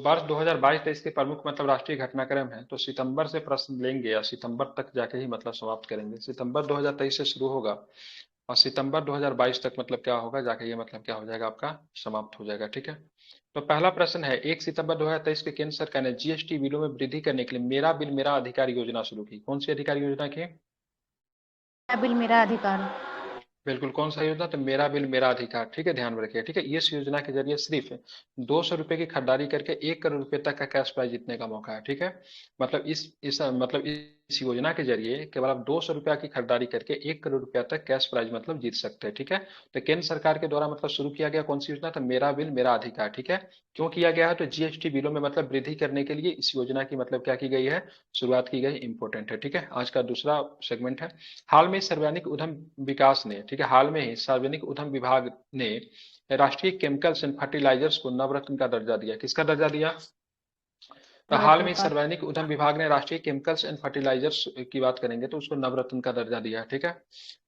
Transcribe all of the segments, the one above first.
वर्ष 2022-23 के प्रमुख मतलब राष्ट्रीय घटनाक्रम है, तो सितंबर से प्रश्न लेंगे या सितंबर तक जाके ही मतलब समाप्त करेंगे। सितंबर 2023 से शुरू होगा और सितंबर 2022 तक मतलब क्या होगा जाके ये मतलब क्या हो जाएगा आपका समाप्त हो जाएगा। ठीक है, तो पहला प्रश्न है, 1 सितंबर 2023 के केंद्र सरकार ने जीएसटी बिलों में वृद्धि करने के लिए मेरा बिल मेरा अधिकार योजना शुरू की। कौन सी अधिकार योजना की? मेरा बिल मेरा अधिकार। बिल्कुल, कौन सा योजना? तो मेरा बिल मेरा अधिकार। ठीक है, ध्यान में रखिए। ठीक है, इस योजना के जरिए सिर्फ 200 रुपए की खरीदारी करके 1 करोड़ रुपए तक का कैश प्राइज जीतने का मौका है। ठीक है, मतलब इस योजना के जरिए केवल आप 200 रुपया की खरीदारी करके 1 करोड़ रुपया तक कैश प्राइज मतलब जीत सकते हैं। ठीक है, तो केंद्र सरकार के द्वारा मतलब शुरू किया गया कौन सी योजना? तो मेरा बिल मेरा अधिकार। ठीक है, क्यों किया गया है? तो जीएसटी बिलों में मतलब वृद्धि करने के लिए इस योजना की मतलब क्या की गई है? शुरुआत की गई। इंपॉर्टेंट है। ठीक है, आज का दूसरा सेगमेंट है, हाल में सार्वजनिक उद्यम विकास ने, ठीक है, हाल में ही सार्वजनिक उद्यम विभाग ने राष्ट्रीय केमिकल्स एंड फर्टिलाइजर्स को नवरत्न का दर्जा दिया। किसका दर्जा दिया? तो हाल नवरत्न में का। सार्वजनिक उद्यम विभाग ने राष्ट्रीय केमिकल्स एंड फर्टिलाइजर्स की बात करेंगे तो उसको नवरत्न का दर्जा दिया है। ठीक है,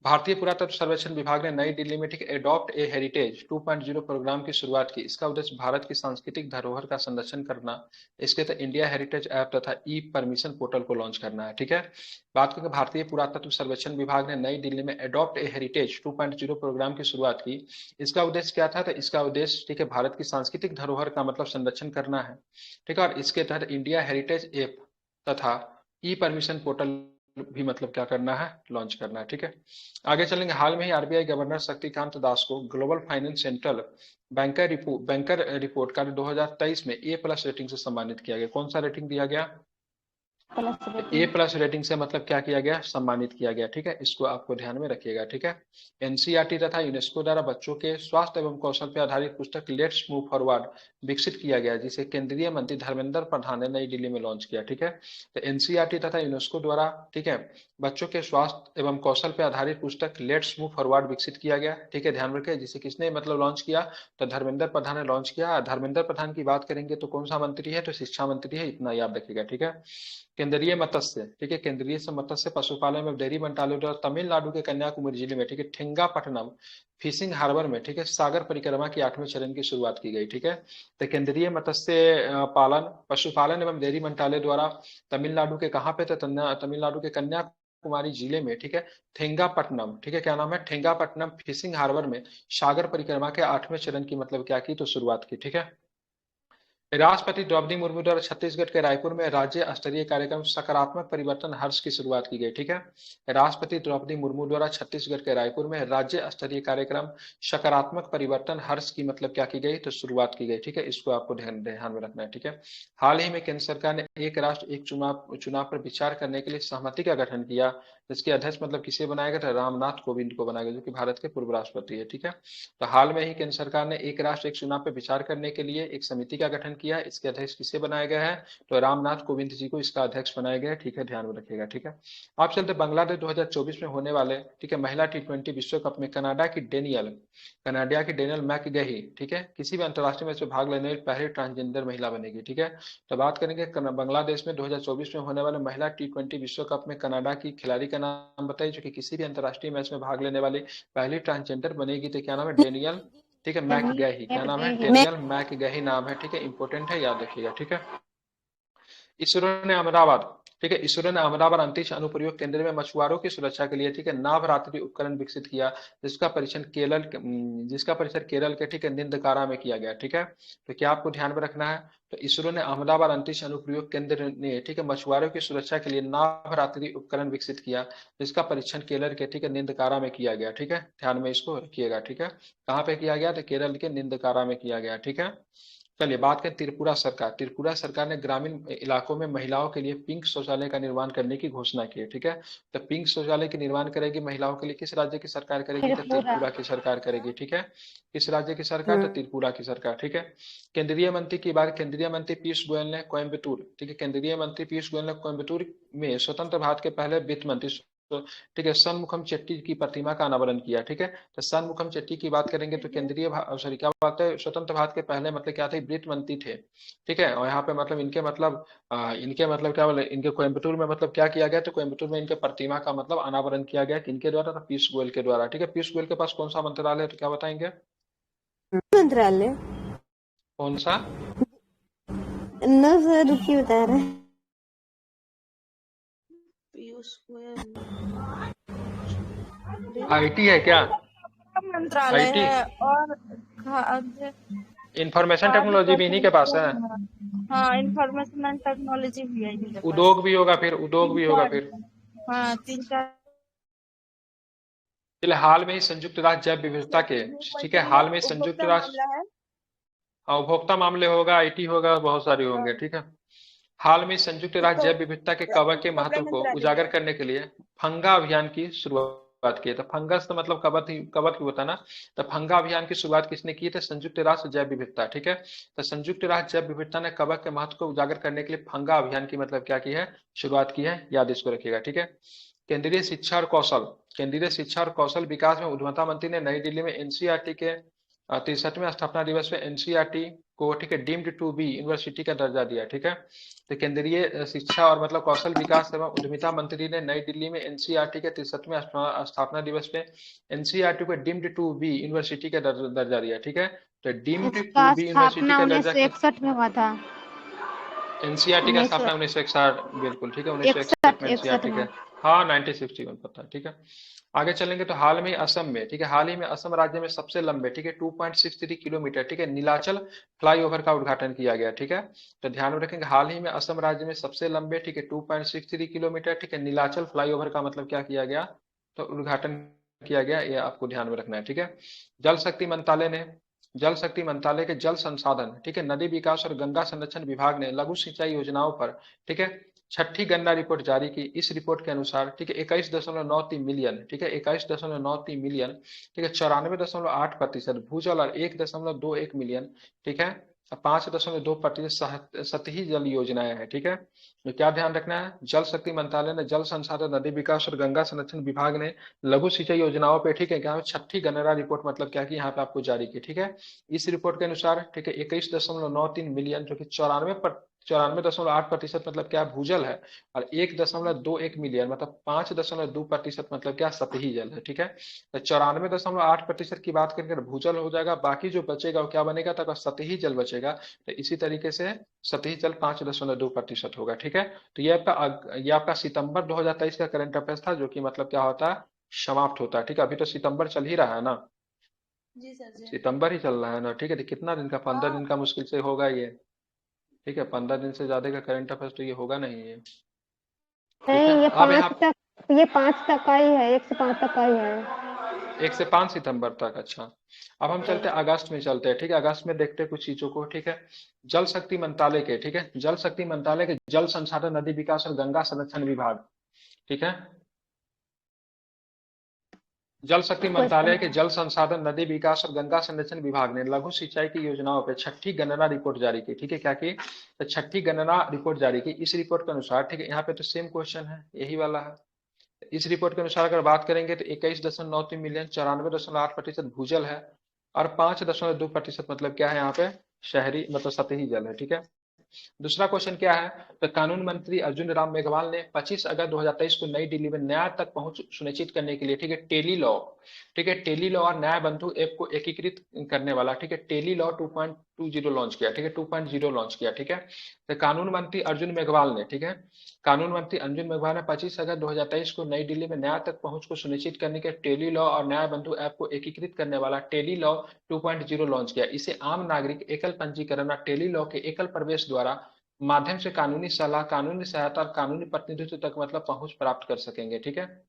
भारतीय पुरातत्व सर्वेक्षण विभाग ने नई दिल्ली में ठीक एडॉप्ट ए हेरिटेज 2.0 प्रोग्राम की शुरुआत की। इसका उद्देश्य भारत की सांस्कृतिक धरोहर का संरक्षण करना, इसके तहत इंडिया हेरिटेज ऐप तथा ई परमिशन पोर्टल को लॉन्च करना है। ठीक है, बात करें भारतीय पुरातत्व सर्वेक्षण विभाग ने नई दिल्ली में एडॉप्ट ए हेरिटेज 2.0 प्रोग्राम की शुरुआत की। इसका उद्देश्य क्या था? तो इसका उद्देश्य ठीक है भारत की सांस्कृतिक धरोहर का मतलब संरक्षण करना है। ठीक है, और इसके तहत इंडिया हेरिटेज ऐप तथा ई परमिशन पोर्टल भी मतलब क्या करना है? लॉन्च करना है। ठीक है, आगे चलेंगे। हाल में ही आरबीआई गवर्नर शक्तिकांत दास को global finance central banker report card 2023 में ए प्लस रेटिंग से सम्मानित किया गया। कौन सा रेटिंग दिया गया? Plus A rating. Plus rating से मतलब क्या किया गया? सम्मानित किया गया। ठीक है, इसको आपको ध्यान में रखिएगा। ठीक है, एनसीईआरटी तथा यूनेस्को द्वारा बच्चों के स्वास्थ्य एवं कौशल पर आधारित पुस्तक लेट्स मूव फॉरवर्ड विकसित किया गया, जिसे केंद्रीय मंत्री धर्मेंद्र प्रधान ने नई दिल्ली में लॉन्च किया। ठीक है, तो एनसीईआरटी तथा यूनेस्को द्वारा ठीक है बच्चों के स्वास्थ्य एवं कौशल पर आधारित पुस्तक लेट्स मूव फॉरवर्ड विकसित किया गया। ठीक है, ध्यान रखें, जिसे किसने मतलब लॉन्च किया? तो धर्मेंद्र प्रधान ने लॉन्च किया। धर्मेंद्र प्रधान की बात करेंगे तो कौन सा मंत्री है? तो शिक्षा मंत्री है, इतना याद रखिएगा। ठीक है, केंद्रीय मत्स्य, ठीक है, केंद्रीय से मत्स्य पशुपालन में डेयरी मंत्रालय द्वारा तमिलनाडु के कन्याकुमारी जिले में ठीक है ठेंगापट्टनम फिशिंग हार्बर में ठीक है सागर परिक्रमा के 8वें चरण की शुरुआत की गई। ठीक है, तो केंद्रीय मत्स्य पालन पशुपालन एवं डेयरी मंत्रालय द्वारा तमिलनाडु के कहाँ पे? तो तमिलनाडु के कन्याकुमारी जिले में ठीक है ठेंगापट्टनम, ठीक है, क्या नाम है? ठेंगापट्टनम फिशिंग हार्बर में सागर परिक्रमा के 8वें चरण की मतलब क्या की? तो शुरुआत की। ठीक है, राष्ट्रपति द्रौपदी मुर्मू द्वारा छत्तीसगढ़ के रायपुर में राज्य स्तरीय कार्यक्रम सकारात्मक परिवर्तन हर्ष की शुरुआत की गई। ठीक है, राष्ट्रपति द्रौपदी मुर्मू द्वारा छत्तीसगढ़ के रायपुर में राज्य स्तरीय कार्यक्रम सकारात्मक परिवर्तन हर्ष की मतलब क्या की गई? तो शुरुआत की गई। ठीक है, इसको आपको ध्यान ध्यान में रखना है। ठीक है, हाल ही में केंद्र सरकार ने एक राष्ट्र एक चुनाव चुनाव पर विचार करने के लिए सहमति का गठन किया, जिसके अध्यक्ष मतलब किसे बनाया गया था? रामनाथ कोविंद को बनाया गया, जो कि भारत के पूर्व राष्ट्रपति है। ठीक है, तो हाल में ही केंद्र सरकार ने एक राष्ट्र एक चुनाव पर विचार करने के लिए एक समिति का गठन किया। इसके अध्यक्ष किसे बनाया गया है? तो रामनाथ कोविंद जी को इसका अध्यक्ष बनाया गया है। ठीक है, ध्यान में रखिएगा। ठीक है, आप चलते बांग्लादेश 2024 में होने वाले ठीक है महिला टी20 विश्व कप में कनाडा की डेनियल मैकगही ठीक है किसी भी अंतर्राष्ट्रीय मैच में भाग लेने वाली पहली ट्रांसजेंडर महिला बनेगी। ठीक है, तो बात करेंगे बांग्लादेश में 2024 में होने वाले महिला टी20 विश्व कप में कनाडा की खिलाड़ी का नाम बताइए जो कि किसी भी अंतर्राष्ट्रीय मैच में भाग लेने वाली पहली ट्रांसजेंडर बनेगी। तो क्या नाम है? डेनियल ठीक है मैकगही। क्या नाम है? मैं। डेनियल मैकगही नाम है। ठीक है, इंपॉर्टेंट है, याद रखिएगा। ठीक है, इसरो ने अहमदाबाद ठीक है इसरो ने अहमदाबाद अंतरिक्ष अनुप्रयोग केंद्र में मछुआरों की सुरक्षा के लिए ठीक है नाभरात्रि उपकरण विकसित किया, जिसका परीक्षण केरल के ठीक है निंदकारा में किया गया। ठीक है, तो क्या आपको ध्यान में रखना है? तो इसरो ने अहमदाबाद अंतरिक्ष अनुप्रयोग केंद्र ने ठीक है मछुआरों की सुरक्षा के लिए नाभरात्रि उपकरण विकसित किया, जिसका परीक्षण केरल के ठीक है निंदकारा में किया गया। ठीक है, ध्यान में इसको रखिएगा। ठीक है, कहाँ पे किया गया? तो केरल के निंदकारा में किया गया। ठीक है, चलिए बात करें त्रिपुरा सरकार ने ग्रामीण इलाकों में महिलाओं के लिए पिंक शौचालय का निर्माण करने की घोषणा की है। ठीक है, तो पिंक शौचालय की निर्माण करेगी महिलाओं के लिए किस राज्य की सरकार करेगी? तो त्रिपुरा। त्रिपुरा की सरकार करेगी। ठीक है, किस राज्य की सरकार? तो हम्म। त्रिपुरा की सरकार। ठीक है, केंद्रीय मंत्री पीयूष गोयल ने कोयम्बटूर ठीक है केंद्रीय मंत्री पीयूष गोयल ने कोयम्बटूर में स्वतंत्र भारत के पहले वित्त मंत्री तो ठीक है सनमुखम चेट्टी की प्रतिमा का अनावरण किया। ठीक है, तो सनमुखम चेट्टी की बात करेंगे तो सॉरी क्या बात है, स्वतंत्र भारत के पहले मतलब क्या थे? वित्त मंत्री थे। ठीक है, और यहाँ पे मतलब इनके मतलब क्या बोले इनके कोयम्बटूर में मतलब क्या किया गया? तो कोयम्बटूर में इनके प्रतिमा का मतलब अनावरण किया गया किनके द्वारा? तो पीयूष गोयल के द्वारा। ठीक है, पीयूष गोयल के पास कौन सा मंत्रालय है? तो क्या बताएंगे? मंत्रालय। कौन सा? नो सर, रुकिए बता रहे हैं। पीयूष गोयल आईटी है क्या? मंत्रालय आईटी, है और खाद्य इंफॉर्मेशन खाद्य टेक्नोलॉजी भी इन्हीं के पास है। हाँ, इंफॉर्मेशन एंड टेक्नोलॉजी भी है इनके पास। उद्योग भी होगा फिर, उद्योग भी होगा फिर। हाँ, 3-4 हाल में ही संयुक्त राष्ट्र जैव विविधता के, ठीक है, हाल में संयुक्त उपभोक्ता राष्ट्र, मामला है। हाँ, उपभोक्ता मामले होगा, आईटी होगा, बहुत सारे होंगे, ठीक है। हाल में संयुक्त राष्ट्र जैव विविधता के कवक के उपभोक्ता महत्व को मंत्रालय उजागर है। करने के लिए फंगा अभियान की शुरुआत की है। तो फंगस तो मतलब कवक ही, कवक ही होता है ना। तो फंगा अभियान की शुरुआत किसने की थी? संयुक्त राष्ट्र जैव विविधता, ठीक है। तो संयुक्त राष्ट्र जैव विविधता ने कवक के महत्व को उजागर करने के लिए फंगा अभियान की मतलब क्या की है? शुरुआत की है, याद इसको रखिएगा, ठीक है। केंद्रीय शिक्षा और कौशल, केंद्रीय शिक्षा और कौशल विकास में उद्यमता मंत्री ने नई दिल्ली में एनसीईआरटी के 63वें स्थापना दिवस में एनसीईआरटी को, ठीक है, डीम्ड टू बी यूनिवर्सिटी का दर्जा दिया, ठीक है। तो केंद्रीय शिक्षा और मतलब कौशल विकास एवं उद्यमिता मंत्री ने नई दिल्ली में एनसीईआरटी के 63वें स्थापना दिवस पे एनसीईआरटी को डीम्ड टू बी यूनिवर्सिटी का दर्जा दिया, ठीक है। तो डीम्ड इसका टू बी यूनिवर्सिटी स्थापना का दर्जा किस, 1961 में हुआ था। एनसीईआरटी का उन्नीस स्थापना 1961, बिल्कुल ठीक है, 1961 इकसठ में इकसठ एनसीईआरटी में। का, हाँ 1961 पता है, ठीक है। आगे चलेंगे तो हाल में असम में, ठीक है, हाल ही में असम राज्य में सबसे लंबे, ठीक है, 2.63 किलोमीटर, ठीक है, नीलाचल फ्लाईओवर का उद्घाटन किया गया, ठीक है। तो ध्यान में रखेंगे, हाल ही में असम राज्य में सबसे लंबे, ठीक है, 2.63 किलोमीटर, ठीक है, नीलाचल फ्लाईओवर का मतलब क्या किया गया? तो उद्घाटन किया गया, ये आपको ध्यान में रखना है, ठीक है। जल शक्ति मंत्रालय ने, जल शक्ति मंत्रालय के जल संसाधन, ठीक है, नदी विकास और गंगा संरक्षण विभाग ने लघु सिंचाई योजनाओं पर, ठीक है, छठी गणना रिपोर्ट जारी की। इस रिपोर्ट के अनुसार, ठीक है, 21.93 मिलियन, ठीक है, 21.93 मिलियन, ठीक है, 94.8% भूजल और 1.21 मिलियन, ठीक है, 5.2% सतही जल योजनाएं हैं, ठीक है। तो क्या ध्यान रखना है? जल शक्ति मंत्रालय ने जल संसाधन, नदी विकास और गंगा संरक्षण विभाग ने लघु सिंचाई योजनाओं पे, ठीक है, क्या छठी गणना रिपोर्ट मतलब क्या की यहाँ पे आपको जारी की, ठीक है। इस रिपोर्ट के अनुसार, ठीक है, 21.93 मिलियन, जो कि 94.8% मतलब क्या भूजल है, और 1.21 मिलियन मतलब 5.2% मतलब क्या सतही जल है, ठीक है। तो 94.8% की बात करेंगे तो भूजल हो जाएगा, बाकी जो बचेगा वो क्या बनेगा? तब सतही जल बचेगा। तो इसी तरीके से सतही जल 5.2% होगा, ठीक है। तो ये आपका सितंबर 2023 का करंट अफेयर्स था, जो कि मतलब क्या होता है? समाप्त होता है, ठीक है। अभी तो सितंबर चल ही रहा है ना, जी सर जी। सितंबर ही चल रहा है ना, ठीक है। तो कितना दिन का, 15 दिन का मुश्किल से होगा ये, ठीक है, 15 दिन से ज्यादा का करंट अफेयर्स तो ये होगा नहीं ये, ठीक नहीं, है। ये अब यहाँ 5 तक, ये 5 तक का ही है, 1 से 5 तक का ही है। 1 से 5 सितंबर तक, अच्छा। अब हम चलते हैं अगस्त में, चलते हैं, ठीक है, अगस्त में देखते हैं कुछ चीजों को, ठीक है। जल शक्ति मंत्रालय के, ठीक है, जल शक्ति मंत्रालय के जल संसाधन, नदी विकास और गंगा संरक्षण विभाग, ठीक है, जल शक्ति मंत्रालय के जल संसाधन, नदी विकास और गंगा संरक्षण विभाग ने लघु सिंचाई की योजनाओं पर छठी गणना रिपोर्ट जारी की, ठीक है, क्या की? तो छठी गणना रिपोर्ट जारी की। इस रिपोर्ट के अनुसार, ठीक है, यहाँ पे तो सेम क्वेश्चन है, यही वाला है। इस रिपोर्ट के अनुसार अगर बात करेंगे तो 21.93 मिलियन, 94.8% भूजल है, और 5.2% मतलब क्या है यहाँ पे? शहरी मतलब सतही जल है, ठीक है। दूसरा क्वेश्चन क्या है? तो कानून मंत्री अर्जुन राम मेघवाल ने 25 अगस्त 2023 को नई दिल्ली में न्याय तक पहुंच सुनिश्चित करने के लिए, ठीक है, टेली लॉ, ठीक है, टेली लॉ और न्याय बंधु ऐप को एकीकृत करने वाला, ठीक है, टेली लॉ 2.20 लॉन्च किया, ठीक है, 2.0 लॉन्च किया, ठीक है। तो कानून मंत्री अर्जुन मेघवाल ने, ठीक है, कानून मंत्री अर्जुन मेघवाल ने 25 अगस्त 2023 को नई दिल्ली में न्याय तक पहुंच को सुनिश्चित करने के टेली लॉ और न्याय बंधु ऐप को एकीकृत करने वाला टेली लॉ 2.0 लॉन्च किया। इसे आम नागरिक एकल पंजीकरण और टेली लॉ के एकल प्रवेश द्वारा माध्यम से कानूनी सलाह, कानूनी सहायता और कानूनी प्रतिनिधित्व तक मतलब पहुंच प्राप्त कर सकेंगे, ठीक है।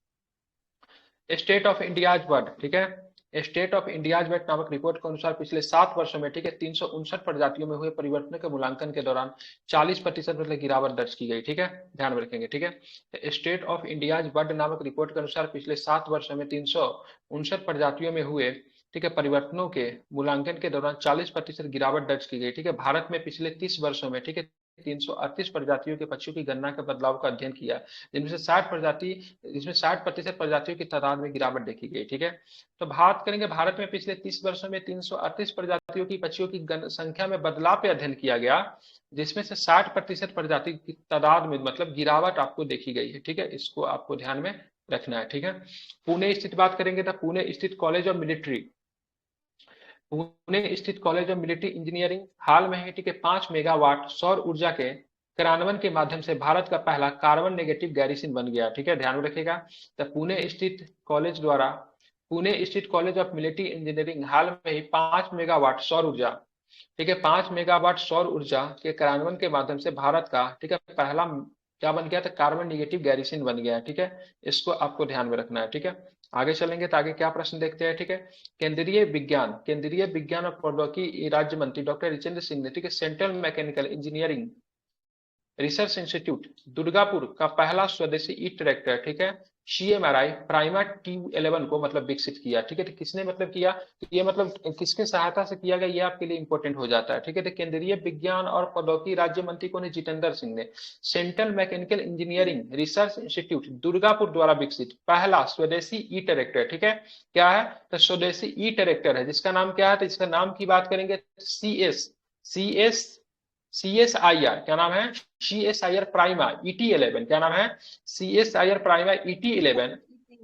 स्टेट ऑफ इंडियाज बर्ड, ठीक है, स्टेट ऑफ इंडियाज बर्ड नामक रिपोर्ट के अनुसार पिछले 7 वर्षों में, ठीक है, 359 प्रजातियों में हुए परिवर्तनों के मूल्यांकन के दौरान 40% मतलब गिरावट दर्ज की गई, ठीक है, ध्यान में रखेंगे, ठीक है। स्टेट ऑफ इंडियाज बर्ड नामक रिपोर्ट के अनुसार पिछले 7 वर्षों में 359 प्रजातियों में हुए, ठीक है, परिवर्तनों के मूल्यांकन के दौरान 40% गिरावट दर्ज की गई, ठीक है। भारत में पिछले 30 वर्षों में, ठीक है, 338 प्रजातियों के पक्षियों की गणना के बदलाव का अध्ययन किया, जिनमें से 60%, इसमें 60% प्रजातियों की तादाद में गिरावट देखी गई, ठीक है। तो बात करेंगे भारत में पिछले 30 वर्षों में 338 प्रजातियों की पक्षियों की संख्या में बदलाव पे अध्ययन किया गया, जिसमें से 60% प्रजाति की तादाद में मतलब गिरावट आपको देखी गई है, ठीक है, इसको आपको ध्यान में रखना है, ठीक है। पुणे स्थित बात करेंगे तो पुणे स्थित कॉलेज ऑफ मिलिट्री, पुणे स्थित कॉलेज ऑफ मिलिट्री इंजीनियरिंग हाल में ही ठीक है 5 मेगावाट सौर ऊर्जा के क्रियान्वयन के माध्यम से भारत का पहला कार्बन नेगेटिव गैरीसन बन गया। ठीक है, ध्यान में रखिएगा। तो पुणे स्थित कॉलेज ऑफ मिलिट्री इंजीनियरिंग हाल में ही 5 मेगावाट सौर ऊर्जा, ठीक है, 5 मेगावाट सौर ऊर्जा के कार्यान्वयन के माध्यम से भारत का ठीक है पहला क्या बन गया था, कार्बन निगेटिव गैरीसन बन गया। ठीक है, इसको आपको ध्यान में रखना है। ठीक है, आगे चलेंगे तो आगे क्या प्रश्न देखते हैं। ठीक है, केंद्रीय विज्ञान और प्रौद्योगिकी राज्य मंत्री डॉक्टर जितेंद्र सिंह ने ठीक है central mechanical engineering research institute Durgapur का पहला स्वदेशी ई ट्रैक्टर ठीक है CMRI प्राइमा T11 को मतलब विकसित किया। ठीक है, तो किसने मतलब किया, तो ये मतलब किसके सहायता से किया गया, ये आपके लिए इंपॉर्टेंट हो जाता है। ठीक है, तो केंद्रीय विज्ञान और प्रौद्योगिकी राज्य मंत्री को जितेंद्र सिंह ने central mechanical engineering research institute Durgapur द्वारा विकसित पहला स्वदेशी ई ट्रैक्टर, ठीक है, क्या है, तो स्वदेशी ई ट्रैक्टर है जिसका नाम क्या है, तो इसका नाम की बात करेंगे CSIR, क्या नाम है, CSIR प्राइमा ET11, क्या नाम है, CSIR प्राइमा ET11,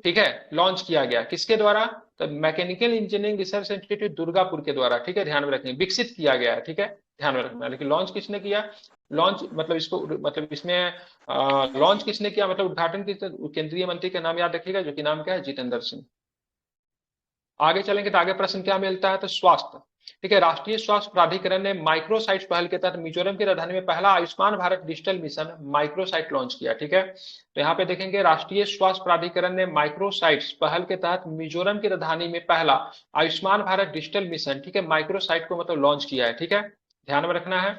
ठीक है, लॉन्च किया गया किसके द्वारा, तो mechanical engineering research institute Durgapur के द्वारा। ठीक है, ध्यान में रखेंगे, विकसित किया गया है। ठीक है, ध्यान में रखना, लेकिन लॉन्च किसने किया, लॉन्च मतलब इसको मतलब इसमें लॉन्च किसने किया, मतलब उद्घाटन की केंद्रीय मंत्री का नाम याद रखिएगा, जो कि नाम क्या है, जितेंद्र सिंह। आगे चलेंगे तो आगे प्रश्न क्या मिलता है, तो स्वास्थ्य। ठीक है, राष्ट्रीय स्वास्थ्य प्राधिकरण ने माइक्रोसाइट पहल के तहत मिजोरम की राजधानी में पहला Ayushman Bharat digital mission microsite launch किया। ठीक है, तो यहाँ पे देखेंगे राष्ट्रीय स्वास्थ्य प्राधिकरण ने माइक्रोसाइट पहल के तहत मिजोरम की राजधानी में पहला आयुष्मान भारत डिजिटल मिशन ठीक है माइक्रोसाइट को मतलब लॉन्च किया है। ठीक है, ध्यान में रखना है।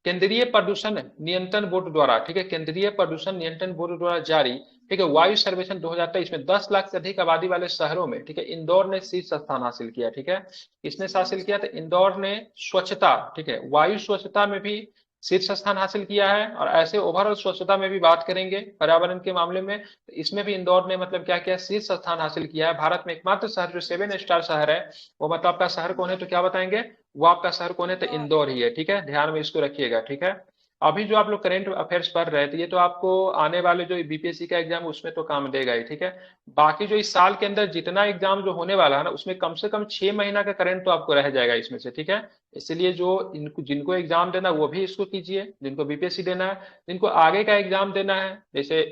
केंद्रीय प्रदूषण नियंत्रण बोर्ड द्वारा ठीक है केंद्रीय प्रदूषण नियंत्रण बोर्ड द्वारा जारी ठीक है वायु सर्वेक्षण 2023 में 10 लाख से अधिक आबादी वाले शहरों में ठीक है इंदौर ने शीर्ष स्थान हासिल किया। ठीक है, किसने हासिल किया, तो इंदौर ने स्वच्छता ठीक है वायु स्वच्छता में भी शीर्ष स्थान हासिल किया है। और ऐसे ओवरऑल स्वच्छता में भी बात करेंगे पर्यावरण के मामले में, तो इसमें भी इंदौर ने मतलब क्या किया, शीर्ष स्थान हासिल किया है। भारत में एकमात्र शहर जो 7 स्टार शहर है, वो मतलब आपका शहर कौन है, तो क्या बताएंगे, वो आपका शहर कौन है, तो इंदौर ही है। ठीक है, ध्यान में इसको रखिएगा। ठीक है, अभी जो आप लोग करंट अफेयर्स पढ़ रहे थे, ये तो आपको आने वाले जो बीपीएससी का एग्जाम उसमें तो काम देगा ही। ठीक है, बाकी जो इस साल के अंदर जितना एग्जाम जो होने वाला है ना, उसमें कम से कम 6 महीना का करंट तो आपको रह जाएगा इसमें से। ठीक है, इसलिए जो इनको जिनको एग्जाम देना वो भी इसको कीजिए, जिनको बीपीएससी देना है, जिनको आगे का एग्जाम देना है, जैसे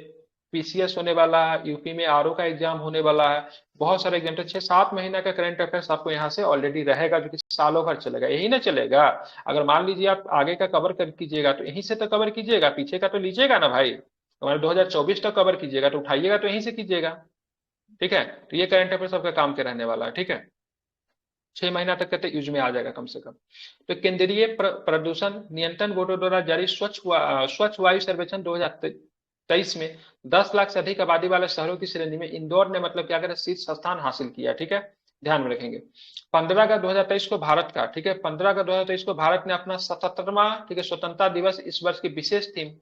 पीसीएस होने वाला है, यूपी में आरओ का एग्जाम होने वाला है, बहुत सारे एग्जाम, तो 6-7 महीना का करंट अफेयर्स आपको यहाँ से ऑलरेडी रहेगा, जो कि सालों भर चलेगा। यही ना चलेगा, अगर मान लीजिए आप आगे का कवर कर कीजिएगा तो यहीं से तो कवर कीजिएगा, पीछे का तो लीजिएगा ना भाई, हमारे 2024 तक कवर कीजिएगा तो उठाइएगा तो यहीं से कीजिएगा। ठीक है, तो ये करंट अफेयर्स आपका काम के रहने वाला है। ठीक है, 6 महीना तक कहते यूज में आ जाएगा कम से कम। तो केंद्रीय प्रदूषण नियंत्रण बोर्ड द्वारा जारी स्वच्छ वायु सर्वेक्षण 2023 में 10 लाख से अधिक आबादी वाले शहरों की श्रेणी में इंदौर ने मतलब क्या करें, शीर्ष स्थान हासिल किया। ठीक है, ध्यान में रखेंगे। 15 अगस्त 2023 को भारत का ठीक है 15 अगस्त 2023 को भारत ने अपना 77वां ठीक है स्वतंत्रता दिवस, इस वर्ष की विशेष थीम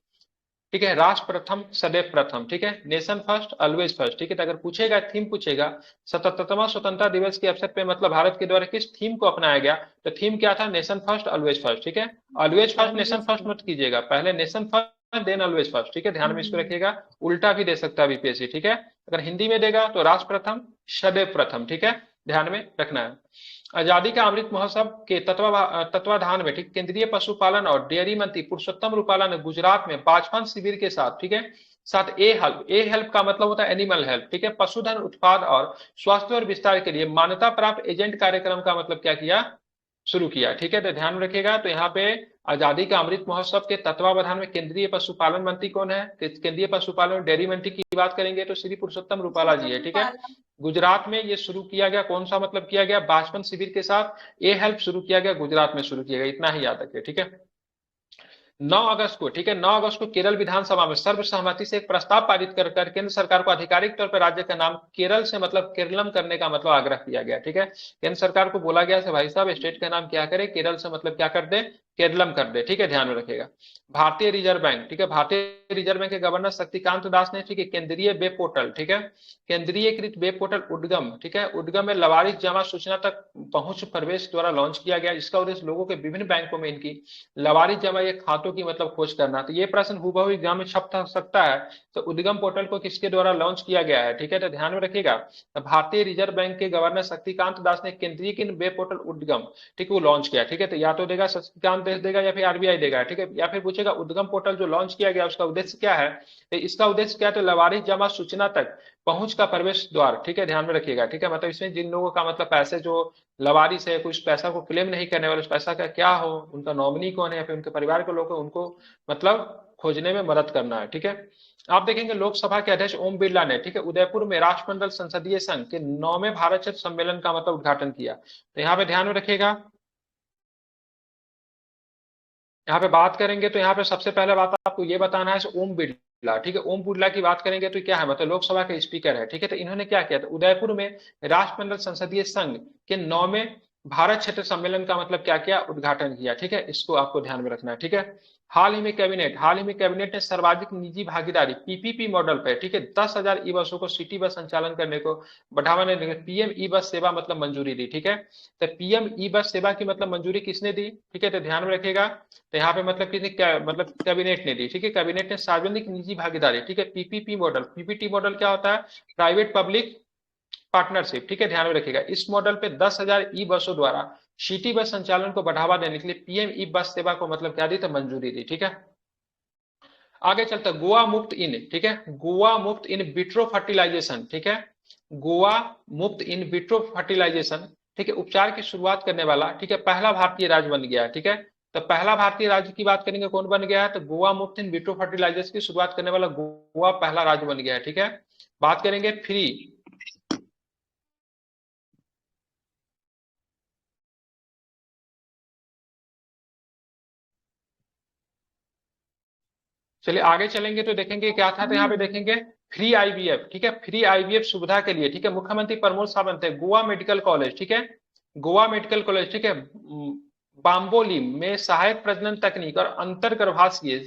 ठीक है राष्ट्र प्रथम सदैव प्रथम, ठीक है, नेशन फर्स्ट ऑलवेज फर्स्ट। ठीक है, तो अगर पूछेगा थीम पूछेगा 77वां स्वतंत्रता दिवस के अवसर पे मतलब भारत के द्वारा किस थीम को अपनाया गया, तो थीम क्या था, नेशन फर्स्ट ऑलवेज फर्स्ट। ठीक है, ऑलवेज फर्स्ट नेशन फर्स्ट मत कीजिएगा, पहले nation first then always first. ठीक है, ध्यान में इसको रखिएगा, उल्टा भी दे सकता है बीपीएससी। ठीक है, अगर हिंदी में देगा तो राष्ट्र प्रथम सदैव प्रथम। ठीक है, ध्यान में रखना है। आजादी का अमृत महोत्सव के तत्वाधान में ठीक केंद्रीय पशुपालन और डेयरी मंत्री पुरुषोत्तम रूपाला ने गुजरात में बाजपन शिविर के साथ ठीक है साथ ए हेल्प का मतलब होता है एनिमल हेल्प, ठीक है, पशुधन उत्पाद और स्वास्थ्य और विस्तार के लिए मान्यता प्राप्त एजेंट कार्यक्रम का मतलब क्या किया, शुरू किया। ठीक है, तो ध्यान में रखिएगा। तो यहाँ पे आजादी का अमृत महोत्सव के तत्वावधान में केंद्रीय पशुपालन मंत्री कौन है, केंद्रीय पशुपालन और डेयरी मंत्री की बात करेंगे तो श्री पुरुषोत्तम रूपाला जी है। ठीक है, गुजरात में ये शुरू किया गया, कौन सा मतलब किया गया, बाजपन शिविर के साथ ए हेल्प शुरू किया गया, गुजरात में शुरू किया गया, इतना ही याद रखिए। ठीक है, 9 अगस्त को ठीक है 9 अगस्त को केरल विधानसभा में सर्वसहमति से एक प्रस्ताव पारित कर केंद्र सरकार को आधिकारिक तौर पर राज्य का नाम केरल से मतलब केरलम करने का मतलब आग्रह किया गया। ठीक है, केंद्र सरकार को बोला गया भाई साहब स्टेट का नाम क्या करे, केरल से मतलब क्या कर दे, केरलम कर दे, ठीक है, ध्यान में रखिएगा। भारतीय रिजर्व बैंक, ठीक है, भारतीय रिजर्व बैंक के गवर्नर शक्तिकांत दास ने, ठीक है, केंद्रीय वेब पोर्टल, ठीक है, केंद्रीयकृत वेब पोर्टल उद्गम, ठीक है, उद्गम में लावारिस जमा सूचना तक पहुंच प्रवेश द्वारा लॉन्च किया गया। इसका उद्देश्य लोगों के विभिन्न बैंकों में इनकी लावारिस जमा या खातों की मतलब खोज करना। तो ये प्रश्न हूबहू एग्जाम में छप सकता है। तो उद्गम पोर्टल को किसके द्वारा लॉन्च किया गया है, ठीक है, तो ध्यान में रखिएगा। तो भारतीय रिजर्व बैंक के गवर्नर शक्तिकांत दास ने केंद्रीय वेब पोर्टल उद्गम, ठीक है, वो लॉन्च किया, ठीक है। तो या तो देगा शक्तिकांत दास देगा या फिर आरबीआई देगा, ठीक है, या फिर पूछेगा उद्गम पोर्टल जो लॉन्च किया गया उसका उद्देश्य क्या है। तो इसका उद्देश्य क्या है, तो लावारिस जमा सूचना तक पहुंच का प्रवेश द्वार, ठीक है, ध्यान में रखिएगा, ठीक है। मतलब इसमें जिन लोगों का मतलब पैसे जो लवारिस है, कुछ पैसा को क्लेम नहीं करने वाले, उस पैसा का क्या हो, उनका नॉमिनी कौन है या फिर उनके परिवार के लोग, उनको मतलब खोजने में मदद करना है, ठीक है। आप देखेंगे लोकसभा के अध्यक्ष ओम बिरला ने, ठीक है, उदयपुर में राष्ट्रमंडल संसदीय संघ के 9वें भारत क्षेत्र सम्मेलन का मतलब उद्घाटन किया। तो यहाँ पे ध्यान में रखिएगा, यहाँ पे बात करेंगे तो यहाँ पे सबसे पहले बात आपको ये बताना है ओम बिरला, ठीक है, ओम बिरला की बात करेंगे तो क्या है, मतलब लोकसभा के स्पीकर है, ठीक है। तो इन्होंने क्या किया था, उदयपुर में राष्ट्रमंडल संसदीय संघ के 9वें भारत क्षेत्र सम्मेलन का मतलब क्या किया, उद्घाटन किया, ठीक है। इसको आपको ध्यान में रखना है, ठीक है। हाल ही में कैबिनेट ने सर्वाधिक निजी भागीदारी पीपीपी मॉडल पे, ठीक है, 10,000 ई बसों को सिटी बस संचालन करने को बढ़ावा देने के पीएम ई बस सेवा मतलब मंजूरी दी, ठीक है। तो पीएम ई बस सेवा की मतलब मंजूरी किसने दी, ठीक है, तो ध्यान में रखिएगा। तो यहाँ पे मतलब किसने क्या, मतलब कैबिनेट ने दी, ठीक है, कैबिनेट ने सार्वजनिक निजी भागीदारी, ठीक है, पीपीपी मॉडल, पीपीटी मॉडल क्या होता है, प्राइवेट पब्लिक पार्टनरशिप, ठीक है, ध्यान में रखिएगा। इस मॉडल पे 10,000 ई बसों द्वारा सिटी बस संचालन को बढ़ावा देने के लिए पीएम ई बस सेवा को मतलब क्या दी, तो मंजूरी दी, ठीक है। आगे चलता गोवा मुक्त इन, ठीक है, गोवा मुक्त इन विट्रो फर्टिलाइजेशन, ठीक है, गोवा मुक्त इन विट्रो फर्टिलाइजेशन, ठीक है, उपचार की शुरुआत करने वाला, ठीक है, पहला भारतीय राज्य बन गया, ठीक है। तो पहला भारतीय राज्य की बात करेंगे कौन बन गया है, तो गोवा मुक्त इन विट्रो फर्टिलाइजर्स की शुरुआत करने वाला गोवा पहला राज्य बन गया है, ठीक है। बात करेंगे फ्री, चलिए आगे चलेंगे तो देखेंगे क्या था, तो यहाँ पे देखेंगे फ्री आईवीएफ, ठीक है, फ्री आईवीएफ सुविधा के लिए, ठीक है, मुख्यमंत्री प्रमोद सावंत है, गोवा मेडिकल कॉलेज, ठीक है, गोवा मेडिकल कॉलेज, ठीक है, बाम्बोली में सहायक प्रजनन तकनीक और अंतर गर्भाशय,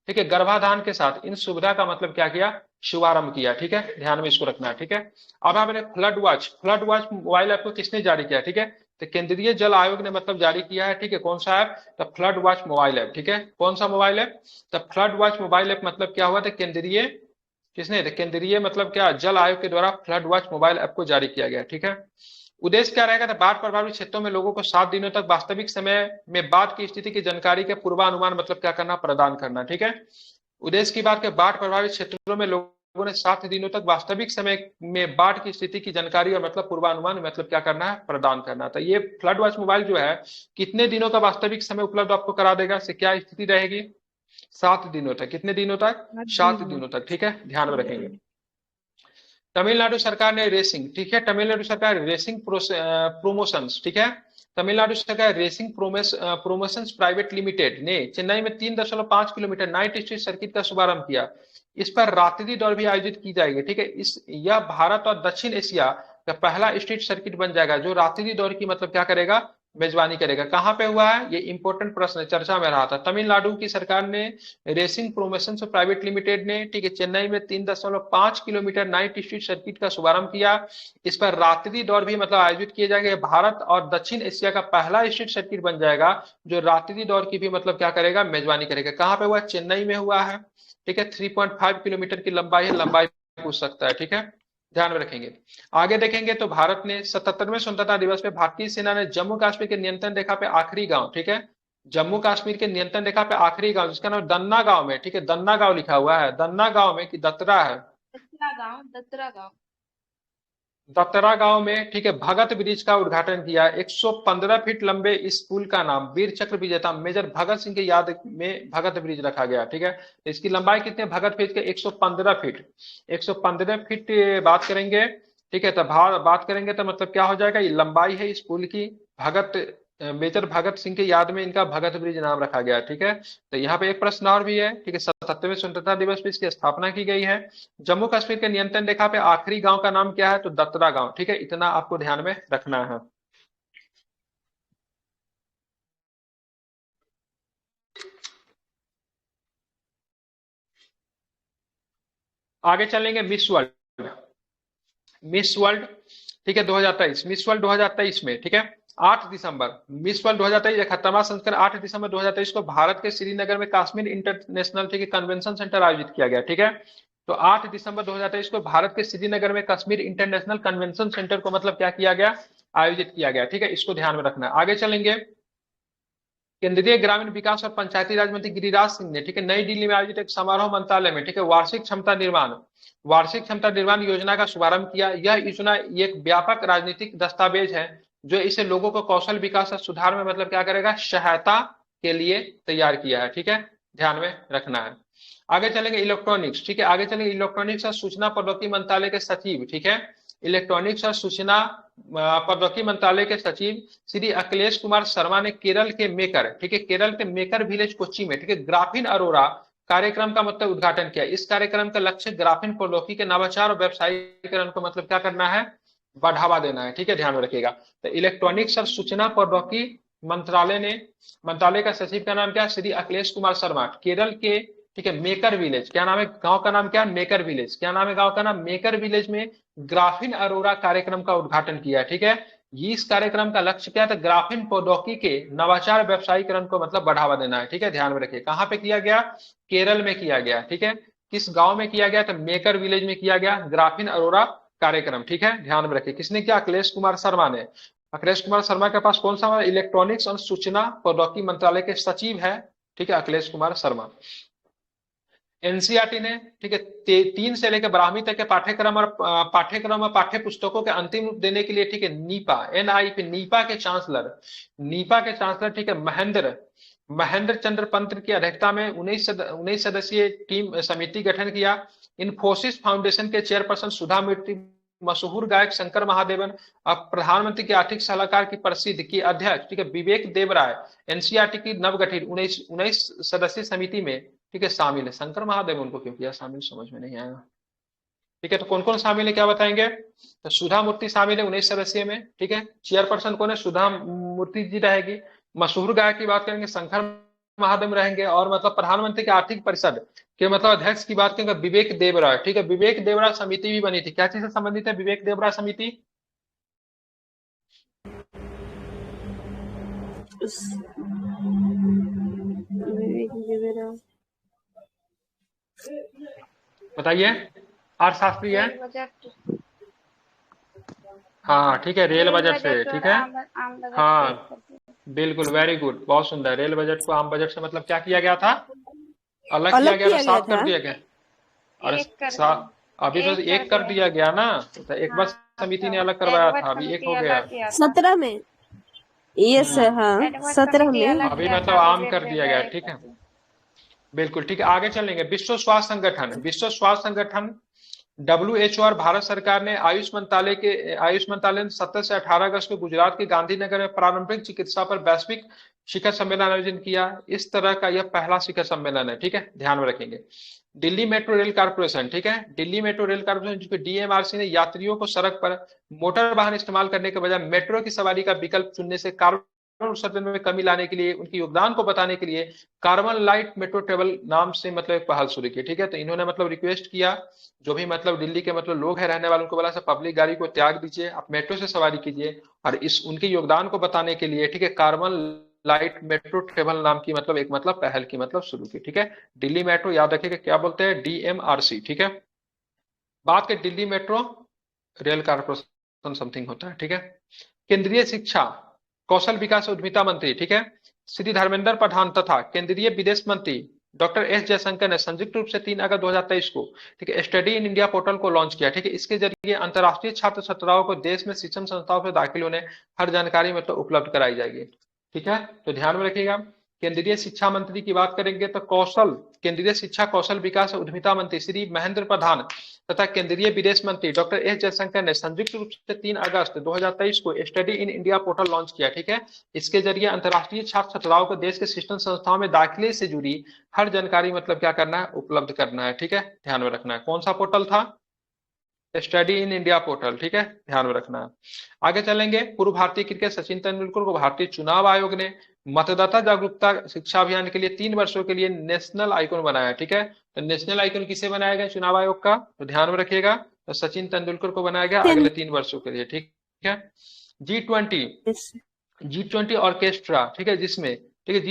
ठीक है, गर्भाधान के साथ इन सुविधा का मतलब क्या किया, शुभारंभ किया, ठीक है, ध्यान में इसको रखना है, ठीक है। अब हमने फ्लड वॉच मोबाइल ऐप को किसने जारी किया, ठीक है, तो केंद्रीय जल आयोग ने मतलब जारी किया है, ठीक है, कौन सा ऐप, तो फ्लड वॉच मोबाइल ऐप, ठीक है, कौन सा मोबाइल ऐप, तो फ्लड वॉच मोबाइल ऐप मतलब क्या हुआ था, केंद्रीय किसने, तो केंद्रीय मतलब क्या, जल आयोग के द्वारा फ्लड वॉच मोबाइल ऐप को जारी किया गया, ठीक है। उद्देश्य क्या रहेगा, तो बाढ़ प्रभावित क्षेत्रों में लोगों को 7 दिनों तक वास्तविक समय में बाढ़ की स्थिति की जानकारी के पूर्वानुमान मतलब क्या करना, प्रदान करना, ठीक है। उद्देश्य की बात करें, बाढ़ प्रभावित क्षेत्रों में लोगों ने 7 दिनों तक वास्तविक समय में बाढ़ की स्थिति की जानकारी और मतलब पूर्वानुमान मतलब क्या करना है, प्रदान करना। तो ये फ्लड वॉच मोबाइल जो है कितने दिनों का वास्तविक समय उपलब्ध आपको करा देगा, से क्या स्थिति रहेगी, 7 दिनों तक, कितने दिनों तक, 7 दिनों तक, ठीक है, ध्यान में रखेंगे। तमिलनाडु सरकार ने रेसिंग, ठीक है, तमिलनाडु सरकार रेसिंग प्रोमोशंस, ठीक है, तमिलनाडु सरकार रेसिंग प्रोमोशंस प्राइवेट लिमिटेड ने चेन्नई में 3.5 किलोमीटर नाइट स्ट्रीट सर्किट का शुभारंभ किया। इस पर रात्रि दौड़ भी आयोजित की जाएगी, ठीक है। यह भारत और दक्षिण एशिया का पहला स्ट्रीट सर्किट बन जाएगा जो रात्रि दौड़ की मतलब क्या करेगा, मेजबानी करेगा। कहां पे हुआ है, ये इंपॉर्टेंट प्रश्न है, चर्चा में रहा था। तमिलनाडु की सरकार ने रेसिंग प्रोमोशन प्राइवेट लिमिटेड ने, ठीक है, चेन्नई में 3.5 किलोमीटर नाइट स्ट्रीट सर्किट का शुभारंभ किया। इस पर रात्रि दौड़ भी मतलब आयोजित किए जाएंगे। भारत और दक्षिण एशिया का पहला स्ट्रीट सर्किट बन जाएगा जो रात्रि दौड़ की भी मतलब क्या करेगा, मेजबानी करेगा। कहां पे हुआ, चेन्नई में हुआ है, ठीक है। 3.5 किलोमीटर की लंबाई है, लंबाई पूछ सकता है, ठीक है, ध्यान में रखेंगे। आगे देखेंगे तो भारत ने 77वें स्वतंत्रता दिवस पे भारतीय सेना ने जम्मू कश्मीर के नियंत्रण रेखा पे आखिरी गांव, ठीक है, जम्मू कश्मीर के नियंत्रण रेखा पे आखिरी गांव जिसका नाम दन्ना गांव में, ठीक है, दन्ना गांव लिखा हुआ है, दन्ना गांव में कि दतरा है, दत्तरा गांव दतरा गांव में, ठीक है, भगत ब्रिज का उद्घाटन किया। 115 फीट लंबे इस पुल का नाम वीर चक्र विजेता मेजर भगत सिंह की याद में भगत ब्रिज रखा गया, ठीक है। इसकी लंबाई कितनी है, भगत ब्रिज के 115 फीट, 115 फीट बात करेंगे, ठीक है। तो बात करेंगे तो मतलब क्या हो जाएगा, ये लंबाई है इस पुल की, भगत मेजर भगत सिंह की याद में इनका भगत ब्रिज नाम रखा गया, ठीक है। तो यहाँ पे एक प्रश्न और भी है, ठीक है, 77वें स्वतंत्रता दिवस पे इसकी स्थापना की गई है। जम्मू कश्मीर के नियंत्रण रेखा पे आखिरी गांव का नाम क्या है, तो दतरा गांव, ठीक है, इतना आपको ध्यान में रखना है। आगे चलेंगे मिस वर्ल्ड। मिस वर्ल्ड ठीक है 2023, मिस वर्ल्ड 2023 में ठीक है 8 दिसंबर, मिस वर्ल्ड 2023 71वां संस्करण 8 दिसंबर 2023 को भारत के श्रीनगर में कश्मीर इंटरनेशनल ठीक है कन्वेंशन सेंटर आयोजित किया गया। ठीक है, तो 8 दिसंबर 2023 को भारत के श्रीनगर में कश्मीर इंटरनेशनल कन्वेंशन सेंटर को मतलब क्या किया गया, आयोजित किया गया। ठीक है, इसको ध्यान में रखना है। आगे चलेंगे, केंद्रीय ग्रामीण विकास और पंचायती राज मंत्री गिरिराज सिंह ने ठीक है नई दिल्ली में आयोजित एक समारोह मंत्रालय में ठीक है वार्षिक क्षमता निर्माण योजना का शुभारंभ किया। यह योजना एक व्यापक राजनीतिक दस्तावेज है जो इसे लोगों को कौशल विकास और सुधार में मतलब क्या करेगा, सहायता के लिए तैयार किया है। ठीक है, ध्यान में रखना है। आगे चलेंगे इलेक्ट्रॉनिक्स। ठीक है, आगे चलेंगे इलेक्ट्रॉनिक्स और सूचना प्रौद्योगिकी मंत्रालय के सचिव ठीक है इलेक्ट्रॉनिक्स और सूचना प्रौद्योगिकी मंत्रालय के सचिव श्री अखिलेश कुमार शर्मा ने केरल के मेकर ठीक है केरल के मेकर विलेज कोच्चि में ठीक है ग्राफीन अरोरा कार्यक्रम का मतलब उद्घाटन किया। इस कार्यक्रम का लक्ष्य ग्राफीन प्रौद्योगिकी के नवाचार और व्यवसायीकरण को मतलब क्या करना है, बढ़ावा देना है। ठीक है, ध्यान में रखिएगा। तो इलेक्ट्रॉनिक्स और सूचना प्रौद्योगिकी मंत्रालय का सचिव का नाम क्या, श्री अखिलेश कुमार शर्मा। केरल के ठीक है मेकर विलेज, क्या नाम है गांव का नाम, क्या मेकर विलेज, क्या नाम है गांव का नाम, मेकर विलेज में ग्राफीन अरोरा कार्यक्रम का उद्घाटन किया। ठीक है, इस कार्यक्रम का लक्ष्य क्या था, ग्राफीन प्रौद्योगिकी के नवाचार व्यवसायीकरण को मतलब बढ़ावा देना है। ठीक है, ध्यान में रखिए। कहां पे किया गया, केरल में किया गया। ठीक है, किस गांव में किया गया, तो मेकर विलेज में किया गया ग्राफीन अरोरा कार्यक्रम। ठीक है, ध्यान में रखिए। किसने किया, अखिलेश कुमार शर्मा ने। अखिलेश कुमार शर्मा के पास कौन सा इलेक्ट्रॉनिक्स और सूचना प्रौद्योगिकी मंत्रालय के सचिव है। ठीक है, अखिलेश कुमार शर्मा। एनसीईआरटी ने ठीक है 3 से लेकर 12वीं तक के पाठ्यक्रम और पाठ्य पुस्तकों के अंतिम रूप देने के लिए ठीक है नीपा के चांसलर ठीक है महेंद्र चंद्र पंत की अध्यक्षता में 19 सदस्यीय टीम समिति गठन किया। इन्फोसिस फाउंडेशन के चेयरपर्सन सुधा मूर्ति, मशहूर गायक शंकर महादेवन और प्रधानमंत्री के आर्थिक सलाहकार की प्रसिद्ध की अध्यक्ष ठीक है विवेक देवराय एनसीईआरटी की नवगठित 19 सदस्यीय समिति में ठीक है शामिल है। शंकर महादेव उनको क्यों किया शामिल, समझ में नहीं आया। ठीक है, तो कौन कौन शामिल है क्या बताएंगे, तो सुधा मूर्ति शामिल है 19 सदस्यीय में। ठीक है, चेयरपर्सन कौन है, सुधा मूर्ति जी रहेगी। मशहूर गायक की बात करेंगे शंकर महादेव रहेंगे, और मतलब प्रधानमंत्री के आर्थिक परिषद के मतलब अध्यक्ष की बात करेंगे विवेक देवराय। ठीक है, विवेक देवराय समिति भी बनी थी। क्या चीज से संबंधित है विवेक देवराय समिति, बताइए। आर शास्त्री है, हाँ ठीक है, रेल बजट से। ठीक है, हाँ बिल्कुल, वेरी गुड, बहुत सुंदर। रेल बजट को आम बजट से मतलब क्या किया गया था, अलग किया गया था, साफ कर दिया गया। और अभी तो एक कर दिया गया ना, तो एक बार समिति ने अलग करवाया था, अभी एक हो गया 17 में। यस हाँ 17 में अभी मतलब आम कर दिया गया। ठीक है, बिल्कुल ठीक है। आगे चलेंगे, विश्व स्वास्थ्य संगठन WHO और भारत सरकार ने आयुष मंत्रालय ने 17 से 18 अगस्त को गुजरात के गांधीनगर में पारंपरिक चिकित्सा पर वैश्विक शिखर सम्मेलन आयोजन किया। इस तरह का यह पहला शिखर सम्मेलन है। ठीक है, ध्यान में रखेंगे। दिल्ली मेट्रो रेल कारपोरेशन ठीक है दिल्ली मेट्रो रेल कारपोरेशन जो कि DMRC ने यात्रियों को सड़क पर मोटर वाहन इस्तेमाल करने के बजाय मेट्रो की सवारी का विकल्प चुनने से कार्बन उत्सर्जन में कमी लाने के लिए उनके योगदान को बताने के लिए कार्बन लाइट मेट्रो ट्रेवल नाम से मतलब एक पहल शुरू की। ठीक है, तो इन्होंने मतलब रिक्वेस्ट किया जो भी मतलब दिल्ली के मतलब लोग हैं रहने वाले, उनको बोला पब्लिक गाड़ी को त्याग दीजिए, आप मेट्रो से सवारी कीजिए, और इस उनके योगदान को बताने के लिए ठीक है कार्बन लाइट मेट्रो ट्रेवल नाम की मतलब एक मतलब पहल की मतलब शुरू की। ठीक है, दिल्ली मेट्रो याद रखिएगा क्या बोलते हैं, DMRC। ठीक है, बात के Delhi metro rail corporation something होता है। ठीक है, केंद्रीय शिक्षा कौशल विकास और उद्यमिता मंत्री ठीक है श्री धर्मेंद्र प्रधान तथा केंद्रीय विदेश मंत्री डॉक्टर S जयशंकर ने संयुक्त रूप से 3 अगस्त 2023 को ठीक है स्टडी इन इंडिया पोर्टल को लॉन्च किया। ठीक है, इसके जरिए अंतर्राष्ट्रीय छात्र छात्राओं को देश में शिक्षण संस्थाओं में दाखिल होने हर जानकारी मतलब उपलब्ध कराई जाएगी। ठीक है, तो ध्यान में रखिएगा। केंद्रीय शिक्षा मंत्री की बात करेंगे तो केंद्रीय शिक्षा कौशल विकास और उद्यमिता मंत्री श्री महेंद्र प्रधान तथा केंद्रीय विदेश मंत्री डॉक्टर S जयशंकर ने संयुक्त रूप से 3 अगस्त 2023 को study in India portal launch किया। ठीक है, इसके जरिए अंतर्राष्ट्रीय छात्र छात्राओं को देश के शिक्षण संस्थाओं में दाखिले से जुड़ी हर जानकारी मतलब क्या करना है, उपलब्ध करना है। ठीक है, ध्यान में रखना है। कौन सा पोर्टल था, स्टडी इन इंडिया पोर्टल। ठीक है, ध्यान में रखना है। आगे चलेंगे, पूर्व भारतीय क्रिकेट सचिन तेंदुलकर को भारतीय चुनाव आयोग ने मतदाता जागरूकता शिक्षा अभियान के लिए 3 वर्षों के लिए नेशनल आइकॉन बनाया। ठीक है, तो नेशनल आइकन किसे बनाया गया चुनाव आयोग का, तो ध्यान में रखिएगा, तो सचिन तेंदुलकर को बनाया गया अगले 3 वर्षों के लिए, ठीक है। G20 ऑर्केस्ट्रा, ठीक है, जिसमें ठीक है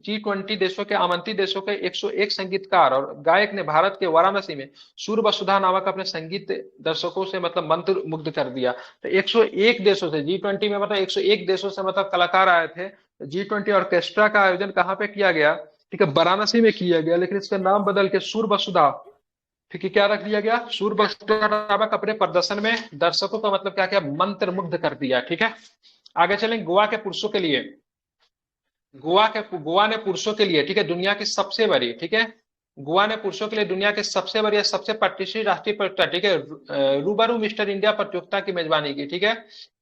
G20 देशों के आमंत्रित देशों के 101 संगीतकार और गायक ने भारत के वाराणसी में सुर वसुधा नामक अपने संगीत दर्शकों से मतलब मंत्र मुग्ध कर दिया। तो 101 देशों से G20 में मतलब 101 देशों से मतलब कलाकार आए थे। G20 ऑर्केस्ट्रा का आयोजन कहाँ पे किया गया, ठीक है, वाराणसी में किया गया, लेकिन इसका नाम बदल के सुर वसुधा, ठीक है, क्या रख दिया गया, सुर वसुधा नामक अपने प्रदर्शन में दर्शकों का मतलब क्या किया, मंत्र मुग्ध कर दिया, ठीक है। आगे चलेंगे गोवा के पुरुषों के लिए। गोवा ने पुरुषों के लिए, ठीक है, दुनिया की सबसे बड़ी, ठीक है, गोवा ने पुरुषों के लिए दुनिया के सबसे बड़ी सबसे प्रतिष्ठित राष्ट्रीय प्रतियोगिता, ठीक है, रूबरू मिस्टर इंडिया प्रतियोगिता की मेजबानी की, ठीक है,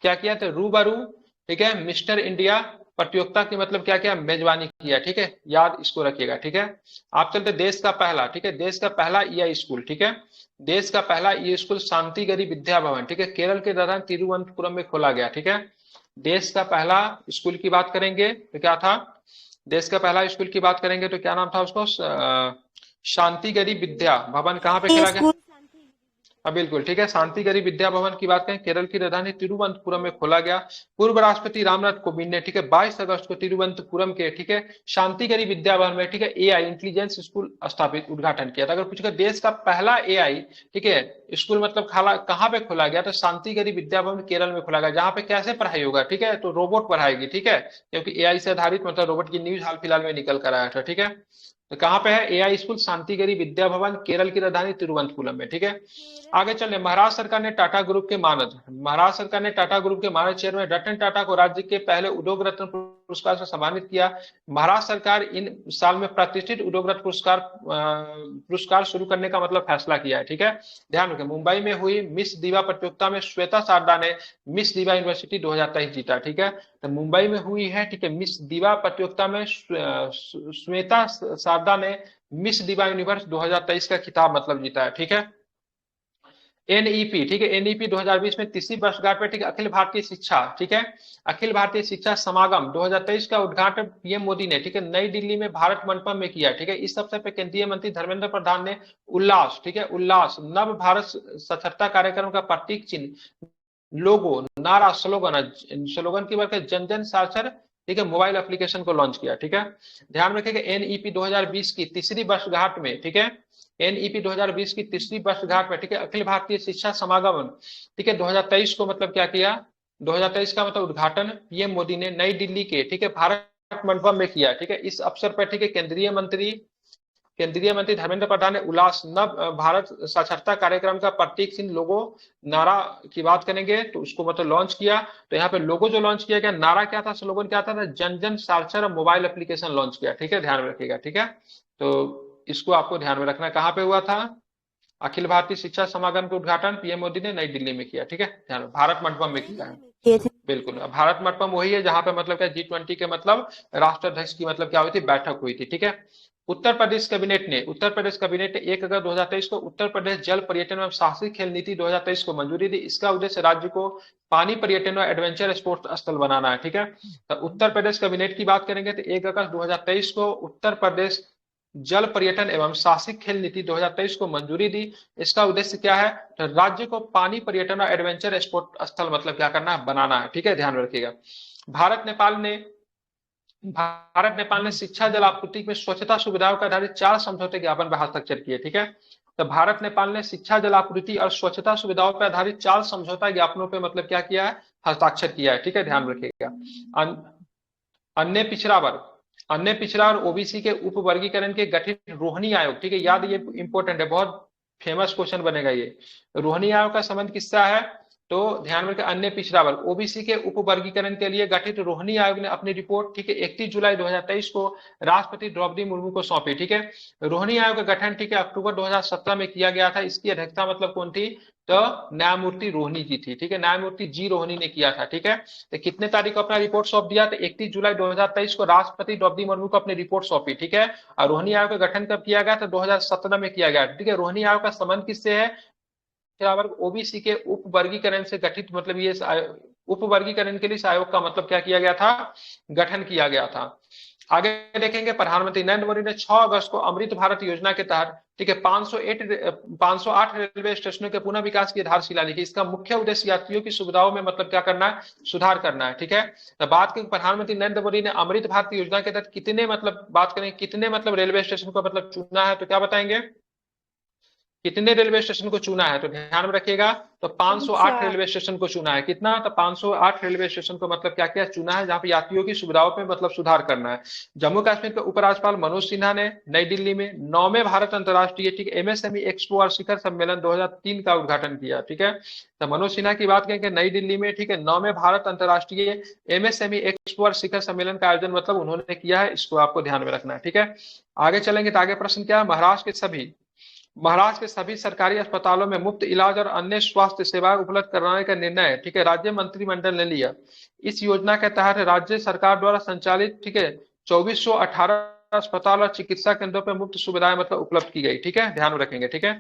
क्या किया था, रूबरू, ठीक है, मिस्टर इंडिया प्रतियोगिता की मतलब क्या किया, मेजबानी किया, ठीक है, याद इसको रखिएगा, ठीक है। आप चलते देश का पहला, ठीक है, देश का पहला ईआई स्कूल, ठीक है, देश का पहला ई स्कूल शांतिगिरी विद्या भवन, ठीक है, केरल के राजधानी तिरुवनंतपुरम में खोला गया, ठीक है। देश का पहला स्कूल की बात करेंगे तो क्या था, देश का पहला स्कूल की बात करेंगे तो क्या नाम था उसको, शांतिगिरी विद्या भवन, कहाँ पे खोला गया, बिल्कुल, ठीक है, शांतिगिरी विद्या भवन की बात करें, केरल की राजधानी तिरुवनंतपुरम में खोला गया। पूर्व राष्ट्रपति रामनाथ कोविंद ने, ठीक है, 22 अगस्त को तिरुवनंतपुरम के, ठीक है, शांतिगिरी विद्या भवन में, ठीक है, एआई इंटेलिजेंस स्कूल स्थापित उद्घाटन किया था। अगर पूछेगा देश का पहला एआई, ठीक है, स्कूल मतलब कहाँ पे खोला गया, तो शांतिगिरी विद्या भवन केरल में खोला गया, जहाँ पे कैसे पढ़ाई होगा, ठीक है, तो रोबोट पढ़ाएगी, ठीक है, क्योंकि एआई से आधारित मतलब रोबोट की न्यूज हाल फिलहाल में निकल कर आया था, ठीक है। तो कहाँ पे है एआई स्कूल, शांतिगिरी विद्या भवन, केरल की राजधानी तिरुवनंतपुरम में, ठीक है। आगे चले, महाराष्ट्र सरकार ने टाटा ग्रुप के मानद चेयरमैन रतन टाटा को राज्य के पहले उद्योग रत्न पुरस्कार से सम्मानित किया। महाराष्ट्र सरकार इन साल में प्रतिष्ठित उद्योग रत्न पुरस्कार शुरू करने का मतलब फैसला किया है, ठीक है। ध्यान रखें, मुंबई में हुई मिस दीवा प्रतियोगिता में श्वेता शारदा ने मिस दीवा यूनिवर्सिटी 2023 जीता, ठीक है। तो मुंबई में हुई है, ठीक है, मिस दीवा प्रतियोगिता में श्वेता शारदा ने मिस दीवा यूनिवर्स 2023 का खिताब मतलब जीता है, ठीक है। एनईपी, ठीक है, एनईपी 2020 में तीसरी वर्षगांठ पर, ठीक है, अखिल भारतीय शिक्षा, ठीक है, अखिल भारतीय शिक्षा समागम 2023 का उद्घाटन पीएम मोदी ने, ठीक है, नई दिल्ली में भारत मंडपम में किया, ठीक है। इस अवसर पर केंद्रीय मंत्री धर्मेंद्र प्रधान ने उल्लास, ठीक है, उल्लास नव भारत साक्षरता कार्यक्रम का प्रतीक चिन्ह, लोगो, नारा, स्लोगन की बात जन जन साक्षर, ठीक है, मोबाइल एप्लीकेशन को लॉन्च किया, ठीक है। ध्यान रखिएगा, एनईपी 2020 की तीसरी वर्षगांठ में, ठीक है, एनईपी 2020 की तीसरी वर्षगांठ में, ठीक है, अखिल भारतीय शिक्षा समागम, ठीक है, 2023 को मतलब क्या किया, 2023 का मतलब उद्घाटन पीएम मोदी ने नई दिल्ली के, ठीक है, भारत मंडपम में किया, ठीक है। इस अवसर पर, ठीक है, केंद्रीय मंत्री धर्मेंद्र प्रधान ने उल्लास नव भारत साक्षरता कार्यक्रम का प्रतीक चिन्ह, लोगो, नारा की बात करेंगे तो उसको मतलब लॉन्च किया। तो यहाँ पे लोगो जो लॉन्च किया गया, नारा क्या था, स्लोगन क्या था, जन जन साक्षर मोबाइल एप्लीकेशन लॉन्च किया, ठीक है, ध्यान में रखिएगा, ठीक है। तो इसको आपको ध्यान में रखना, कहाँ पे हुआ था, अखिल भारतीय शिक्षा समागम का उद्घाटन पीएम मोदी ने नई दिल्ली में किया, ठीक है, ध्यान, भारत मंडपम में किया है, बिल्कुल। भारत मंडपम वही है जहां पे मतलब क्या G20 के मतलब राष्ट्राध्यक्ष की मतलब क्या हुई थी, बैठक हुई थी, ठीक है। उत्तर प्रदेश कैबिनेट ने 1 अगस्त 2023 को उत्तर प्रदेश जल पर्यटन एवं साहसिक खेल नीति 2023 को मंजूरी दी। इसका उद्देश्य राज्य को पानी पर्यटन और एडवेंचर स्पोर्ट्स स्थल बनाना है, ठीक है। तो उत्तर प्रदेश कैबिनेट की बात करेंगे तो 1 अगस्त 2023 को उत्तर प्रदेश जल पर्यटन एवं साहसिक खेल नीति 2023 को मंजूरी दी। इसका उद्देश्य क्या है, तो राज्य को पानी पर्यटन और एडवेंचर स्पोर्ट स्थल मतलब क्या करना है, बनाना है, ठीक है, ध्यान रखिएगा। भारत नेपाल ने शिक्षा जल आपूर्ति में स्वच्छता सुविधाओं पर आधारित 4 समझौते ज्ञापन पर हस्ताक्षर किए, ठीक है। तो भारत नेपाल ने शिक्षा जल आपूर्ति और स्वच्छता सुविधाओं पर आधारित 4 समझौता ज्ञापनों पर मतलब क्या किया है, हस्ताक्षर किया है, ठीक है, ध्यान रखिएगा। अन्य पिछड़ा और ओबीसी के उप वर्गीकरण के गठित रोहिणी आयोग, ठीक है, याद, ये इंपॉर्टेंट है, बहुत फेमस क्वेश्चन बनेगा ये। रोहिणी आयोग का संबंध किससे है, तो ध्यान में रखें, अन्य पिछड़ा वर्ग ओबीसी के उप वर्गीकरण के लिए गठित रोहिणी आयोग ने अपनी रिपोर्ट, ठीक है, 31 जुलाई 2023 को राष्ट्रपति द्रौपदी मुर्मू को सौंपी, ठीक है। रोहिणी आयोग का गठन, ठीक है, अक्टूबर 2017 में किया गया था। इसकी अध्यक्षता मतलब कौन थी, तो न्यायमूर्ति रोहिणी जी थी, ठीक है, न्यायमूर्ति जी रोहिणी ने किया था, ठीक है। तो कितने तारीख को अपना रिपोर्ट सौंप दिया, तो 31 जुलाई 2023 को राष्ट्रपति द्रौपदी मुर्मू को अपनी रिपोर्ट सौंपी, ठीक है। और रोहिणी आयोग का गठन कब किया गया था, 2017 में किया गया, ठीक है। रोहिणी आयोग का संबंध किससे है, ओबीसी के उप वर्गीकरण से गठित, मतलब ये उप वर्गीकरण के लिए इस आयोग का मतलब क्या किया गया था, गठन किया गया था। आगे देखेंगे प्रधानमंत्री नरेंद्र मोदी ने 6 अगस्त को अमृत भारत योजना के तहत ठीक है 508 रेलवे स्टेशनों के पुनः विकास की आधारशिला लिखी। इसका मुख्य उद्देश्य यात्रियों की सुविधाओं में मतलब क्या करना है, सुधार करना है। ठीक है, तो बात करें प्रधानमंत्री नरेंद्र मोदी ने अमृत भारत योजना के तहत कितने मतलब बात करें कितने मतलब रेलवे स्टेशन को मतलब चुना है, तो क्या बताएंगे कितने रेलवे स्टेशन को चुना है, तो ध्यान में रखिएगा तो 508 रेलवे स्टेशन को चुना है। कितना, तो 508 रेलवे स्टेशन को मतलब क्या क्या चुना है जहां पे यात्रियों की सुविधाओं पे मतलब सुधार करना है। जम्मू कश्मीर के उपराज्यपाल मनोज सिन्हा ने नई दिल्ली में 9वें भारत अंतर्राष्ट्रीय ठीक एमएसएमई एक्सपो और शिखर सम्मेलन 2003 का उद्घाटन किया। ठीक है, तो मनोज सिन्हा की बात करें कि नई दिल्ली में ठीक है 9वें भारत अंतर्राष्ट्रीय एमएसएमई एक्सपो और शिखर सम्मेलन का आयोजन मतलब उन्होंने किया है, इसको आपको ध्यान में रखना है। ठीक है, आगे चलेंगे तो आगे प्रश्न क्या है, महाराष्ट्र के सभी सरकारी अस्पतालों में मुफ्त इलाज और अन्य स्वास्थ्य सेवाएं उपलब्ध कराने का निर्णय ठीक है राज्य मंत्रिमंडल ने लिया। इस योजना के तहत राज्य सरकार द्वारा संचालित ठीक है 2418 अस्पताल और चिकित्सा केंद्रों पर मुफ्त सुविधाएं मतलब उपलब्ध की गई। ठीक है, ध्यान में रखेंगे। ठीक है,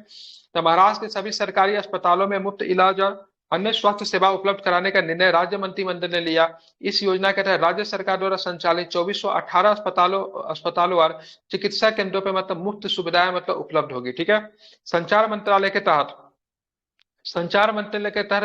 तो महाराष्ट्र के सभी सरकारी अस्पतालों में मुफ्त इलाज और अन्य स्वास्थ्य सेवा उपलब्ध कराने का निर्णय राज्य मंत्रिमंडल ने लिया। इस योजना के तहत राज्य सरकार द्वारा संचालित 2418 अस्पतालों और चिकित्सा केंद्रों पर मतलब मुफ्त सुविधाएं मतलब उपलब्ध होगी। ठीक है, संचार मंत्रालय के तहत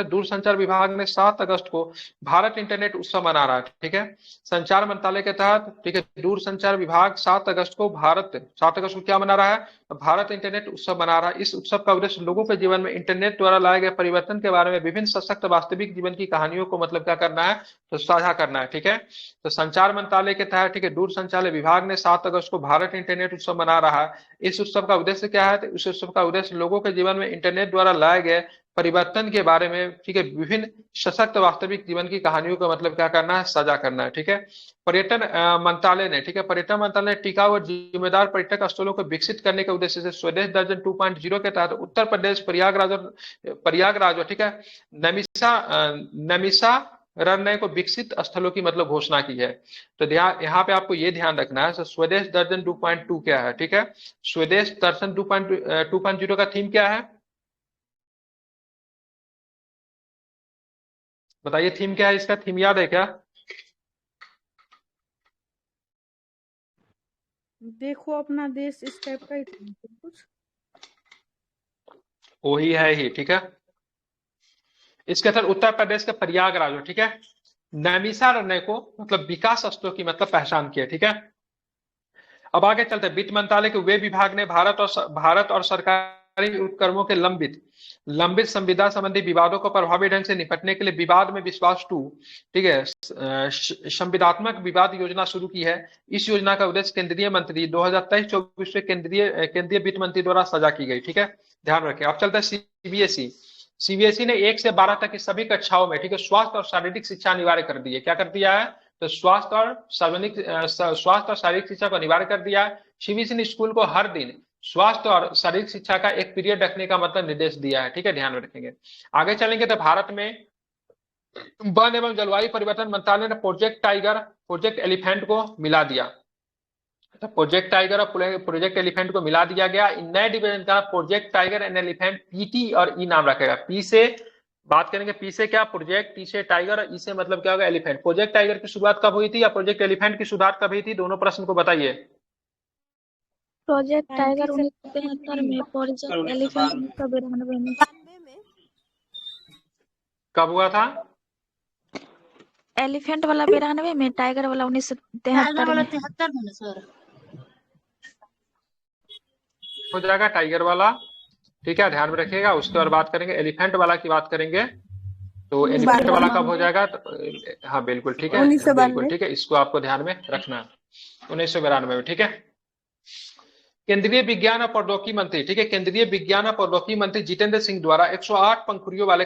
दूरसंचार विभाग ने 7 अगस्त को भारत इंटरनेट उत्सव मना रहा है। ठीक है, संचार मंत्रालय के तहत ठीक है दूरसंचार विभाग 7 अगस्त को क्या मना रहा है, भारत इंटरनेट उत्सव मना रहा है। इस उत्सव का उद्देश्य लोगों के जीवन में इंटरनेट द्वारा लाए गए परिवर्तन के बारे में विभिन्न सशक्त वास्तविक जीवन की कहानियों को मतलब क्या करना है, तो साझा करना है। ठीक है, तो संचार मंत्रालय के तहत ठीक है दूरसंचार विभाग ने 7 अगस्त को भारत इंटरनेट उत्सव मना रहा है। इस उत्सव का उद्देश्य क्या है, तो इस उत्सव का उद्देश्य लोगों के जीवन में इंटरनेट द्वारा लाए गए परिवर्तन के बारे में ठीक है विभिन्न सशक्त वास्तविक जीवन की कहानियों का मतलब क्या करना है, साझा करना है। ठीक है, पर्यटन मंत्रालय ने टिकाऊ और जिम्मेदार पर्यटक स्थलों को विकसित करने के उद्देश्य से स्वदेश दर्शन 2.0 के तहत उत्तर प्रदेश प्रयागराज ठीक है नमिसा रनने को विकसित स्थलों की मतलब घोषणा की है। तो यहाँ पे आपको ये ध्यान रखना है स्वदेश दर्शन 2.2 क्या है। ठीक है, स्वदेश दर्शन 2.0 का थीम क्या है, बताइए थीम क्या है, इसका थीम याद है क्या? देखो अपना देश इस टाइप का ही था कुछ, वही है ही। ठीक है, इसके तहत उत्तर प्रदेश के प्रयागराज ठीक है नैमिषा रनने को मतलब विकास स्थलों की मतलब पहचान की है। ठीक है, अब आगे चलते हैं। वित्त मंत्रालय के वे विभाग ने भारत और सरकारी उपक्रमों के लंबित संविदा संबंधी विवादों को प्रभावी ढंग से निपटने के लिए विवाद में विश्वास 2 ठीक है संविदात्मक विवाद योजना शुरू की है। इस योजना का उद्देश्य केंद्रीय मंत्री 2023-24 में केंद्रीय वित्त मंत्री द्वारा साझा की गई। ठीक है, ध्यान रखें। अब चलता है सीबीएसई ने 1 से 12 तक की सभी कक्षाओं में ठीक है स्वास्थ्य और शारीरिक शिक्षा अनिवार्य कर दी है। क्या कर दिया है, तो स्वास्थ्य और शारीरिक शिक्षा को अनिवार्य कर दिया है। सीबीएसई ने स्कूल को हर दिन स्वास्थ्य और शारीरिक शिक्षा का एक पीरियड रखने का मतलब निर्देश दिया है। ठीक है, ध्यान में रखेंगे। आगे चलेंगे तो भारत में वन एवं जलवायु परिवर्तन मंत्रालय ने प्रोजेक्ट एलिफेंट को मिला दिया। तो प्रोजेक्ट टाइगर और प्रोजेक्ट एलिफेंट को मिला दिया गया। नए डिवीजन का project tiger and elephant PT और ई नाम रखेगा। पी से बात करेंगे, पी से क्या प्रोजेक्ट, टी से टाइगर और ई से मतलब क्या होगा एलिफेंट। प्रोजेक्ट टाइगर की शुरुआत कब हुई थी या प्रोजेक्ट एलिफेंट की शुरुआत कब हुई थी, दोनों प्रश्न को बताइए। प्रोजेक्ट टाइगर 1973 में, प्रोजेक्ट एलिफेंट 1992 में। कब हुआ था? एलिफेंट वाला 92 में, टाइगर वाला 1973 में। सर हो जाएगा टाइगर वाला। ठीक है, ध्यान में रखिएगा। उसके बाद बात करेंगे एलिफेंट वाला की बात करेंगे, तो एलिफेंट वाला कब हो जाएगा, तो हाँ बिल्कुल ठीक है, बिल्कुल ठीक है, इसको आपको ध्यान में रखना है 1992 में। ठीक है, केंद्रीय विज्ञान और प्रौद्योगिकी मंत्री ठीक है केंद्रीय विज्ञान और प्रौद्योगिकी मंत्री जितेंद्र सिंह द्वारा 108 पंखुड़ियों वाले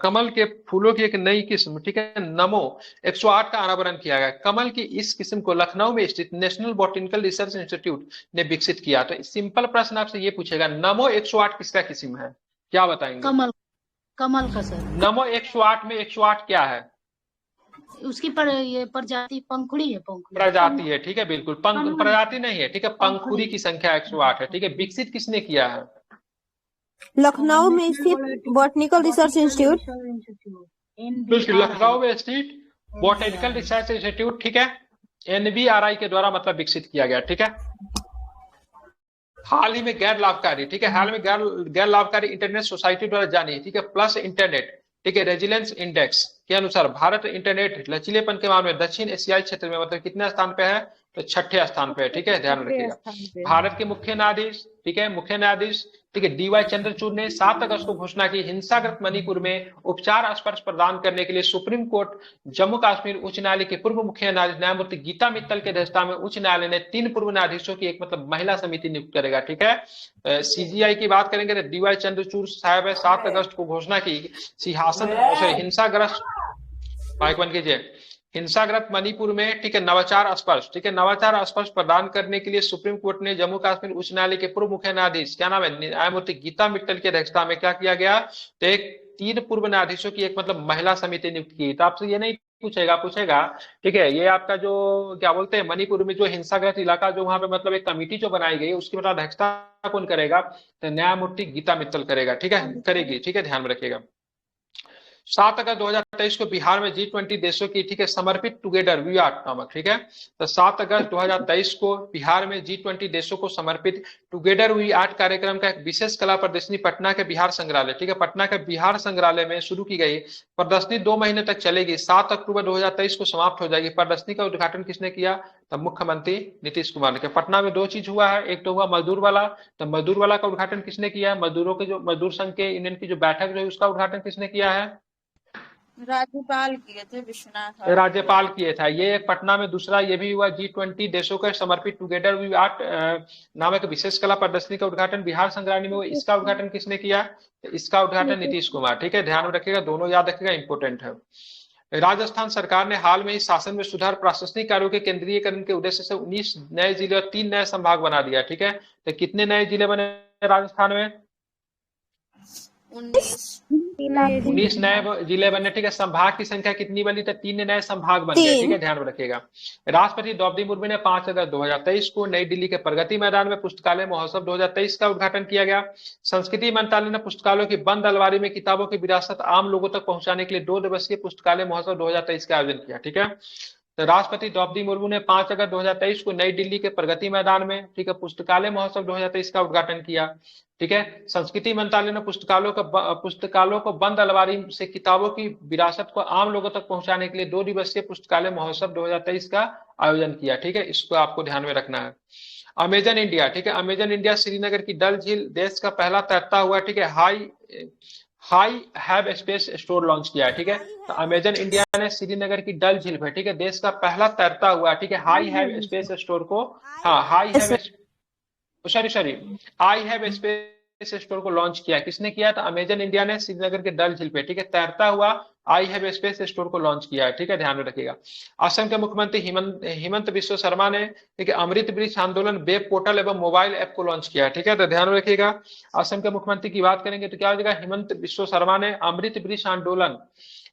कमल के फूलों की एक नई किस्म ठीक है नमो 108 का अनावरण किया गया। कमल की इस किस्म को लखनऊ में स्थित नेशनल बॉटनिकल रिसर्च इंस्टीट्यूट ने विकसित किया। तो सिंपल प्रश्न आपसे ये पूछेगा, नमो 108 किसका किस्म है, क्या बताएंगे? कमल का सर। नमो 108 में 108 क्या है? उसकी ये प्रजाति पंखुड़ी है। प्रजाति है, ठीक है बिल्कुल। प्रजाति नहीं है, ठीक है, पंखुड़ी की संख्या 108 है। ठीक है, विकसित किसने किया है? लखनऊ में स्थित बॉटनिकल रिसर्च इंस्टीट्यूट। लखनऊ में स्थित बॉटनिकल रिसर्च इंस्टीट्यूट ठीक है NBRI के द्वारा मतलब विकसित किया गया, ठीक है। हाल ही में गैर लाभकारी, ठीक है, हाल में गैर लाभकारी इंटरनेट सोसाइटी द्वारा जानी, ठीक है, प्लस इंटरनेट, ठीक है, रेजिलेंस इंडेक्स के अनुसार भारत इंटरनेट लचीलेपन के मामले में दक्षिण एशियाई क्षेत्र में मतलब कितने स्थान पे है, तो 6ठे स्थान पे है, ठीक है, ध्यान रखिएगा। भारत के मुख्य न्यायाधीश, ठीक है, मुख्य न्यायाधीश, ठीक है, DY चंद्रचूड़ ने 7 अगस्त को घोषणा की हिंसाग्रस्त मणिपुर में उपचार स्पर्श प्रदान करने के लिए सुप्रीम कोर्ट जम्मू कश्मीर उच्च न्यायालय के पूर्व मुख्य न्यायाधीश न्यायमूर्ति गीता मित्तल के अध्यक्षता में उच्च न्यायालय ने 3 पूर्व न्यायाधीशों की एक मतलब महिला समिति नियुक्त करेगा, ठीक है। CGI की बात करेंगे तो DY चंद्रचूड़ साहब है 7 अगस्त को घोषणा की सिंहासन हिंसाग्रस्त, माइक बंद कीजिए, हिंसाग्रस्त मणिपुर में, ठीक है, नवाचार स्पर्श, ठीक है, नवाचार स्पर्श प्रदान करने के लिए सुप्रीम कोर्ट ने जम्मू कश्मीर उच्च न्यायालय के पूर्व मुख्य न्यायाधीश क्या नाम है, न्यायमूर्ति गीता मित्तल की अध्यक्षता में क्या किया गया, तो एक 3 पूर्व न्यायाधीशों की एक मतलब महिला समिति नियुक्त की। तो आपसे ये नहीं पूछेगा, ठीक है, ये आपका जो क्या बोलते हैं मणिपुर में जो हिंसाग्रस्त इलाका जो वहां पे मतलब एक कमेटी जो बनाई गई उसकी मतलब अध्यक्षता कौन करेगा, तो न्यायमूर्ति गीता मित्तल करेगा, ठीक है, करेगी, ठीक है, ध्यान में रखिएगा। 7 अगस्त 2023 को बिहार में G20 देशों की, ठीक है, समर्पित टुगेदर वी आर्ट नामक, ठीक है, तो 7 अगस्त 2023 को बिहार में G20 देशों को समर्पित टुगेदर वी आर्ट कार्यक्रम का एक विशेष कला प्रदर्शनी पटना के बिहार संग्रहालय, ठीक है, पटना के बिहार संग्रहालय में शुरू की गई। प्रदर्शनी 2 महीने तक चलेगी, 7 अक्टूबर 2023 को समाप्त हो जाएगी। प्रदर्शनी का उद्घाटन किसने किया, तब मुख्यमंत्री नीतीश कुमार ने। पटना में 2 चीज हुआ है, एक तो हुआ मजदूर वाला, तो मजदूर वाला का उद्घाटन किसने किया है, मजदूरों के जो मजदूर संघ के यूनियन की जो बैठक जो है उसका उद्घाटन किसने किया है, राज्यपाल किए थे, विश्वनाथ राज्यपाल किए था। ये एक पटना में। दूसरा ये भी हुआ G20 देशों को समर्पित टुगेदर वी आर्ट नामक विशेष कला प्रदर्शनी का उद्घाटन बिहार संग्रहालय में हुआ। इसका उद्घाटन किसने किया, इसका उद्घाटन नीतीश कुमार, ठीक है, ध्यान में रखिएगा, दोनों याद रखिएगा, इंपोर्टेंट है। राजस्थान सरकार ने हाल में ही शासन में सुधार प्रशासनिक कार्यों के केंद्रीयकरण के उद्देश्य से 19 नए जिले और 3 नए संभाग बना दिया, ठीक है। तो कितने नए जिले बने राजस्थान में, 19 नए जिले बने, ठीक है। संभाग की संख्या कितनी बनी, तो 3 नए संभाग बन गए, ठीक है, ध्यान में रखिएगा। राष्ट्रपति द्रौपदी मुर्मू ने 5 अगस्त 2023 को नई दिल्ली के प्रगति मैदान में पुस्तकालय महोत्सव 2023 का उद्घाटन किया गया। संस्कृति मंत्रालय ने पुस्तकालयों की बंद अलमारी में किताबों की विरासत आम लोगों तक पहुंचाने के लिए 2 दिवसीय पुस्तकालय महोत्सव 2023 का आयोजन किया, ठीक है। तो राष्ट्रपति द्रौपदी मुर्मू ने 5 अगस्त 2023 को नई दिल्ली के प्रगति मैदान में, ठीक है, पुस्तकालय महोत्सव 2023 का उद्घाटन किया, ठीक है। संस्कृति मंत्रालय ने पुस्तकालयों को बंद अलमारी से किताबों की विरासत को आम लोगों तक पहुंचाने के लिए 2 दिवसीय पुस्तकालय महोत्सव 2023 का आयोजन किया, ठीक है, इसको आपको ध्यान में रखना है। अमेजन इंडिया, ठीक है, अमेजन इंडिया श्रीनगर की डल झील देश का पहला तैरता हुआ, ठीक है, high have space store launch किया है, ठीक है। तो अमेजन इंडिया ने श्रीनगर की डल झील पर, ठीक है, देश का पहला तैरता हुआ, ठीक है, हाई हैव स्पेस स्टोर को, हाँ, आई हैव स्पेस स्टोर को लॉन्च किया। किसने किया था, अमेजन इंडिया ने श्रीनगर के डल झील पे, ठीक है, तैरता हुआ आई हैव स्पेस स्टोर को लॉन्च किया है, ठीक है, ध्यान में रखिएगा। असम के मुख्यमंत्री हिमंत बिस्वा शर्मा ने, ठीक है, अमृत वृक्ष आंदोलन वेब पोर्टल एवं मोबाइल ऐप को लॉन्च किया है, ठीक है, तो ध्यान में रखिएगा। असम के मुख्यमंत्री की बात करेंगे तो क्या हो जाएगा, हिमंत बिस्वा शर्मा ने अमृत वृक्ष आंदोलन,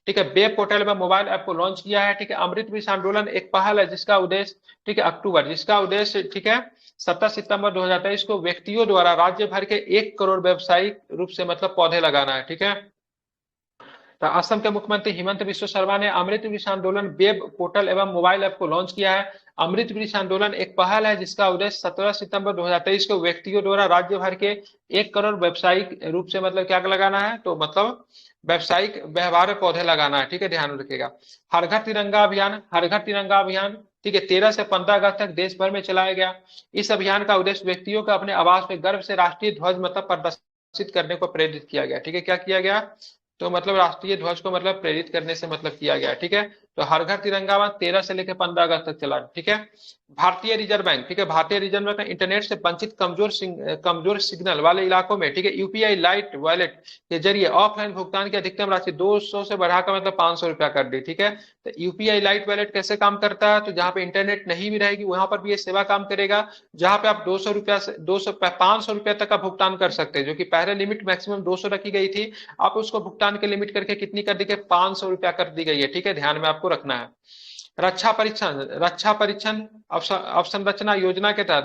ठीक है, वेब पोर्टल एवं मोबाइल ऐप को लॉन्च किया है, ठीक है। अमृत वृक्ष आंदोलन एक पहल है जिसका उद्देश्य, ठीक है, जिसका उद्देश्य, ठीक है, 17 सितंबर 2023 को व्यक्तियों द्वारा राज्य भर के 1 करोड़ व्यावसायिक रूप से मतलब पौधे लगाना है, ठीक है। तो असम के मुख्यमंत्री हिमंत बिस्वा शर्मा ने अमृत वृक्ष आंदोलन वेब पोर्टल एवं मोबाइल ऐप को लॉन्च किया है। अमृत वृक्ष आंदोलन एक पहल है जिसका उद्देश्य 17 सितंबर 2023 को व्यक्तियों द्वारा राज्य भर के 1 करोड़ व्यावसायिक रूप से मतलब क्या लगाना है, तो मतलब व्यावसायिक व्यवहार पौधे लगाना है, ठीक है, ध्यान रखिएगा। हर घर तिरंगा अभियान, ठीक है, 13 से 15 अगस्त तक देश भर में चलाया गया। इस अभियान का उद्देश्य व्यक्तियों को अपने आवास में गर्व से राष्ट्रीय ध्वज मतलब प्रदर्शित करने को प्रेरित किया गया, ठीक है। क्या किया गया, तो मतलब राष्ट्रीय ध्वज को मतलब प्रेरित करने से मतलब किया गया, ठीक है। तो हर घर तिरंगा 13 से लेकर 15 अगस्त तक चला, ठीक है। भारतीय रिजर्व बैंक, ठीक है, भारतीय रिजर्व बैंक इंटरनेट से वंचित कमजोर सिग्नल वाले इलाकों में, ठीक है, यूपीआई लाइट वॉलेट के जरिए ऑफलाइन भुगतान की अधिकतम राशि 200 से बढ़ाकर मतलब 500 रुपया कर दी, ठीक है। तो यूपीआई लाइट वॉलेट कैसे काम करता है, तो जहां पे इंटरनेट नहीं भी रहेगी वहां पर भी ये सेवा काम करेगा, जहां पे आप 500 रुपया तक का भुगतान कर सकते हैं, जो कि पहले लिमिट मैक्सिमम 200 रखी गई थी, आप उसको भुगतान की लिमिट करके कितनी कर दी गई, 500 रुपया कर दी गई है, ठीक है, ध्यान में आपको रखना है। रक्षा परीक्षण अवसंरचना योजना के तहत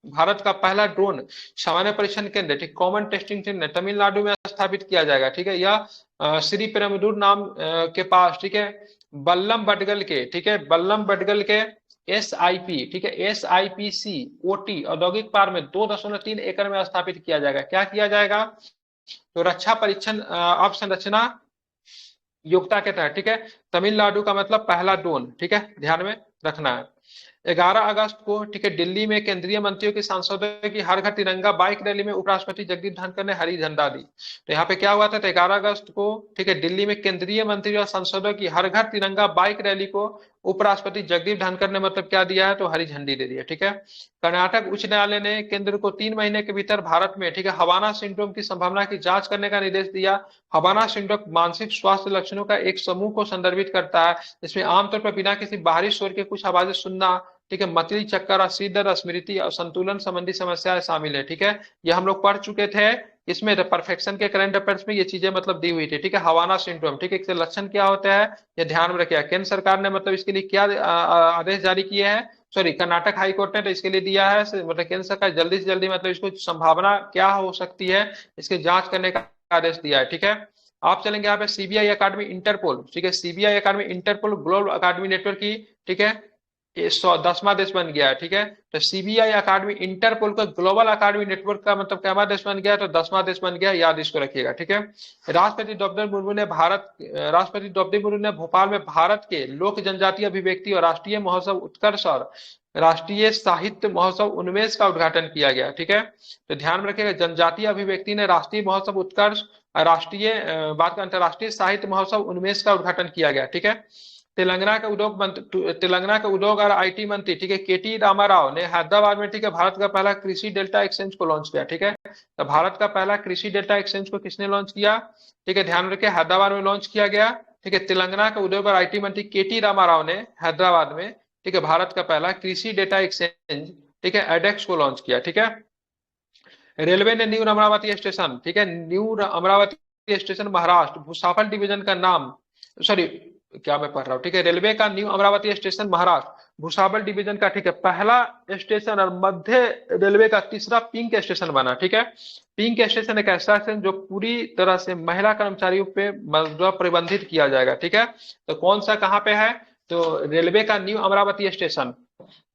भारत का पहला ड्रोन सामान्य परीक्षण केंद्र, ठीक, कॉमन टेस्टिंग केंद्र तमिलनाडु में स्थापित किया जाएगा, ठीक है। यह श्री पेरुम्बदूर नाम के पास, ठीक है, बल्लम बडगल के, ठीक है, SIP, ठीक है, SIPC OT औद्योगिक पार्क में 2.3 एकड़ में स्थापित किया जाएगा। क्या किया जाएगा? तो रक्षा परीक्षण अवसंरचना योग्यता के तहत, ठीक है। तमिलनाडु का मतलब पहला ड्रोन, ठीक है, ध्यान में रखना है। 11 अगस्त को, ठीक है, दिल्ली में केंद्रीय मंत्रियों की सांसदों की हर घर तिरंगा बाइक रैली में उपराष्ट्रपति जगदीप धनखड़ ने हरी झंडा दी। तो यहाँ पे क्या हुआ था? तो 11 अगस्त को, ठीक है, दिल्ली में केंद्रीय मंत्री और सांसदों की हर घर तिरंगा बाइक रैली को उपराष्ट्रपति जगदीप धनखड़ ने मतलब क्या दिया है? तो हरी झंडी दे दी है, ठीक है। कर्नाटक उच्च न्यायालय ने केंद्र को 3 महीने के भीतर भारत में, ठीक है, हवाना सिंड्रोम की संभावना की जांच करने का निर्देश दिया। हवाना सिंड्रोम मानसिक स्वास्थ्य लक्षणों का एक समूह को संदर्भित करता है। इसमें आमतौर पर बिना किसी बाहरी शोर के कुछ आवाजें सुनना, ठीक है, मतली चक्कर, सिर दर्द, स्मृति और संतुलन संबंधी समस्याएं शामिल है, ठीक है। ये हम लोग पढ़ चुके थे, इसमें परफेक्शन के करंट अफेयर्स में ये चीजें मतलब दी हुई थी, ठीक है। हवाना सिंड्रोम, ठीक है, इसके लक्षण क्या होते हैं ये ध्यान में रखिए। केंद्र सरकार ने मतलब इसके लिए क्या आदेश जारी किए हैं? सॉरी, कर्नाटक हाई कोर्ट ने तो इसके लिए दिया है, मतलब केंद्र सरकार जल्दी से जल्दी मतलब इसको संभावना क्या हो सकती है इसकी जांच करने का आदेश दिया है, ठीक है। आप चलेंगे यहाँ पे CBI अकादमी इंटरपोल, ठीक है, CBI अकादमी इंटरपोल ग्लोबल अकादमी नेटवर्क की, ठीक है, 10वां देश बन गया है, ठीक है। तो CBI अकादमी इंटरपोल का ग्लोबल अकादमी नेटवर्क का मतलब क्या देश बन गया? तो 10वां देश बन गया, याद इसको रखिएगा, ठीक है। राष्ट्रपति द्रौपदी मुर्मू ने भोपाल में भारत के लोक जनजातीय अभिव्यक्ति और राष्ट्रीय महोत्सव उत्कर्ष और राष्ट्रीय साहित्य महोत्सव उन्मेष का उद्घाटन किया गया, ठीक है। तो ध्यान में रखिएगा, जनजातीय अभिव्यक्ति ने राष्ट्रीय महोत्सव उत्कर्ष, राष्ट्रीय बात का अंतरराष्ट्रीय साहित्य महोत्सव उन्मेष का उद्घाटन किया गया, ठीक है। तेलंगाना के उद्योग और IT मंत्री, ठीक है, KT रामाराव ने हैदराबाद में, ठीक है, भारत का पहला कृषि डेल्टा एक्सचेंज को लॉन्च किया, ठीक है। तो भारत का पहला कृषि डेल्टा एक्सचेंज को किसने लॉन्च किया? ठीक है, ध्यान रखिए, हैदराबाद में लॉन्च किया गया, ठीक है। तेलंगाना के उद्योग और IT मंत्री KT रामाराव ने हैदराबाद में, ठीक है, भारत का पहला कृषि डेटा एक्सचेंज, ठीक है, एडेक्स को लॉन्च किया, ठीक है। रेलवे ने न्यू अमरावती स्टेशन, ठीक है, new Amravati station Maharashtra Bhusawal division का नाम, सॉरी क्या मैं पढ़ रहा हूँ, ठीक है, रेलवे का new Amravati station Maharashtra Bhusawal division का, ठीक है, पहला स्टेशन और मध्य रेलवे का तीसरा पिंक स्टेशन बना, ठीक है। पिंक स्टेशन एक ऐसा स्टेशन जो पूरी तरह से महिला कर्मचारियों पे प्रतिबंधित किया जाएगा, ठीक है। तो कौन सा कहाँ पे है? तो रेलवे का न्यू अमरावती स्टेशन,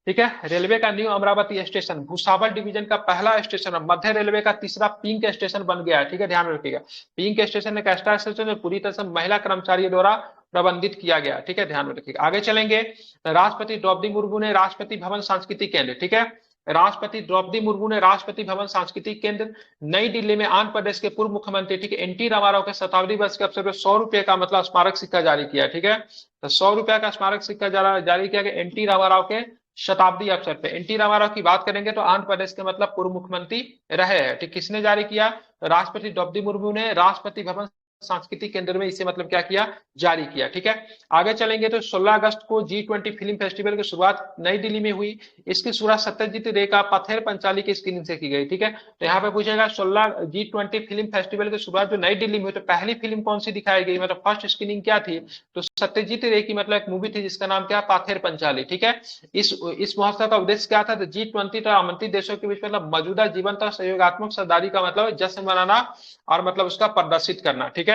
ठीक है, रेलवे का new Amravati station Bhusawal division का पहला स्टेशन और मध्य रेलवे का तीसरा पिंक स्टेशन बन गया है, ठीक है, ध्यान रखिएगा। पिंक स्टेशन एक ऐसा स्टेशन जो पूरी तरह से महिला कर्मचारियों द्वारा प्रबंधित किया गया, ठीक है, ध्यान में रखिएगा। आगे चलेंगे, राष्ट्रपति द्रौपदी मुर्मू ने राष्ट्रपति भवन सांस्कृतिक केंद्र, ठीक है, राष्ट्रपति द्रौपदी मुर्मू ने राष्ट्रपति भवन सांस्कृतिक केंद्र नई दिल्ली में आंध्र प्रदेश के पूर्व मुख्यमंत्री, ठीक है, NT रामाराव के शताब्दी वर्ष के अवसर पर 100 रुपए का मतलब स्मारक सिक्का जारी किया, ठीक है। तो 100 रुपया का स्मारक सिक्का जारी किया गया NT रामाराव के शताब्दी अवसर पे। NT रामाराव की बात करेंगे तो आंध्र प्रदेश के मतलब पूर्व मुख्यमंत्री रहे हैं, ठीक। किसने जारी किया? राष्ट्रपति द्रौपदी मुर्मू ने राष्ट्रपति भवन सांस्कृतिक केंद्र में इसे मतलब क्या किया? जारी किया, ठीक है। आगे चलेंगे तो 16 अगस्त को G20 फिल्म फेस्टिवल की शुरुआत नई दिल्ली में हुई। इसकी शुरुआत सत्यजीत रे का पथेर पंचाली की स्क्रीनिंग से की गई, ठीक है। तो यहाँ पे पूछेगा 16 G20 फिल्म फेस्टिवल की शुरुआत जो नई दिल्ली में हुई, तो पहली फिल्म कौन सी दिखाई गई, मतलब फर्स्ट स्क्रीनिंग क्या थी? तो सत्यजीत रे की मतलब एक मूवी थी जिसका नाम क्या? पाथेर पंचाली, ठीक है। इस महोत्सव का उद्देश्य क्या था? तो G20 आमंत्रित देशों के बीच मतलब मौजूदा जीवंत और सहयोगात्मक साझेदारी का मतलब जश्न मनाना और मतलब उसका प्रदर्शित करना, ठीक है।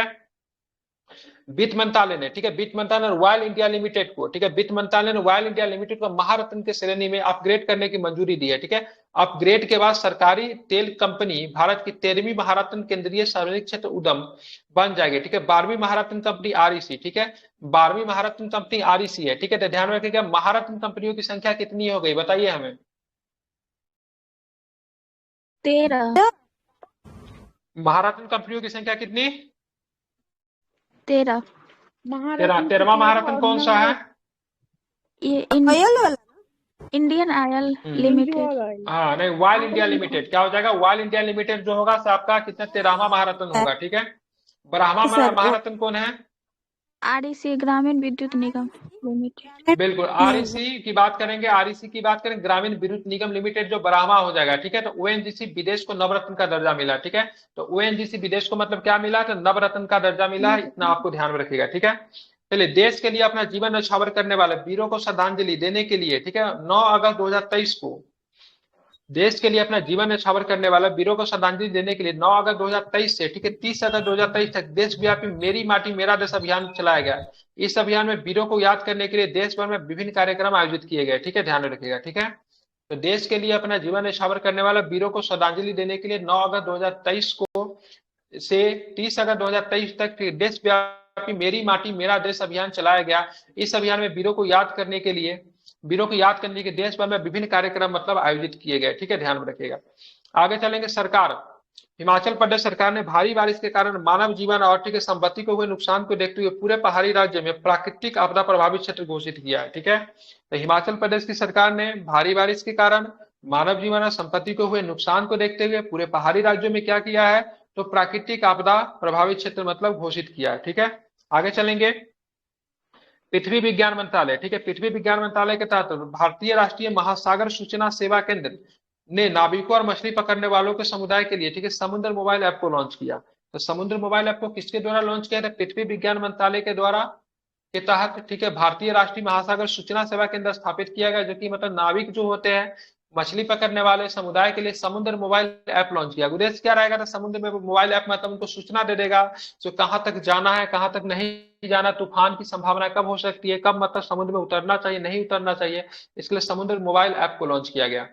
वित्त मंत्रालय ने, ठीक है, वित्त मंत्रालय ने ऑयल इंडिया लिमिटेड को, ठीक है, वित्त मंत्रालय ने ऑयल इंडिया लिमिटेड को महारत्न के श्रेणी में अपग्रेड करने की मंजूरी दी है, ठीक है। अपग्रेड के बाद सरकारी तेल कंपनी भारत की 13वीं महारत्न केंद्रीय सार्वजनिक क्षेत्र उद्यम बन जाएगी, ठीक है। 12वीं महारत्न कंपनी REC, ठीक है, 12वीं महारत्न कंपनी REC है, ठीक है। तो ध्यान रखिएगा महारत्न कंपनियों की संख्या कितनी हो गई बताइए हमें? 13 महारत्न कंपनियों की संख्या कितनी? 13 13वां महारत्न कौन सा है? ये ऑयल वाला इंडियन ऑयल लिमिटेड। हाँ नहीं, ऑयल इंडिया लिमिटेड क्या हो जाएगा? ऑयल इंडिया लिमिटेड जो होगा तो आपका कितना 13वां महारत्न होगा, ठीक है। 12वां महारत्न कौन है? REC ग्रामीण विद्युत निगम लिमिटेड। बिल्कुल, REC की बात करेंगे, REC की बात करें ग्रामीण विद्युत निगम लिमिटेड जो 12वां हो जाएगा, ठीक है। तो ONGC विदेश को नवरत्न का दर्जा मिला, ठीक है। तो ONGC विदेश को मतलब क्या मिला? तो नवरत्न का दर्जा मिला, इतना आपको ध्यान में रखिएगा, ठीक है। चलिए, देश के लिए अपना जीवन न्यौछावर करने वाले वीरों को श्रद्धांजलि देने के लिए, ठीक है, 9 अगस्त 2023 को देश के लिए अपना जीवन न्यौछावर करने वाला वीरों को श्रद्धांजलि देने के लिए 9 अगस्त 2023 से ठीक है 30 अगस्त 2023 तक देशव्यापी मेरी माटी मेरा देश अभियान चलाया गया। इस अभियान में वीरों को याद करने के लिए देश भर में विभिन्न कार्यक्रम आयोजित किए गए। ठीक है, ध्यान में रखिएगा। ठीक है, तो देश के लिए अपना जीवन न्यौछावर करने वाला वीरों को श्रद्धांजलि देने के लिए 9 अगस्त 2023 को से 30 अगस्त 2023 तक देशव्यापी मेरी माटी मेरा देश अभियान चलाया गया। इस अभियान में वीरों को याद करने के देश भर में विभिन्न कार्यक्रम मतलब आयोजित किए गए। ठीक है, ध्यान में रखिएगा। आगे चलेंगे। सरकार, हिमाचल प्रदेश सरकार ने भारी बारिश के कारण मानव जीवन और ठीक है संपत्ति को हुए नुकसान को देखते हुए पूरे पहाड़ी राज्य में प्राकृतिक आपदा प्रभावित क्षेत्र घोषित किया है। ठीक है, तो हिमाचल प्रदेश की सरकार ने भारी बारिश के कारण मानव जीवन और संपत्ति को हुए नुकसान को देखते हुए पूरे पहाड़ी राज्यों में क्या किया है, तो प्राकृतिक आपदा प्रभावित क्षेत्र मतलब घोषित किया है। ठीक है, आगे चलेंगे। पृथ्वी विज्ञान मंत्रालय, ठीक है, पृथ्वी विज्ञान मंत्रालय के तहत भारतीय राष्ट्रीय महासागर सूचना सेवा केंद्र ने नाविकों और मछली पकड़ने वालों के समुदाय के लिए ठीक है समुद्र मोबाइल ऐप को लॉन्च किया। तो समुद्र मोबाइल ऐप को किसके द्वारा लॉन्च किया था? पृथ्वी विज्ञान मंत्रालय के द्वारा के तहत ठीक है भारतीय राष्ट्रीय महासागर सूचना सेवा केंद्र स्थापित किया गया, जो कि मतलब नाविक जो होते हैं मछली पकड़ने वाले समुदाय के लिए समुद्र मोबाइल ऐप लॉन्च किया। उद्देश्य क्या रहेगा? तो समुद्र में मोबाइल ऐप मतलब उनको सूचना दे देगा जो कहाँ तक जाना है, कहाँ तक नहीं जाना, तूफान की संभावना कब हो सकती है, कब मतलब समुद्र में उतरना चाहिए, नहीं उतरना चाहिए, इसके लिए समुद्र मोबाइल ऐप को लॉन्च किया गया।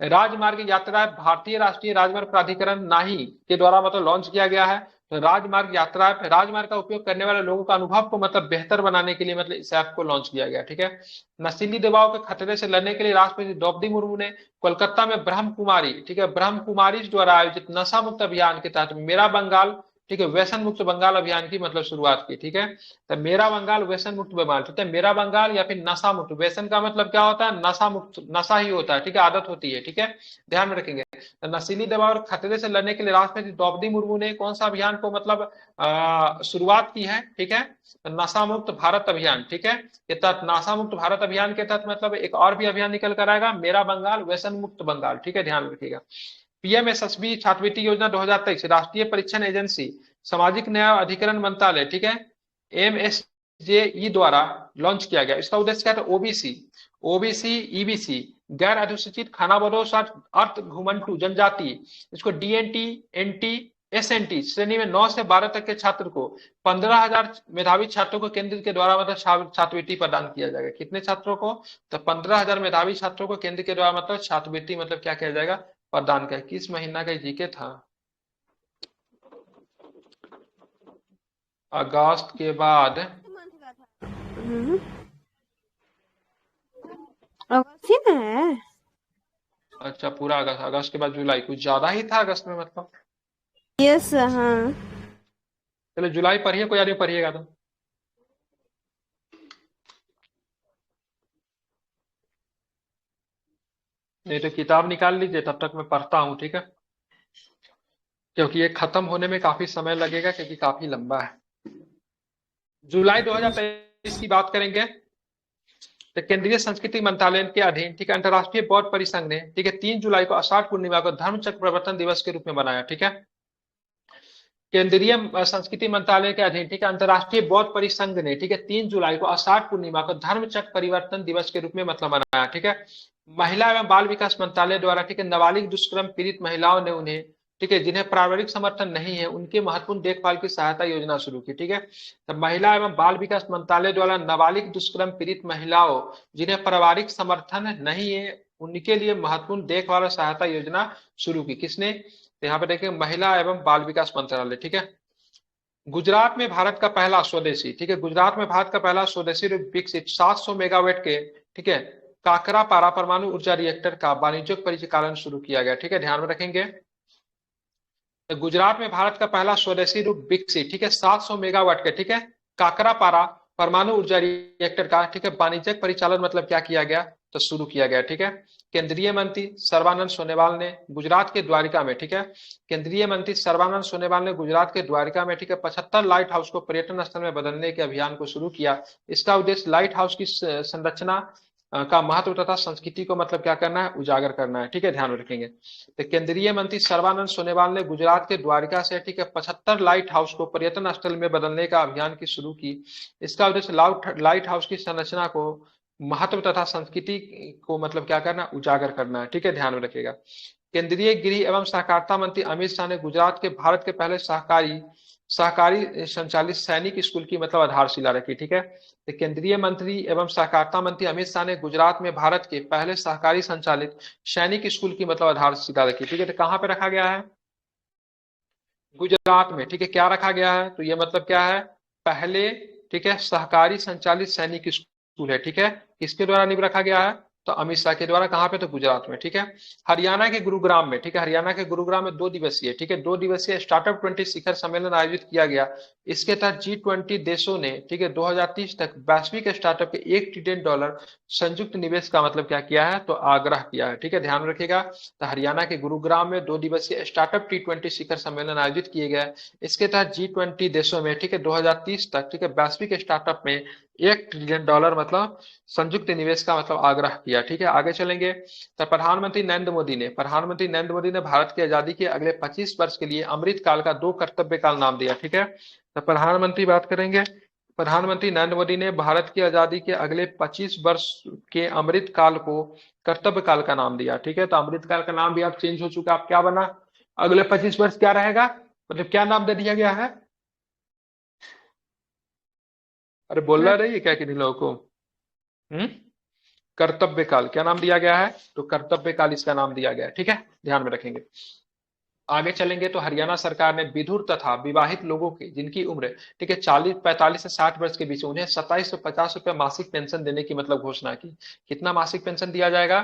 राजमार्ग यात्रा भारतीय राष्ट्रीय राजमार्ग प्राधिकरण नाही के द्वारा मतलब लॉन्च किया गया है। तो राजमार्ग यात्रा राजमार्ग का उपयोग करने वाले लोगों का अनुभव को मतलब बेहतर बनाने के लिए मतलब इस ऐप को लॉन्च किया गया। ठीक है, नशीली दवाओं के खतरे से लड़ने के लिए राष्ट्रपति द्रौपदी मुर्मू ने कोलकाता में ब्रह्म कुमारी ठीक है ब्रह्म कुमारी द्वारा आयोजित नशा मुक्त अभियान के तहत मेरा बंगाल ठीक है व्यसन मुक्त बंगाल अभियान की मतलब शुरुआत की। ठीक है, तो मेरा बंगाल व्यसन मुक्त बंगाल, ठीक है, मेरा बंगाल या फिर नशा मुक्त, व्यसन का मतलब क्या होता है? नशा मुक्त, नशा ही होता है, ठीक है, आदत होती है। ठीक है, ध्यान में रखेंगे। तो नशीली दवा और खतरे से लड़ने के लिए राष्ट्रपति द्रौपदी मुर्मू ने कौन सा अभियान को मतलब शुरुआत की है? ठीक है, नशा मुक्त भारत अभियान। ठीक है, के तहत नशा मुक्त भारत अभियान के तहत मतलब एक और भी अभियान निकल कर आएगा, मेरा बंगाल व्यसन मुक्त बंगाल। ठीक है, ध्यान रखिएगा। पीएमएसएसबी छात्रवृत्ति योजना 2023 राष्ट्रीय परीक्षण एजेंसी सामाजिक न्याय अधिकरण मंत्रालय ठीक है एमएसजेई द्वारा लॉन्च किया गया। इसका उद्देश्य क्या था? ओबीसी ईबीसी गैर अनुसूचित खानाबदोश अर्थ घुमंटू जनजाति, इसको डीएनटी एनटी एसएनटी श्रेणी में 9 से 12 तक के छात्र को 15,000 मेधावी छात्रों को केंद्र के द्वारा मतलब छात्रवृत्ति प्रदान किया जाएगा। कितने छात्रों को? तो 15,000 मेधावी छात्रों को केंद्र के द्वारा मतलब छात्रवृत्ति मतलब क्या किया जाएगा? प्रदान किया। किस महीना का जीके था? अगस्त के बाद अगस्त ही में है। अच्छा, पूरा अगस्त के बाद जुलाई, कुछ ज्यादा ही था अगस्त में मतलब। यस, हाँ। चलो जुलाई पढ़िए, कोई आदमी पढ़िएगा तो। नहीं तो किताब निकाल लीजिए, तब तक मैं पढ़ता हूँ। ठीक है, क्योंकि ये खत्म होने में काफी समय लगेगा, क्योंकि काफी लंबा है। जुलाई 2023 की बात करेंगे तो केंद्रीय संस्कृति मंत्रालय के अधीन ठीक है अंतर्राष्ट्रीय बौद्ध परिसंघ ने ठीक है 3 जुलाई को आषाढ़ पूर्णिमा को धर्मचक्र प्रवर्तन दिवस के रूप में मनाया। ठीक है, केंद्रीय संस्कृति मंत्रालय के अधीन ठीक है अंतर्राष्ट्रीय बौद्ध परिसंघ ने ठीक है 3 जुलाई को आषाढ़ पूर्णिमा को धर्मचक्र परिवर्तन दिवस के रूप में मतलब मनाया। ठीक है, महिला एवं बाल विकास मंत्रालय द्वारा ठीक है नाबालिग दुष्कर्म पीड़ित महिलाओं ने उन्हें ठीक है जिन्हें पारिवारिक समर्थन नहीं है उनके महत्वपूर्ण देखभाल की सहायता योजना शुरू की। ठीक है, तो महिला एवं बाल विकास मंत्रालय द्वारा नाबालिग दुष्कर्म पीड़ित महिलाओं जिन्हें पारिवारिक समर्थन नहीं है उनके लिए महत्वपूर्ण देखभाल और सहायता योजना शुरू की। किसने? तो यहाँ पे देखिए महिला एवं बाल विकास मंत्रालय। ठीक है, गुजरात में भारत का पहला स्वदेशी ठीक है गुजरात में भारत का पहला स्वदेशी विकसित 700 मेगावाट के ठीक है काकरापारा परमाणु ऊर्जा रिएक्टर का वाणिज्यिक परिचालन शुरू किया गया। ठीक है, ध्यान में रखेंगे। तो गुजरात में भारत का पहला स्वदेशी रूप विकसित ठीक है 700 मेगावाट के ठीक है काकरापारा परमाणु ऊर्जा रिएक्टर का ठीक है वाणिज्यिक परिचालन मतलब क्या किया गया? तो शुरू किया गया। ठीक है, केंद्रीय मंत्री सर्बानंद सोनोवाल ने गुजरात के द्वारिका में ठीक है केंद्रीय मंत्री सर्बानंद सोनोवाल ने गुजरात के द्वारिका में ठीक है 75 लाइट हाउस को पर्यटन स्थल में बदलने के अभियान को शुरू किया। इसका उद्देश्य लाइट हाउस की संरचना का महत्व तथा संस्कृति को मतलब क्या करना है? उजागर करना है। ठीक है, ध्यान रखेंगे। तो केंद्रीय मंत्री सर्बानंद सोनोवाल ने गुजरात के द्वारिका से ठीक है 75 लाइट हाउस को पर्यटन स्थल में बदलने का अभियान की शुरू की। इसका उद्देश्य लाइट हाउस की संरचना को महत्व तथा संस्कृति को मतलब क्या करना, उजागर करना है, ठीक है, ध्यान में रखिएगा। केंद्रीय गृह एवं सहकारिता मंत्री अमित शाह ने गुजरात के भारत के पहले सहकारी सहकारी संचालित सैनिक स्कूल की मतलब आधारशिला रखी, ठीक है। तो केंद्रीय मंत्री एवं सहकारिता मंत्री अमित शाह ने गुजरात में भारत के पहले सहकारी संचालित सैनिक स्कूल की मतलब आधारशिला रखी, ठीक है। तो कहाँ पे रखा गया है, गुजरात में, ठीक है। क्या रखा गया है, तो ये मतलब क्या है, पहले, ठीक है, सहकारी संचालित सैनिक स्कूल है, ठीक है। किसके द्वारा नींव रखा गया है, तो अमित शाह के द्वारा। कहाँ पे, तो गुजरात में, ठीक है। हरियाणा के गुरुग्राम में, ठीक है, हरियाणा के गुरुग्राम में 2 दिवसीय, ठीक है, 2 दिवसीय स्टार्टअप 20 शिखर सम्मेलन आयोजित किया गया। इसके तहत G20 देशों ने, ठीक है, 2030 तक वैश्विक स्टार्टअप के $1 ट्रिलियन संयुक्त निवेश का मतलब क्या किया है, तो आग्रह किया है, ठीक है, ध्यान रखिएगा। तो हरियाणा के गुरुग्राम में 2 दिवसीय स्टार्टअप T20 शिखर सम्मेलन आयोजित किए गए। इसके तहत G20 देशों में, ठीक है, 2030 तक, ठीक है, वैश्विक स्टार्टअप में $1 ट्रिलियन मतलब संयुक्त निवेश का मतलब आग्रह किया, ठीक है। आगे चलेंगे तो प्रधानमंत्री नरेंद्र मोदी ने भारत की आजादी के अगले 25 वर्ष के लिए अमृत काल का 2 कर्तव्य काल नाम दिया, ठीक है। तो प्रधानमंत्री बात करेंगे, प्रधानमंत्री नरेंद्र मोदी ने भारत की आजादी के अगले 25 वर्ष के अमृत काल को कर्तव्य काल का नाम दिया, ठीक है। तो अमृत काल का नाम भी अब चेंज हो चुका, अब क्या बना, अगले 25 वर्ष क्या रहेगा, मतलब क्या नाम दे दिया गया है, अरे बोलना रही है क्या किन्हीं लोगों को, कर्तव्य काल क्या नाम दिया गया है, तो कर्तव्य काल इसका नाम दिया गया है, ठीक है, ध्यान में रखेंगे। आगे चलेंगे तो हरियाणा सरकार ने विधुर तथा विवाहित लोगों की जिनकी उम्र, ठीक है, 45 से 60 वर्ष के बीच, उन्हें 2750 रुपए मासिक पेंशन देने की मतलब घोषणा की। कितना मासिक पेंशन दिया जाएगा,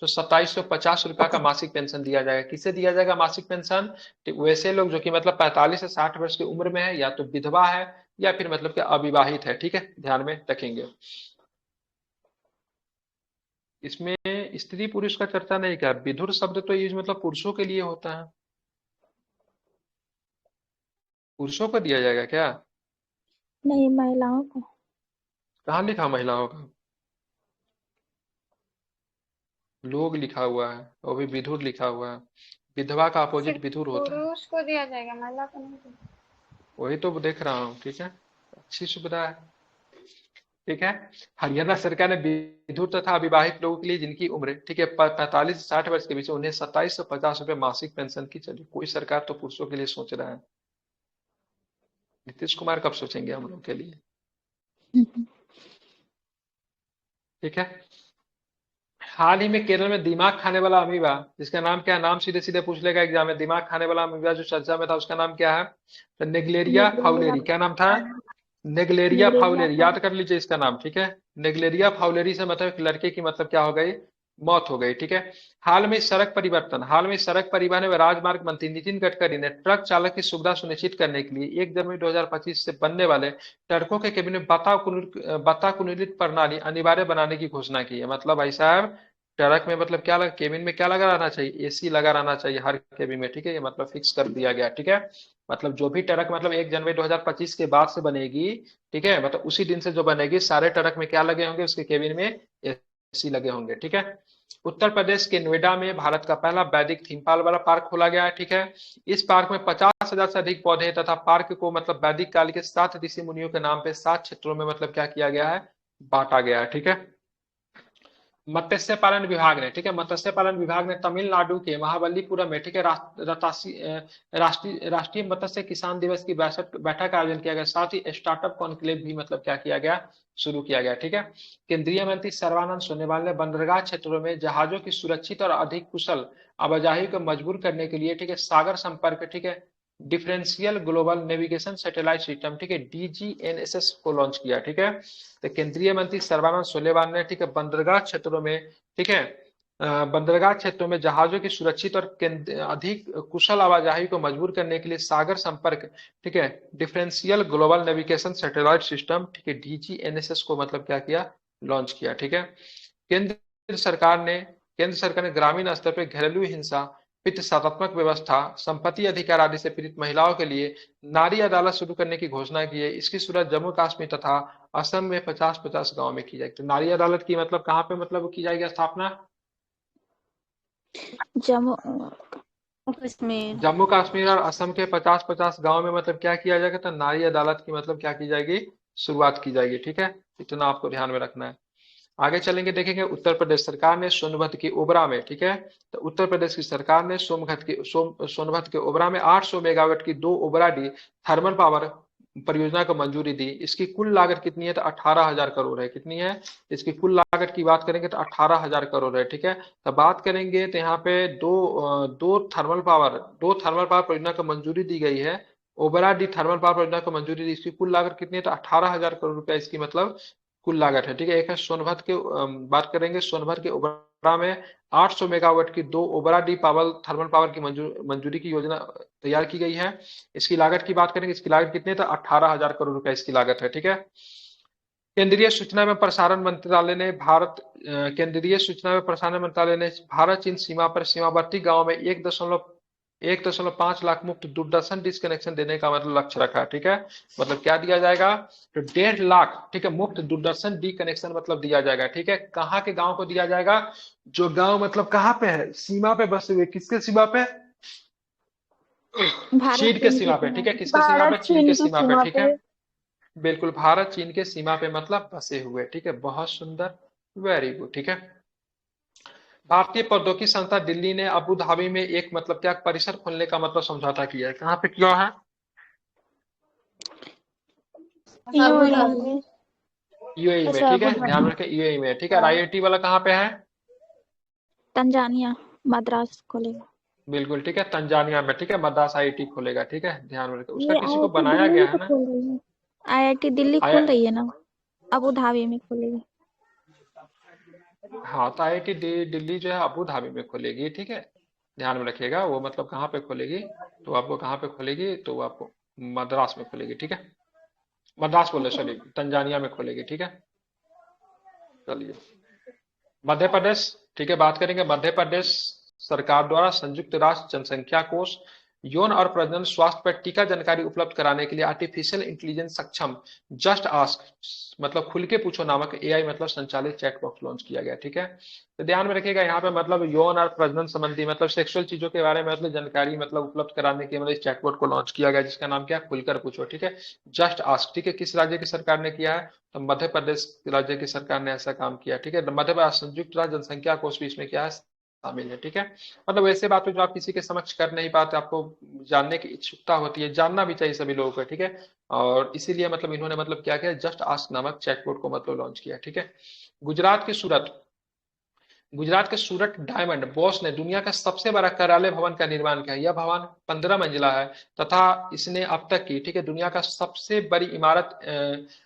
तो 2750 रुपया का मासिक पेंशन दिया जाएगा। किसे दिया जाएगा मासिक पेंशन, वैसे लोग जो कि मतलब 45 से 60 वर्ष की उम्र में है, या तो विधवा है या फिर मतलब कि अविवाहित है, ठीक है, ध्यान में रखेंगे। इसमें स्त्री पुरुष का चर्चा नहीं किया, विधुर शब्द तो यूज मतलब पुरुषों के लिए होता है, पुरुषों को दिया जाएगा क्या, नहीं, महिलाओं को। कहाँ लिखा महिलाओं का, लोग लिखा हुआ है, वो भी विधुर लिखा हुआ है, विधवा का अपोजिट विधुर होता है, पुरुष को दिया जाएगा, महिला को नहीं। वही तो देख रहा हूँ, ठीक है, अच्छी सुविधा है, ठीक है। हरियाणा सरकार ने विधुर तथा अविवाहित लोगों के लिए जिनकी उम्र, ठीक है, 45 से 60 वर्ष के बीच, उन्हें 2750 रुपए मासिक पेंशन की। चलिए, कोई सरकार तो पुरुषों के लिए सोच रहा है, नीतीश कुमार कब सोचेंगे हम लोग के लिए, ठीक है। हाल ही में केरल में दिमाग खाने वाला अमीबा, जिसका नाम क्या है, नाम सीधे सीधे पूछ लेगा एग्जाम में, दिमाग खाने वाला अमीबा जो चर्चा में था उसका नाम क्या है, तो नेग्लेरिया फाउलेरी। क्या नाम था, नेग्लेरिया फाउलेरी, याद कर लीजिए इसका नाम, ठीक है। नेग्लेरिया फाउलेरी से मतलब एक लड़के की मतलब क्या हो गई, मौत हो गई, ठीक है। हाल में सड़क परिवहन एवं राजमार्ग मंत्री नितिन गडकरी ने ट्रक चालक की सुविधा सुनिश्चित करने के लिए 1 जनवरी 2025 से बनने वाले ट्रकों के केबिन में वातानुकूलित प्रणाली अनिवार्य बनाने की घोषणा की है। मतलब भाई साहब, ट्रक में मतलब क्या केबिन में क्या लगा रहना चाहिए, एसी लगा रहना चाहिए हर केबिन में, ठीक है, ये मतलब फिक्स कर दिया गया, ठीक है। मतलब जो भी ट्रक मतलब 1 जनवरी 2025 के बाद से बनेगी, ठीक है, मतलब उसी दिन से जो बनेगी, सारे ट्रक में क्या लगे होंगे, उसके केबिन में एसी लगे होंगे, ठीक है। उत्तर प्रदेश के नोएडा में भारत का पहला वैदिक थीम पार्क वाला पार्क खोला गया है, ठीक है। इस पार्क में 50,000 से अधिक पौधे तथा पार्क को मतलब वैदिक काल के 7 ऋषि मुनियों के नाम पे 7 क्षेत्रों में मतलब क्या किया गया है, बांटा गया है, ठीक है। मत्स्य पालन विभाग ने, ठीक है, मत्स्य पालन विभाग ने तमिलनाडु के महाबलीपुरम में, ठीक है, राष्ट्रीय मत्स्य किसान दिवस की बैठक का आयोजन किया गया। साथ ही स्टार्टअप कॉन्क्लेव भी मतलब क्या किया गया, शुरू किया गया, ठीक है। केंद्रीय मंत्री सर्बानंद सोनोवाल ने बंदरगाह क्षेत्रों में जहाजों की सुरक्षित और अधिक कुशल आवाजाही को मजबूर करने के लिए, ठीक है, सागर संपर्क, ठीक है, differential global navigation satellite system, ठीक है, DGNSS को लॉन्च किया, ठीक है। तो केंद्रीय मंत्री सर्बानंद सोनोवाल ने, ठीक है, बंदरगाह क्षेत्रों में, ठीक है, बंदरगाह क्षेत्रों में जहाजों की सुरक्षित और अधिक कुशल आवाजाही को मजबूर करने के लिए सागर संपर्क, ठीक है, differential global navigation satellite system, ठीक है, DGNSS को मतलब क्या किया, लॉन्च किया, ठीक है। केंद्र सरकार ने ग्रामीण स्तर पर घरेलू हिंसा, वित्त सातात्मक व्यवस्था, संपत्ति अधिकार आदि से पीड़ित महिलाओं के लिए नारी अदालत शुरू करने की घोषणा की है। इसकी शुरुआत जम्मू कश्मीर तथा असम में 50-50 गांव में की जाएगी। तो नारी अदालत की मतलब कहाँ पे मतलब की जाएगी स्थापना, जम्मू कश्मीर और असम के 50-50 गांव में मतलब क्या किया जाएगा, तो नारी अदालत की मतलब क्या की जाएगी, शुरुआत की जाएगी, ठीक है, इतना आपको ध्यान में रखना है। आगे चलेंगे, देखेंगे उत्तर प्रदेश सरकार ने सोनभद्र की ओबरा में, ठीक है, तो उत्तर प्रदेश की सरकार ने सोनभद्र के ओबरा में 800 मेगावाट की 2 ओबरा डी थर्मल पावर परियोजना को मंजूरी दी। इसकी कुल लागत कितनी है, तो 18,000 करोड़ है। कितनी है, इसकी कुल लागत की बात करेंगे तो 18,000 करोड़ है, ठीक है। तो बात करेंगे तो यहाँ पे दो थर्मल पावर परियोजना को मंजूरी दी गई है। ओबरा डी थर्मल पावर परियोजना को मंजूरी दी, इसकी कुल लागत कितनी है, तो 18,000 करोड़ रुपया इसकी मतलब कुल लागत है, ठीक है। एक है सोनभद्र के बात करेंगे, सोनभद्र के ओबरा में 800 मेगावाट की 2 Obra D power thermal power की मंजूरी की योजना तैयार की गई है। इसकी लागत की बात करेंगे, इसकी लागत कितनी है, तो 18,000 करोड़ रुपए इसकी लागत है, ठीक है। केंद्रीय सूचना एवं प्रसारण मंत्रालय ने भारत चीन सीमा पर सीमावर्ती गांव में 1.5 लाख मुफ्त दूरदर्शन डिस्कनेक्शन देने का मतलब लक्ष्य रखा, ठीक है। मतलब क्या दिया जाएगा, तो 1.5 लाख, ठीक है, मुफ्त दूरदर्शन डी कनेक्शन मतलब दिया जाएगा, ठीक है। कहाँ के गांव को दिया जाएगा, जो गांव मतलब कहाँ पे है, सीमा पे बसे हुए, किसके सीमा पे, चीन के सीमा पे, ठीक है। किसके सीमा पे, चीन के सीमा पे, ठीक है। बिल्कुल, भारत चीन के सीमा पे मतलब बसे हुए, ठीक है। बहुत सुंदर, वेरी गुड, ठीक है। भारतीय प्रौद्योगिकी संस्था दिल्ली ने अबू धाबी में एक मतलब क्या परिसर खोलने का मतलब समझौता किया है। कहाँ पे किया है, यूएई में, ठीक है, ध्यान रखें यूएई में, ठीक है। आईआईटी वाला कहाँ पे है, तंजानिया मद्रास खोलेगा। बिल्कुल, ठीक है, तंजानिया में, ठीक है, मद्रास आईआईटी खोलेगा, ठीक है, ध्यान रखें। उसका ये किसी को आईआईटी बनाया दिल्ली गया में है तो ना, खोल रही है, आईआईटी दिल्ली खोल रही है ना, अबू धाबी में खोलेगी। हाँ, तो आईआईटी दिल्ली जो है अबू धाबी में खोलेगी, ठीक है, ध्यान में रखिएगा। वो मतलब कहाँ पे खोलेगी, तो आपको कहाँ पे खोलेगी, तो वो आपको मद्रास में खोलेगी, ठीक है। मद्रास बोले, सॉरी, तंजानिया में खोलेगी, ठीक है। चलिए, मध्य प्रदेश, ठीक है, बात करेंगे मध्य प्रदेश सरकार द्वारा संयुक्त राष्ट्र जनसंख्या कोष यौन और प्रजनन स्वास्थ्य पर टीका जानकारी उपलब्ध कराने के लिए आर्टिफिशियल इंटेलिजेंस सक्षम जस्ट आस्क मतलब खुल के पूछो नामक एआई मतलब संचालित चैट बॉक्स लॉन्च किया गया, ठीक है। तो ध्यान में रखिएगा, यहाँ पे मतलब यौन और प्रजनन संबंधी मतलब सेक्सुअल चीजों के बारे में मतलब जानकारी मतलब उपलब्ध कराने के मतलब इस चैटबॉट को लॉन्च किया गया, जिसका नाम क्या है, खुलकर पूछो, ठीक है, जस्ट आस्क, ठीक है। किस राज्य की सरकार ने किया है, तो मध्य प्रदेश राज्य की सरकार ने ऐसा काम किया, ठीक है। मध्य प्रदेश संयुक्त राज्य जनसंख्या कोष भी इसमें क्या है, शामिल है, ठीक है। मतलब वैसे बात जो आप किसी के समक्ष कर नहीं पाते, आपको जानने की इच्छुकता होती है, जानना भी चाहिए सभी लोगों को, ठीक है। और इसीलिए मतलब इन्होंने मतलब क्या किया, जस्ट आस्क नामक चैटबॉट को मतलब लॉन्च किया, ठीक है। गुजरात के सूरत डायमंड बॉस ने दुनिया का सबसे बड़ा कार्यालय भवन का निर्माण किया। यह भवन 15 मंजिला है तथा इसने अब तक की, ठीक है, दुनिया का सबसे बड़ी इमारत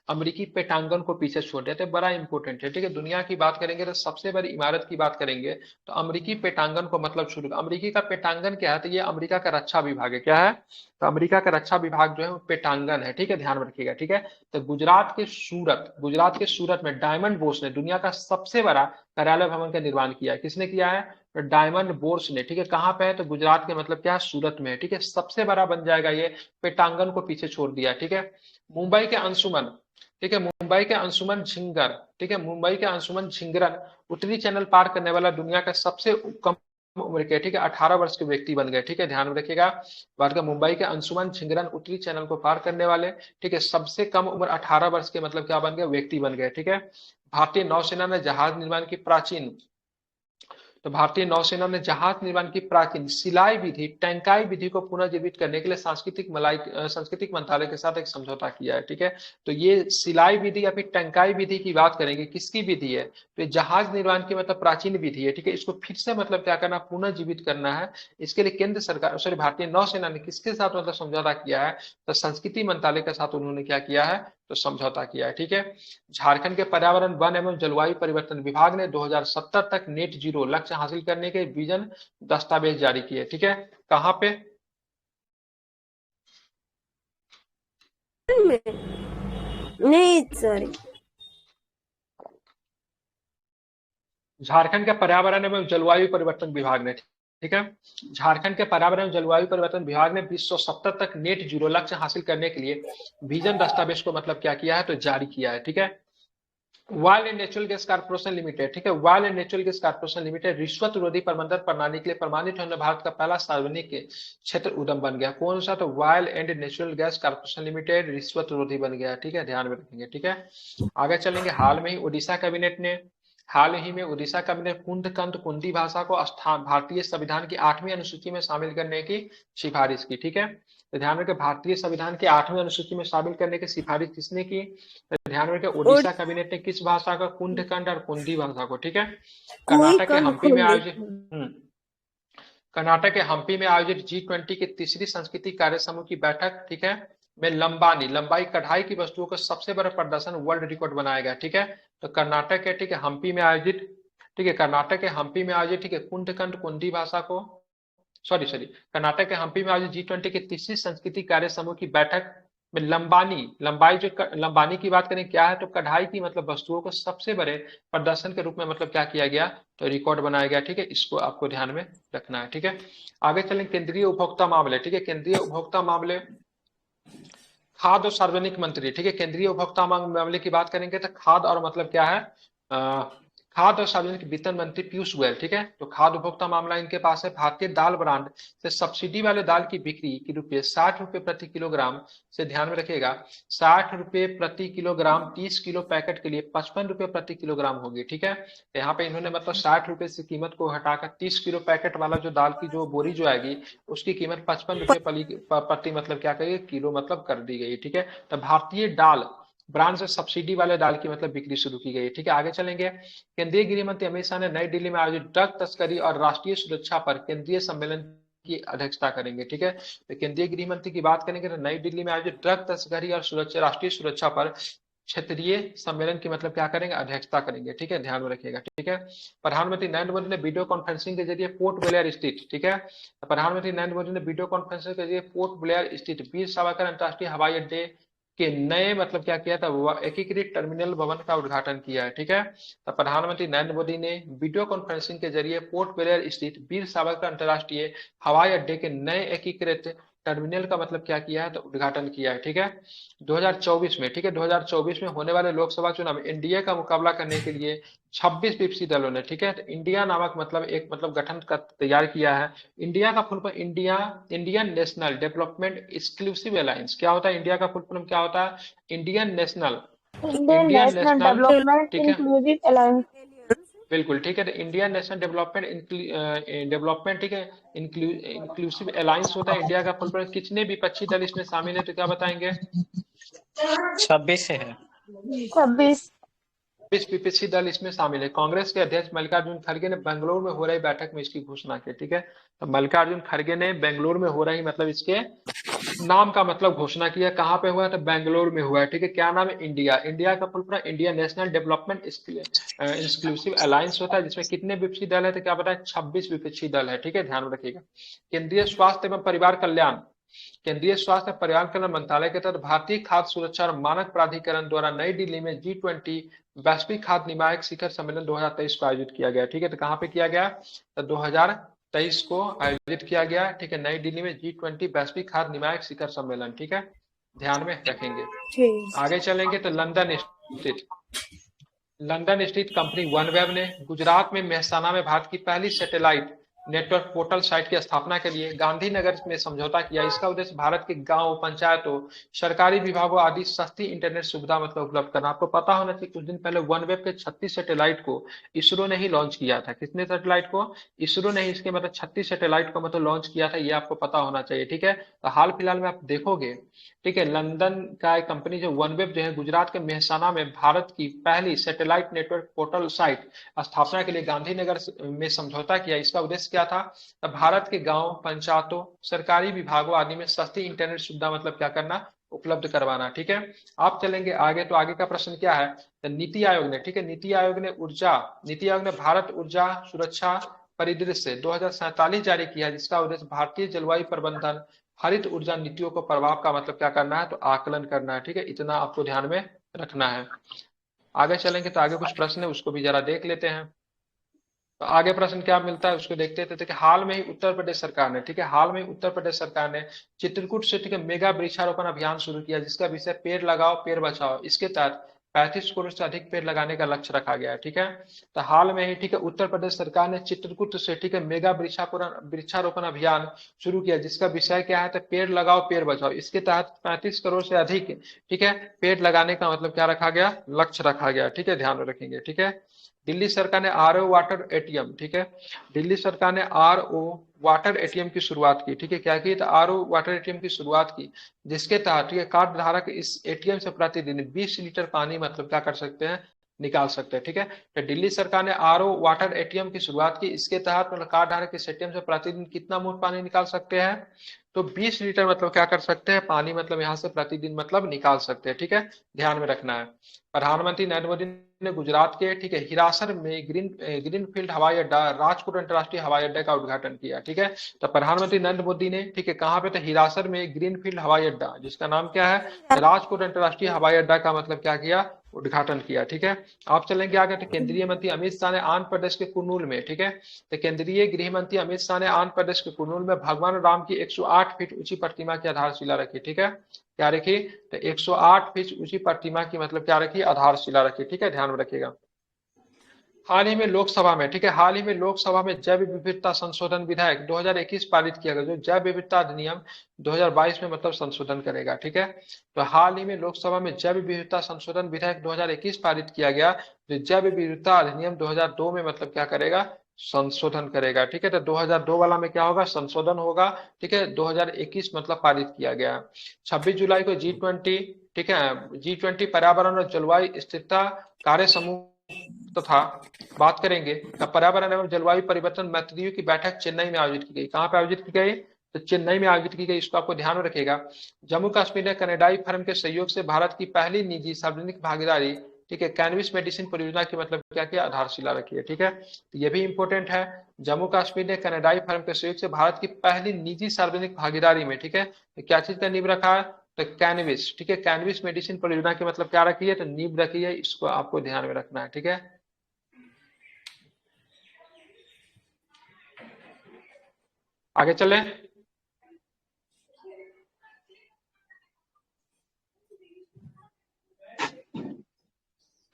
अमेरिकी पेटांगन को पीछे छोड़ दिया। तो बड़ा इंपॉर्टेंट है, ठीक है। दुनिया की बात करेंगे तो सबसे बड़ी इमारत की बात करेंगे तो अमेरिकी पेटांगन को मतलब शुरू, अमेरिकी का पेटांगन क्या है, तो ये अमेरिका का रक्षा विभाग है। क्या है, तो अमेरिका का रक्षा विभाग जो है वो पेटांगन है, ठीक है, ध्यान में रखिएगा, ठीक है। तो गुजरात के सूरत में डायमंड बोर्स ने दुनिया का सबसे बड़ा कार्यालय भवन का निर्माण किया है। किसने किया है, तो डायमंड बोर्स ने, ठीक है। कहाँ पे है, तो गुजरात के मतलब क्या है, सूरत में है, ठीक है। सबसे बड़ा बन जाएगा ये, पेटांगन को पीछे छोड़ दिया, ठीक है। मुंबई के अंशुमन, ठीक है, मुंबई के अंशुमन झिंगर, ठीक है, मुंबई के अंशुमन झिंगरन उत्तरी चैनल पार करने वाला दुनिया का सबसे कम उम्र के, ठीक है, 18 वर्ष के व्यक्ति बन गए, ठीक है, ध्यान में रखिएगा। बात का मुंबई के अंशुमन झिंगरन उत्तरी चैनल को पार करने वाले, ठीक है, सबसे कम उम्र 18 वर्ष के मतलब क्या बन गए, व्यक्ति बन गए, ठीक है। भारतीय नौसेना ने जहाज निर्माण की प्राचीन, तो भारतीय नौसेना ने जहाज निर्माण की प्राचीन सिलाई विधि टैंकाई विधि को पुनर्जीवित करने के लिए सांस्कृतिक मंत्रालय के साथ एक समझौता किया है, ठीक है। तो ये सिलाई विधि या फिर टैंकाई विधि की बात करेंगे, किसकी विधि है, तो जहाज निर्माण की मतलब प्राचीन विधि है, ठीक है। इसको फिर से मतलब क्या करना, पुनर्जीवित करना है। इसके लिए केंद्र सरकार सॉरी भारतीय नौसेना ने किसके साथ मतलब समझौता किया है, तो संस्कृति मंत्रालय के साथ उन्होंने क्या किया है, तो समझौता किया है, ठीक है। झारखंड के पर्यावरण वन एवं जलवायु परिवर्तन विभाग ने 2070 तक नेट जीरो लक्ष्य हासिल करने के विजन दस्तावेज जारी किए, ठीक है। कहां पे, नहीं सॉरी, झारखंड के पर्यावरण एवं जलवायु परिवर्तन विभाग ने, ठीक है, झारखंड के पर्यावरण एवं जलवायु परिवर्तन विभाग ने 2070 तक नेट जीरो लक्ष्य हासिल करने के लिए विजन दस्तावेज को मतलब क्या किया है, तो जारी किया है, ठीक है। Oil and natural gas corporation limited, ठीक है, oil and natural gas corporation limited रिश्वत विरोधी प्रबंधन प्रणाली के लिए प्रमाणित होने भारत का पहला सार्वजनिक क्षेत्र उद्यम बन गया। कौन सा, तो oil and natural gas corporation limited रिश्वत विरोधी बन गया, ठीक है, ध्यान में रखेंगे, ठीक है। आगे चलेंगे, हाल में ही ओडिशा कैबिनेट ने हाल ही में उड़ीसा कैबिनेट कुंदकंद कुंडी भाषा को स्थान भारतीय संविधान की 8वीं अनुसूची में शामिल करने की सिफारिश की। ठीक है, तो ध्यान रखें भारतीय संविधान की 8वीं अनुसूची में शामिल करने की सिफारिश किसने की? तो ध्यान रखें उड़ीसा कैबिनेट ने किस भाषा का? कुंदकंड और कुंडी भाषा को। ठीक है, कर्नाटक के हम्पी में आयोजित कर्नाटक के हम्पी में आयोजित G20 की तीसरी सांस्कृतिक कार्य समूह की बैठक, ठीक है, में लंबाई कढ़ाई की वस्तुओं का सबसे बड़ा प्रदर्शन वर्ल्ड रिकॉर्ड बनाया गया। ठीक है, तो कर्नाटक के, ठीक है, हम्पी में आयोजित, ठीक है, कर्नाटक के हम्पी में आयोजित, ठीक है, कुंदकंड कुंडी भाषा को कर्नाटक के हम्पी में आयोजित G20 की तीसरी सांस्कृतिक कार्य समूह की बैठक में लंबानी की बात करें क्या है? तो कढ़ाई की मतलब वस्तुओं को सबसे बड़े प्रदर्शन के रूप में मतलब क्या किया गया? तो रिकॉर्ड बनाया गया। ठीक है, इसको आपको ध्यान में रखना है। ठीक है, आगे चलें केंद्रीय उपभोक्ता मामले। ठीक है, केंद्रीय उपभोक्ता मामले, खाद्य और सार्वजनिक मंत्री। ठीक है, केंद्रीय उपभोक्ता मामले की बात करेंगे तो खाद्य और मतलब क्या है? खाद्य और सार्वजनिक वितरण मंत्री पीयूष गोयल। ठीक है, तो खाद्य उपभोक्ता मामला इनके पास है। भारतीय दाल ब्रांड से सब्सिडी वाले दाल की बिक्री की ₹60 प्रति किलोग्राम से, ध्यान में रखिएगा, ₹60 प्रति किलोग्राम 30 किलो पैकेट के लिए ₹55 प्रति किलोग्राम होगी। ठीक है, यहाँ पे इन्होंने मतलब ₹60 से कीमत को हटाकर 30 किलो पैकेट वाला जो दाल की जो बोरी जो आएगी उसकी कीमत ₹55 प्रति मतलब क्या करिए किलो मतलब कर दी गई। ठीक है, तो भारतीय दाल ब्रांड से सब्सिडी वाले दाल की मतलब बिक्री शुरू की गई। ठीक है, आगे चलेंगे। केंद्रीय गृह मंत्री अमित शाह ने नई दिल्ली में आयोजित ड्रग तस्करी और राष्ट्रीय सुरक्षा पर केंद्रीय सम्मेलन की अध्यक्षता करेंगे। ठीक है, तो केंद्रीय गृह मंत्री की बात करेंगे तो नई दिल्ली में आयोजित ड्रग तस्करी और राष्ट्रीय सुरक्षा पर क्षेत्रीय सम्मेलन की मतलब क्या करेंगे? अध्यक्षता करेंगे। ठीक है, ध्यान में रखिएगा। ठीक है, प्रधानमंत्री नरेंद्र मोदी ने वीडियो कॉन्फ्रेंसिंग के जरिए पोर्ट ब्लेयर स्थित, ठीक है, प्रधानमंत्री नरेंद्र मोदी ने वीडियो कॉन्फ्रेंसिंग के जरिए पोर्ट ब्लेयर स्थित वीर सावरकर अंतर्राष्ट्रीय हवाई अड्डे के नए मतलब क्या किया था? एकीकृत टर्मिनल भवन का उद्घाटन किया है। ठीक है, तो प्रधानमंत्री नरेंद्र मोदी ने वीडियो कॉन्फ्रेंसिंग के जरिए पोर्ट ब्लेयर स्थित वीर सावरकर अंतर्राष्ट्रीय हवाई अड्डे के नए एकीकृत टर्मिनल का मतलब क्या किया है? तो उद्घाटन किया है। ठीक है, 2024 में, ठीक है, 2024 में होने वाले लोकसभा चुनाव में एनडीए का मुकाबला करने के लिए 26 विपक्षी दलों ने, ठीक है, तो इंडिया नामक मतलब एक मतलब गठन का तैयार किया है। इंडिया का full form Indian national development exclusive alliance. क्या होता है इंडिया का फुल फॉर्म? क्या होता है? इंडियन नेशनल डेवलपमेंट ठीक है, इंक्लूसिव अलायंस। बिल्कुल ठीक है, तो इंडियन नेशनल डेवलपमेंट, ठीक है, इंक्लूसिव अलायंस होता है इंडिया का फुल फॉर्म। कितने विपक्षी दल इसमें शामिल है? तो क्या बताएंगे? 26 है। 26 विपक्षी दल इसमें शामिल है। कांग्रेस के अध्यक्ष मल्लिकार्जुन खड़गे ने बेंगलुरु में हो रही बैठक में इसकी घोषणा की। ठीक है, तो मल्लिकार्जुन खड़गे ने बेंगलुरु में हो रही मतलब इसके नाम का मतलब घोषणा किया। कहाँ पे हुआ है? तो बेंगलुरु में हुआ है। ठीक है, क्या नाम है? इंडिया का full form India national development inclusive alliance होता है, जिसमें कितने विपक्षी दल है? तो क्या बताए? 26 विपक्षी दल है। ठीक है, ध्यान में रखिएगा। केंद्रीय स्वास्थ्य एवं परिवार कल्याण मंत्रालय के तहत भारतीय खाद्य सुरक्षा और मानक प्राधिकरण द्वारा नई दिल्ली में G20 वैश्विक खाद्य नियामक शिखर सम्मेलन 2023 को आयोजित किया गया। ठीक है, तो कहाँ पे किया गया? तो 2023 को आयोजित किया गया। ठीक है, नई दिल्ली में G20 वैश्विक खाद्य नियामक शिखर सम्मेलन। ठीक है, ध्यान में रखेंगे। आगे चलेंगे तो लंदन स्थित कंपनी वनवेब ने गुजरात में मेहसाना में भारत की पहली सैटेलाइट नेटवर्क पोर्टल साइट की स्थापना के लिए गांधीनगर में समझौता किया। इसका उद्देश्य भारत के गांव, पंचायतों, सरकारी विभागों आदि सस्ती इंटरनेट सुविधा मतलब उपलब्ध करना। आपको पता होना चाहिए कुछ दिन पहले वनवेब के 36 सैटेलाइट को इसरो ने ही लॉन्च किया था। किसने सैटेलाइट को? इसरो ने ही इसके मतलब 36 सैटेलाइट को मतलब लॉन्च किया था, ये आपको पता होना चाहिए। ठीक है, तो हाल फिलहाल में आप देखोगे, ठीक है, लंदन का एक कंपनी जो वनवेब जो है गुजरात के मेहसाना में भारत की पहली सैटेलाइट नेटवर्क पोर्टल साइट स्थापना के लिए गांधीनगर में समझौता किया। इसका उद्देश्य क्या था? तो भारत के गांव, पंचायतों, सरकारी विभागों आदि में सस्ती इंटरनेट सुविधा मतलब क्या करना? उपलब्ध करवाना। ठीक है, आप चलेंगे आगे। तो आगे का प्रश्न क्या है? तो नीति आयोग ने, ठीक है, नीति आयोग ने भारत ऊर्जा सुरक्षा परिदृश्य 2047 जारी किया, जिसका उद्देश्य भारतीय जलवायु प्रबंधन, हरित ऊर्जा नीतियों को प्रभाव का मतलब क्या करना है? तो आकलन करना है। ठीक है, इतना आपको ध्यान में रखना है। आगे चलेंगे तो आगे कुछ प्रश्न है, उसको भी जरा देख लेते हैं। तो आगे प्रश्न क्या मिलता है उसको देखते थे। देखिए, हाल में ही उत्तर प्रदेश सरकार ने, ठीक है, हाल में ही उत्तर प्रदेश सरकार ने चित्रकूट से, ठीक है, मेगा वृक्षारोपण अभियान शुरू किया, जिसका विषय पेड़ लगाओ पेड़ बचाओ। इसके तहत 35 करोड़ से अधिक पेड़ लगाने का लक्ष्य रखा गया है। ठीक है, तो हाल में ही, ठीक है, उत्तर प्रदेश सरकार ने चित्रकूट से, ठीक है, मेगा वृक्षारोपण अभियान शुरू किया, जिसका विषय क्या है? तो पेड़ लगाओ पेड़ बचाओ। इसके तहत 35 करोड़ से अधिक, ठीक है, पेड़ लगाने का मतलब क्या रखा गया? लक्ष्य रखा गया। ठीक है, ध्यान में रखेंगे। ठीक है, दिल्ली सरकार ने आरओ वाटर एटीएम, ठीक है, दिल्ली सरकार ने आरओ वाटर एटीएम की शुरुआत की, ठीक है, क्या की, तो आरओ वाटर एटीएम की शुरुआत की, जिसके तहत, ठीक है, कार्ड धारक इस एटीएम से प्रतिदिन 20 लीटर पानी मतलब क्या कर सकते हैं, निकाल सकते हैं, ठीक है। तो दिल्ली सरकार ने आरओ वाटर एटीएम की शुरुआत की, इसके तहत मतलब कार्ड धारक इस एटीएम से प्रतिदिन कितना मुफ्त पानी निकाल सकते हैं, तो 20 लीटर मतलब क्या कर सकते हैं, पानी मतलब यहाँ से प्रतिदिन मतलब निकाल सकते हैं, ठीक है, ध्यान में रखना है। प्रधानमंत्री नरेंद्र मोदी ने गुजरात के, ठीक है, हिरासर में ग्रीनफील्ड हवाई अड्डा, राजकोट अंतर्राष्ट्रीय हवाई अड्डे का उद्घाटन किया, ठीक है। तो प्रधानमंत्री नरेंद्र मोदी ने, ठीक है, कहाँ पे, तो हिरासर में ग्रीनफील्ड हवाई अड्डा, जिसका नाम क्या है, राजकोट अंतर्राष्ट्रीय हवाई अड्डा का मतलब क्या किया, उद्घाटन किया, ठीक है। आप चलेंगे आगे, तो केंद्रीय मंत्री अमित शाह ने आंध्र प्रदेश के कुर्नूल में, ठीक है, तो केंद्रीय गृह मंत्री अमित शाह ने आंध्र प्रदेश के कुर्नूल में भगवान राम की 108 फीट ऊंची प्रतिमा की आधारशिला रखी, ठीक है, क्या रखी, तो 108 फीट ऊंची प्रतिमा की मतलब क्या रखी, आधारशिला रखी, ठीक है, ध्यान में रखिएगा। हाल ही में लोकसभा में, ठीक है, हाल ही में लोकसभा में जैव विविधता संशोधन विधेयक 2021 पारित किया गया, जो जैव विविधता अधिनियम 2022 में मतलब संशोधन करेगा, ठीक है। तो हाल ही में लोकसभा में जैव विविधता संशोधन विधेयक 2021 पारित किया गया, जो जैव विविधता अधिनियम 2002 में मतलब क्या करेगा, संशोधन करेगा, ठीक है। तो 2002 वाला में क्या होगा, संशोधन होगा, ठीक है, 2021 मतलब पारित किया गया। 26 जुलाई को G20, ठीक है, G20 पर्यावरण और जलवायु स्थिरता कार्य समूह तथा बात करेंगे, पर्यावरण एवं जलवायु परिवर्तन मंत्रियों की बैठक चेन्नई में आयोजित की गई, कहां पे आयोजित की गई, तो चेन्नई में आयोजित की गई, इसको आपको ध्यान में रखेगा। जम्मू कश्मीर ने कनाडाई फर्म के सहयोग से भारत की पहली निजी सार्वजनिक भागीदारी, ठीक है, कैनबिस मेडिसिन परियोजना की मतलब क्या किया, आधारशिला रखी है, ठीक है, तो ये भी इंपॉर्टेंट है। जम्मू कश्मीर ने कनाडाई फर्म के सहयोग से भारत की पहली निजी सार्वजनिक भागीदारी में, ठीक है, तो क्या चीज का नींव रखा है, तो कैनबिस, ठीक है, कैनबिस मेडिसिन परियोजना की मतलब क्या रखी है, तो नींव रखी है, इसको आपको ध्यान में रखना है, ठीक है। आगे चले,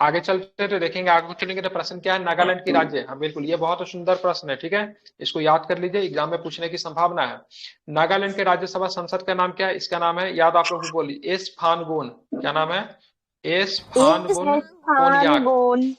आगे चलते तो देखेंगे, आगे चलेंगे तो प्रश्न क्या है, नागालैंड की राज्य, हाँ बिल्कुल, ये बहुत सुंदर प्रश्न है, ठीक है, इसको याद कर लीजिए, एग्जाम में पूछने की संभावना है। नागालैंड के राज्यसभा संसद का नाम क्या है, इसका नाम है, याद आप लोग को बोली, एस फानगोन, क्या नाम है, एस फानगोन कोनयाक,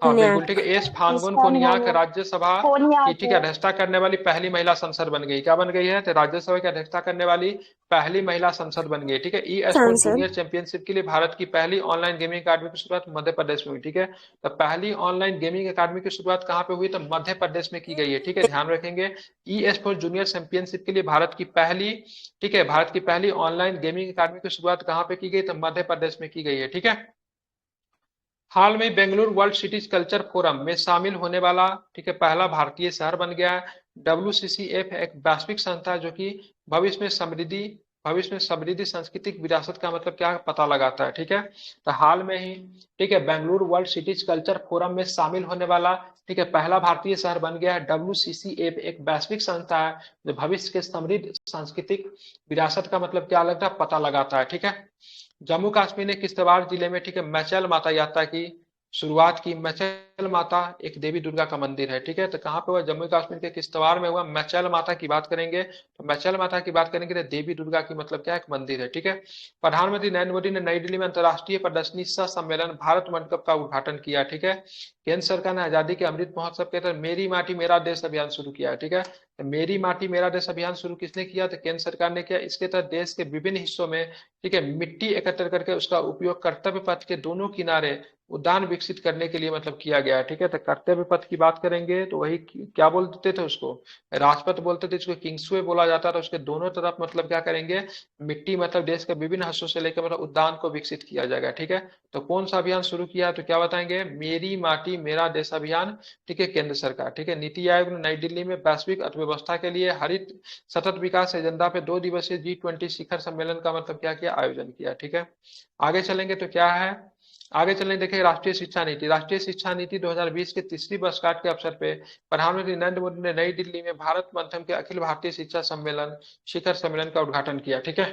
हाँ बिल्कुल, ठीक है, एस फानगुन कोनियाक राज्यसभा की, ठीक है, अध्यक्षता करने वाली पहली महिला संसद बन गई, क्या बन गई है, तो राज्यसभा की अध्यक्षता करने वाली पहली महिला संसद बन गई, ठीक है। ई स्पोर्ट्स जूनियर चैंपियनशिप के लिए भारत की पहली ऑनलाइन गेमिंग अकादमी की शुरुआत मध्य प्रदेश में हुई, ठीक है, तो पहली ऑनलाइन गेमिंग अकादमी की शुरुआत कहाँ पे हुई, तो मध्य प्रदेश में की गई है, ठीक है, ध्यान रखेंगे। ई स्पोर्ट्स जूनियर चैंपियनशिप के लिए भारत की पहली, ठीक है, भारत की पहली ऑनलाइन गेमिंग अकादमी की शुरुआत कहाँ पे की गई, तो मध्य प्रदेश में की गई है, ठीक है। हाल में Bengaluru world cities culture forum में शामिल होने वाला, ठीक है, पहला भारतीय शहर बन गया है। WCCF एक वैश्विक संस्था है जो कि भविष्य में समृद्धि सांस्कृतिक विरासत का मतलब क्या पता लगाता है, ठीक है। तो हाल में ही, ठीक है, Bengaluru world cities culture forum में शामिल होने वाला, ठीक है, पहला भारतीय शहर बन गया है। WCCF एक वैश्विक संस्था है जो भविष्य के समृद्ध सांस्कृतिक विरासत का मतलब क्या लगता है, पता लगाता है, ठीक है। जम्मू कश्मीर ने किश्तवाड़ जिले में, ठीक है, मैचल माता यात्रा की शुरुआत की। मैचल माता एक देवी दुर्गा का मंदिर है, ठीक है, तो कहाँ पे हुआ, जम्मू कश्मीर के किश्तवाड़ में हुआ। मैचल माता की बात करेंगे, तो मैचल माता की बात करेंगे तो देवी दुर्गा की मतलब क्या, एक मंदिर है, ठीक है। प्रधानमंत्री नरेंद्र मोदी ने नई दिल्ली में अंतर्राष्ट्रीय प्रदर्शनी सह सम्मेलन भारत वर्ल्ड कप का उद्घाटन किया, ठीक है। केंद्र सरकार ने आजादी के अमृत महोत्सव के तहत मेरी माटी मेरा देश अभियान शुरू किया है, ठीक है। तो मेरी माटी मेरा देश अभियान शुरू किसने किया, तो केंद्र सरकार ने किया। इसके तहत देश के विभिन्न हिस्सों में, ठीक है, मिट्टी एकत्र करके उसका उपयोग कर्तव्य पथ के दोनों किनारे उद्यान विकसित करने के लिए मतलब किया गया है, ठीक है। तो कर्तव्य पथ की बात करेंगे तो वही क्या बोलते थे उसको, राजपथ बोलते थे, इसको किंग्सवे बोला जाता था। उसके दोनों तरफ मतलब क्या करेंगे, मिट्टी मतलब देश के विभिन्न हिस्सों से लेकर मतलब उद्यान को विकसित किया जाएगा, ठीक है। तो कौन सा अभियान शुरू किया, तो क्या बताएंगे, मेरी माटी मेरा देश अभियान, ठीक है, केंद्र सरकार, ठीक है। नीति आयोग ने नई दिल्ली में वैश्विक अर्थव्यवस्था के लिए हरित सतत विकास एजेंडा पे 2 दिवसीय G20 शिखर सम्मेलन का मतलब क्या किया, आयोजन किया, ठीक है। आगे चलेंगे तो क्या है, आगे चलेंगे देखिए, राष्ट्रीय शिक्षा नीति। राष्ट्रीय शिक्षा नीति 2020 के तीसरी वर्षगांठ के अवसर पे प्रधानमंत्री नरेंद्र मोदी ने नई दिल्ली में भारत मंथन के अखिल भारतीय शिक्षा सम्मेलन शिखर सम्मेलन का उद्घाटन किया, ठीक है।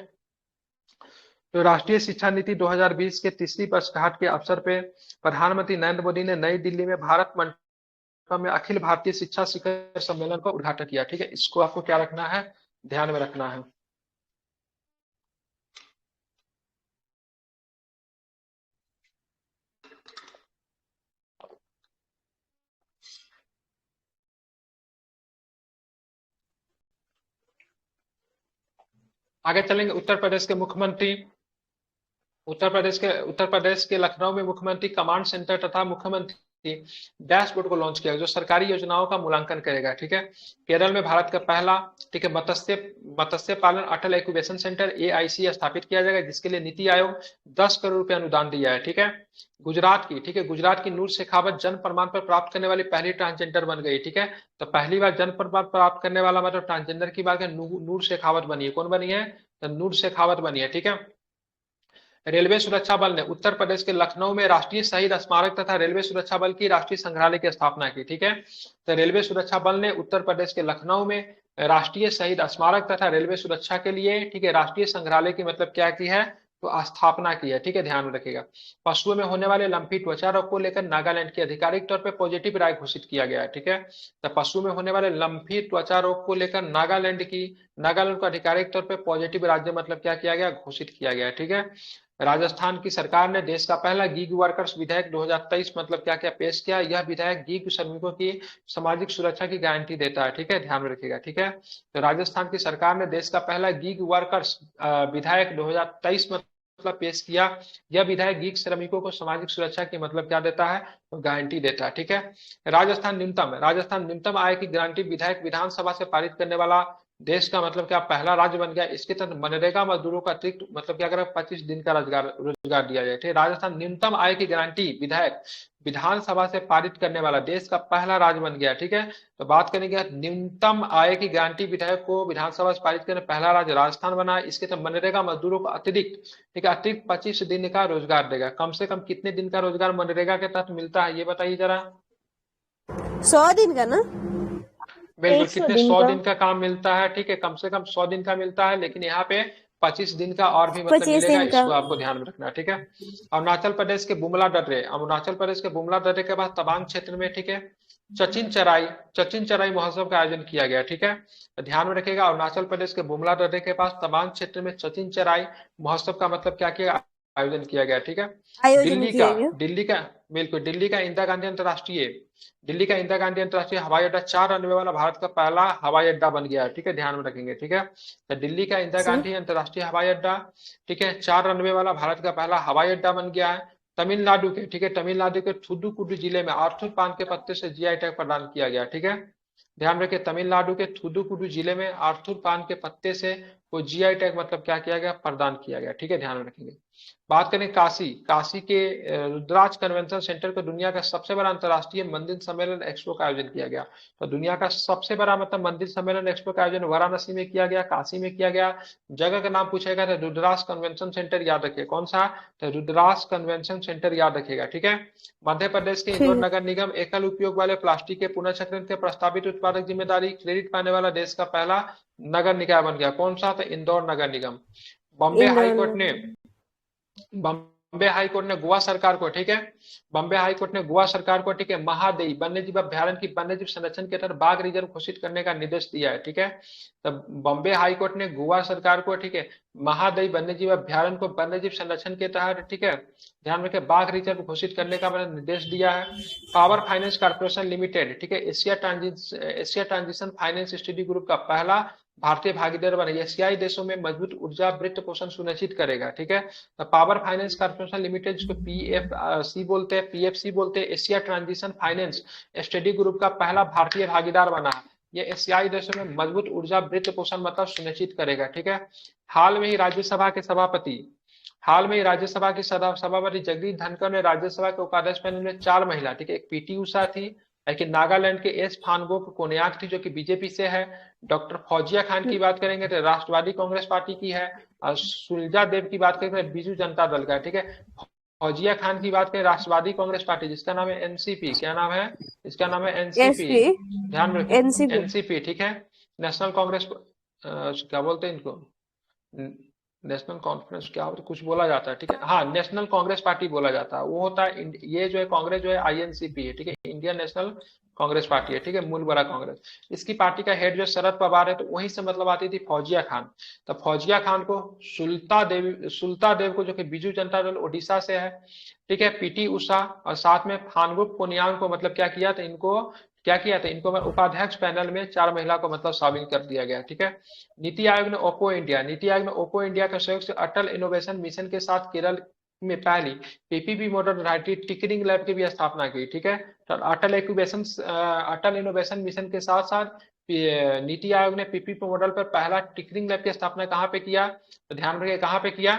तो राष्ट्रीय शिक्षा नीति 2020 के तीसरी वर्षगांठ के अवसर पे प्रधानमंत्री नरेंद्र मोदी ने नई दिल्ली में भारत मंथन में अखिल भारतीय शिक्षा शिखर सम्मेलन का उद्घाटन किया, ठीक है। इसको आपको क्या रखना है, ध्यान में रखना है। आगे चलेंगे। उत्तर प्रदेश के लखनऊ में मुख्यमंत्री कमांड सेंटर तथा मुख्यमंत्री डैशबोर्ड को लॉन्च किया जो सरकारी योजनाओं का मूल्यांकन करेगा। ठीक है। केरल में भारत का पहला, ठीक है, मत्स्य पालन अटल इंक्यूबेशन सेंटर AIC स्थापित किया जाएगा जिसके लिए नीति आयोग 10 करोड़ रुपए अनुदान दिया है। ठीक है। गुजरात की नूर शेखावत जन्म प्रमाण पत्र प्राप्त करने वाली पहली ट्रांसजेंडर बन गई। ठीक है। तो पहली बार जन्म प्रमाण प्राप्त करने वाला मतलब ट्रांसजेंडर की बात है, नूर शेखावत बनी है। कौन बनी है? तो नूर शेखावत बनी है। ठीक है। रेलवे सुरक्षा बल ने उत्तर प्रदेश के लखनऊ में राष्ट्रीय शहीद स्मारक तथा रेलवे सुरक्षा बल की राष्ट्रीय संग्रहालय की स्थापना की। ठीक है। तो रेलवे सुरक्षा बल ने उत्तर प्रदेश के लखनऊ में राष्ट्रीय शहीद स्मारक तथा रेलवे सुरक्षा के लिए, ठीक है, राष्ट्रीय संग्रहालय की मतलब क्या की है? तो स्थापना की है। ठीक है, ध्यान में रखिएगा। पशुओं में होने वाले लंपी त्वचा रोग को लेकर नागालैंड की आधिकारिक तौर पर पॉजिटिव राय घोषित किया गया है। ठीक है। तो पशुओं में होने वाले लंपी त्वचा रोग को लेकर नागालैंड को आधिकारिक तौर पर पॉजिटिव राज्य मतलब क्या किया गया? घोषित किया गया। ठीक है। राजस्थान की सरकार ने देश का पहला गीग वर्कर्स विधेयक 2023 मतलब क्या क्या पेश किया। यह विधेयक गीग श्रमिकों की सामाजिक सुरक्षा की गारंटी देता है। ठीक है, ध्यान में रखिएगा। ठीक है। तो राजस्थान की सरकार ने देश का पहला गीग वर्कर्स विधेयक 2023 मतलब पेश किया। यह विधेयक गीग श्रमिकों को सामाजिक सुरक्षा की मतलब क्या देता है? तो गारंटी देता है। ठीक है। राजस्थान न्यूनतम आय की गारंटी विधेयक विधानसभा से पारित करने वाला देश का मतलब क्या पहला राज्य बन गया। इसके तहत मनरेगा मजदूरों का अतिरिक्त मतलब क्या करेगा? 25 दिन का रोजगार दिया जाए। ठीक है। राजस्थान न्यूनतम आय की गारंटी विधेयक विधानसभा से पारित करने वाला देश का पहला राज्य बन गया। ठीक है। तो बात करेंगे न्यूनतम आय की गारंटी विधेयक को विधानसभा से पारित करने पहला राज्य राजस्थान बना है। इसके तहत मनरेगा मजदूरों को अतिरिक्त, ठीक है, अतिरिक्त 25 दिन का रोजगार देगा। कम से कम कितने दिन का रोजगार मनरेगा के तहत मिलता है ये बताइए जरा। 100 दिन का ना? बिल्कुल, कितने 100 दिन का काम मिलता है। ठीक है, कम से कम 100 दिन का मिलता है, लेकिन यहाँ पे 25 दिन का और भी मतलब मिलेगा। इसको आपको ध्यान में रखना है। ठीक है। अरुणाचल प्रदेश के बुमला दर्रे के बाद तवांग क्षेत्र में, ठीक है, चचिन चराई महोत्सव का आयोजन किया गया। ठीक है। तो ध्यान में रखिएगा। अरुणाचल प्रदेश के बुमला दर्रे के पास तवांग क्षेत्र में चचिन चराई महोत्सव का मतलब क्या किया? आयोजन किया गया। ठीक है। दिल्ली का इंदिरा गांधी अंतरराष्ट्रीय हवाई अड्डा 4 रनवे वाला भारत का पहला हवाई अड्डा बन गया है। ठीक है, ध्यान में रखेंगे। ठीक है। तो दिल्ली का इंदिरा गांधी अंतरराष्ट्रीय हवाई अड्डा, ठीक है, 4 रनवे वाला भारत का पहला हवाई अड्डा बन गया है। तमिलनाडु के थुथुकुडी जिले में आर्थर पान के पत्ते से GI टैग प्रदान किया गया। ठीक है, ध्यान रखिए। तमिलनाडु के थुथुकुडी जिले में आर्थर पान के पत्ते से वो GI टैग मतलब क्या किया गया? प्रदान किया गया। ठीक है, ध्यान में रखेंगे। बात करें काशी के रुद्राक्ष कन्वेंशन सेंटर को दुनिया का सबसे बड़ा अंतर्राष्ट्रीय मंदिर सम्मेलन एक्सपो का आयोजन किया गया। तो दुनिया का सबसे बड़ा मतलब मंदिर सम्मेलन एक्सपो का आयोजन वाराणसी में किया गया, काशी में किया गया। जगह का नाम पूछेगा तो रुद्राक्ष कन्वेंशन सेंटर याद रखिए। कौन सा? तो रुद्राक्ष कन्वेंशन सेंटर याद रखिएगा। ठीक है। मध्य प्रदेश के इंदौर नगर निगम एकल उपयोग वाले प्लास्टिक के पुनर्चक्रण के प्रस्तावित उत्पादक जिम्मेदारी क्रेडिट पाने वाला देश का पहला नगर निकाय बन गया। कौन सा? तो इंदौर नगर निगम। बॉम्बे हाईकोर्ट ने गोवा सरकार को, ठीक है, बॉम्बे हाईकोर्ट ने गोवा सरकार को, ठीक है, महादेई वन्यजीव अभ्यारण्य की वन्यजीव संरक्षण के तहत बाघ रिजर्व घोषित करने का निर्देश दिया है। ठीक है। तो बॉम्बे हाईकोर्ट ने गोवा सरकार को, ठीक है, महादेई वन्यजीव अभ्यारण्य को वन्यजीव संरक्षण के तहत, ठीक है, ध्यान रखें, बाघ रिजर्व घोषित करने का निर्देश दिया है। पावर फाइनेंस कॉर्पोरेशन लिमिटेड, ठीक है, Asia transition finance study group का पहला भारतीय भागीदार बने। एशियाई देशों में मजबूत ऊर्जा वित्त पोषण सुनिश्चित करेगा। ठीक है। तो पावर फाइनेंस कॉर्पोरेशन लिमिटेड, जिसको PFC बोलते हैं, PFC बोलते हैं, Asia transition finance study group का पहला भारतीय भागीदार बना है। ये एशियाई देशों में मजबूत ऊर्जा वित्त पोषण मतलब सुनिश्चित करेगा। ठीक है। हाल में ही राज्यसभा के सभापति जगदीप धनखड़ ने राज्यसभा के उपाध्यक्ष पैनल में 4 महिला, ठीक है, एक PT उषा थी, लेकिन नागालैंड के S फानगोक कोन्याक थी जो कि बीजेपी से है। डॉक्टर फौजिया खान की बात करेंगे तो राष्ट्रवादी कांग्रेस पार्टी की है। और सुलजा देव की बात करेंगे तो बीजू जनता दल का है। ठीक है। फौजिया खान की बात करें राष्ट्रवादी कांग्रेस पार्टी, जिसका नाम है NCP। क्या नाम है इसका? नाम है NCP। ध्यान में रखें, NCP। ठीक है। नेशनल कांग्रेस, क्या बोलते हैं इनको, नेशनल कॉन्फ्रेंस, क्या कुछ बोला जाता है। ठीक है, हाँ, नेशनल कांग्रेस पार्टी बोला जाता है। वो होता है, ये जो है कांग्रेस जो है INCP है। ठीक है, इंडियन नेशनल कांग्रेस पार्टी है। ठीक है, मूल बड़ा कांग्रेस। इसकी पार्टी का हेड जो शरद पवार है, तो वहीं से मतलब आती थी फौजिया खान। तो फौजिया खान को सुलता देव को, जो कि बीजू जनता दल ओडिशा से है, ठीक है, PT उषा और साथ में फानगुक कोन्यान को मतलब क्या किया, तो इनको क्या किया था, इनको उपाध्यक्ष पैनल में 4 महिला को मतलब शामिल कर दिया गया। ठीक है। नीति आयोग ने ओप्पो इंडिया के सहयोग से अटल इनोवेशन मिशन के साथ केरल में पहली PPP model variety tinkering lab की भी स्थापना की। ठीक है। तो अटल इनोवेशन मिशन के साथ साथ नीति आयोग ने पीपीपी मॉडल पर पहला टिकरिंग लैब की स्थापना कहाँ पे किया, तो ध्यान रखिए कहाँ पे किया,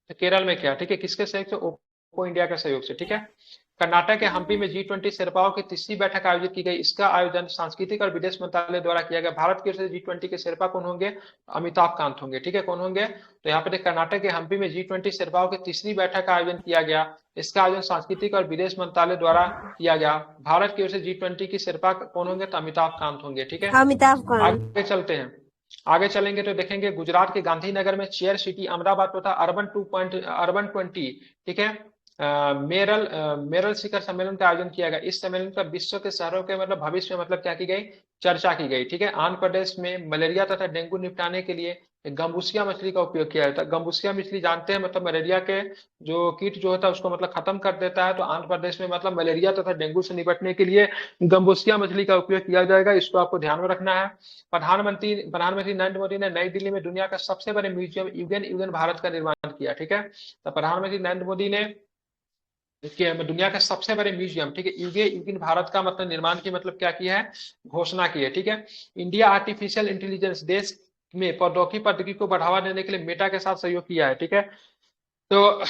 तो केरल में किया। ठीक है। किसके सहयोग से, ओप्पो इंडिया के सहयोग से। ठीक है। कर्नाटक के हम्पी में G20 शेर्पाओं की तीसरी बैठक आयोजित की गई। इसका आयोजन सांस्कृतिक और विदेश मंत्रालय द्वारा किया गया। भारत की ओर से G20 के शेर्पा कौन होंगे, अमिताभ कांत होंगे। ठीक है। कौन होंगे, तो यहाँ पे कर्नाटक के हम्पी में G20 शेर्पाओं की तीसरी बैठक का आयोजन किया गया। इसका आयोजन सांस्कृतिक और विदेश मंत्रालय द्वारा किया गया। भारत की ओर से G20 की शेर्पा कौन होंगे, तो अमिताभ कांत होंगे। ठीक है। अमिताभ कांत। आगे चलते हैं, आगे चलेंगे तो देखेंगे गुजरात के गांधीनगर में चेयर सिटी अहमदाबाद तथा अर्बन 20, ठीक है, मेरल शिखर सम्मेलन का आयोजन किया गया। इस सम्मेलन का विश्व के शहरों के मतलब भविष्य में मतलब क्या की गई, चर्चा की गई। ठीक है। आंध्र प्रदेश में मलेरिया तथा डेंगू निपटाने के लिए गंबूसिया मछली का उपयोग किया जाता है। गंबूसिया मछली जानते हैं मतलब मलेरिया के जो कीट जो होता है उसको मतलब खत्म कर देता है। तो आंध्र प्रदेश में मतलब मलेरिया तथा डेंगू से निपटने के लिए गंबूसिया मछली का उपयोग किया जाएगा। इसको आपको ध्यान में रखना है। प्रधानमंत्री नरेंद्र मोदी ने नई दिल्ली में दुनिया का सबसे बड़े म्यूजियम युगेन भारत का निर्माण किया। ठीक है। तो प्रधानमंत्री नरेंद्र मोदी ने दुनिया का सबसे बड़े म्यूजियम, ठीक है, युगेन भारत का मतलब निर्माण की मतलब क्या किया है, घोषणा की है। ठीक है। इंडिया आर्टिफिशियल इंटेलिजेंस देश में प्रौद्योगिकी को बढ़ावा देने के लिए मेटा के साथ सहयोग किया है। ठीक है। तो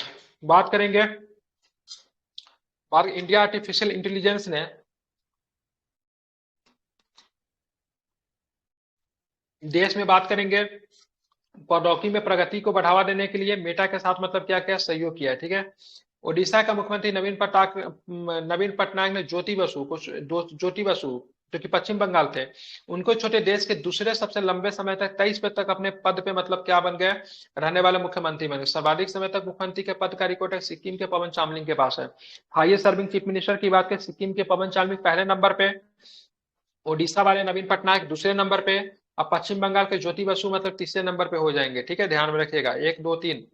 बात करेंगे, इंडिया आर्टिफिशियल इंटेलिजेंस ने देश में बात करेंगे प्रौद्योगिकी में प्रगति को बढ़ावा देने के लिए मेटा के साथ मतलब क्या क्या सहयोग किया है। ठीक है। ओडिशा का मुख्यमंत्री नवीन पटनायक ने ज्योति बसु जो कि पश्चिम बंगाल थे, उनको छोटे देश के दूसरे सबसे लंबे समय तक 23 तक अपने पद पे मतलब क्या बन गए, रहने वाले मुख्यमंत्री बने। सर्वाधिक समय तक मुख्यमंत्री के पद का रिकॉर्ड सिक्किम के पवन चामलिंग के पास है। हाईएस्ट सर्विंग चीफ मिनिस्टर की बात करें, सिक्किम के पवन चामलिंग पहले नंबर पे, ओडिशा वाले नवीन पटनायक दूसरे नंबर पे, अब पश्चिम बंगाल के ज्योति बसु मतलब तीसरे नंबर पे हो जाएंगे। ठीक है। ध्यान में रखिएगा, 1 2 3।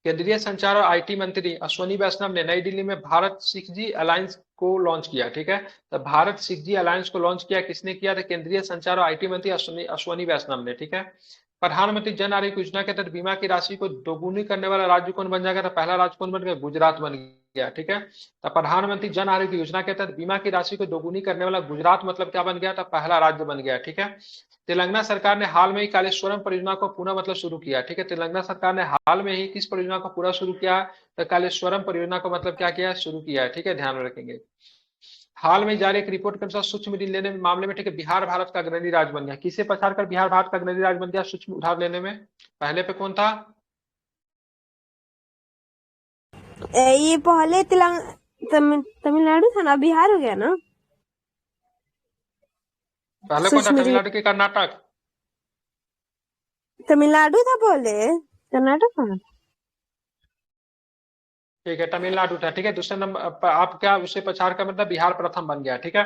केंद्रीय संचार और आईटी मंत्री अश्वनी वैष्णव ने नई दिल्ली में भारत 6G अलायंस को लॉन्च किया। ठीक है। तो भारत 6G अलायंस को लॉन्च किया किसने किया, तो केंद्रीय संचार और आईटी मंत्री अश्वनी वैष्णव ने। ठीक है। प्रधानमंत्री जन आरोग्य योजना के तहत बीमा की राशि को दोगुनी करने वाला राज्य कौन बन जाएगा, तो पहला राज्य कौन बन गया, गुजरात बन गया। ठीक है। तो प्रधानमंत्री जन आरोग्य योजना के तहत बीमा की राशि को दोगुनी करने वाला गुजरात मतलब क्या बन गया, तो पहला राज्य बन गया। ठीक है। तेलंगाना सरकार ने हाल में ही कालेश्वरम परियोजना को पुनः मतलब शुरू किया। ठीक है। तेलंगाना सरकार ने हाल में ही किस परियोजना को पूरा शुरू किया, तो कालेश्वरम परियोजना को मतलब क्या किया, शुरू किया है। ठीक है। ध्यान में रखेंगे। हाल में जारी एक रिपोर्ट के अनुसार सूक्ष्म ऋण लेने में मामले में, ठीक है, बिहार भारत का अग्रणी राज्य बन गया। किसे पछाड़कर बिहार भारत का अग्रणी राज्य बन गया सूक्ष्म उधार लेने में, पहले पे कौन था, ये पहले तमिलनाडु था ना, बिहार हो गया ना, पहले कौन था, सूक्ष्म ऋण तमिलनाडु के कर्नाटक, तमिलनाडु था पहले, कर्नाटक था। ठीक है, तमिलनाडु था। ठीक है। दूसरे नंबर आप क्या उसे पछाड़ कर मतलब बिहार प्रथम बन गया। ठीक है।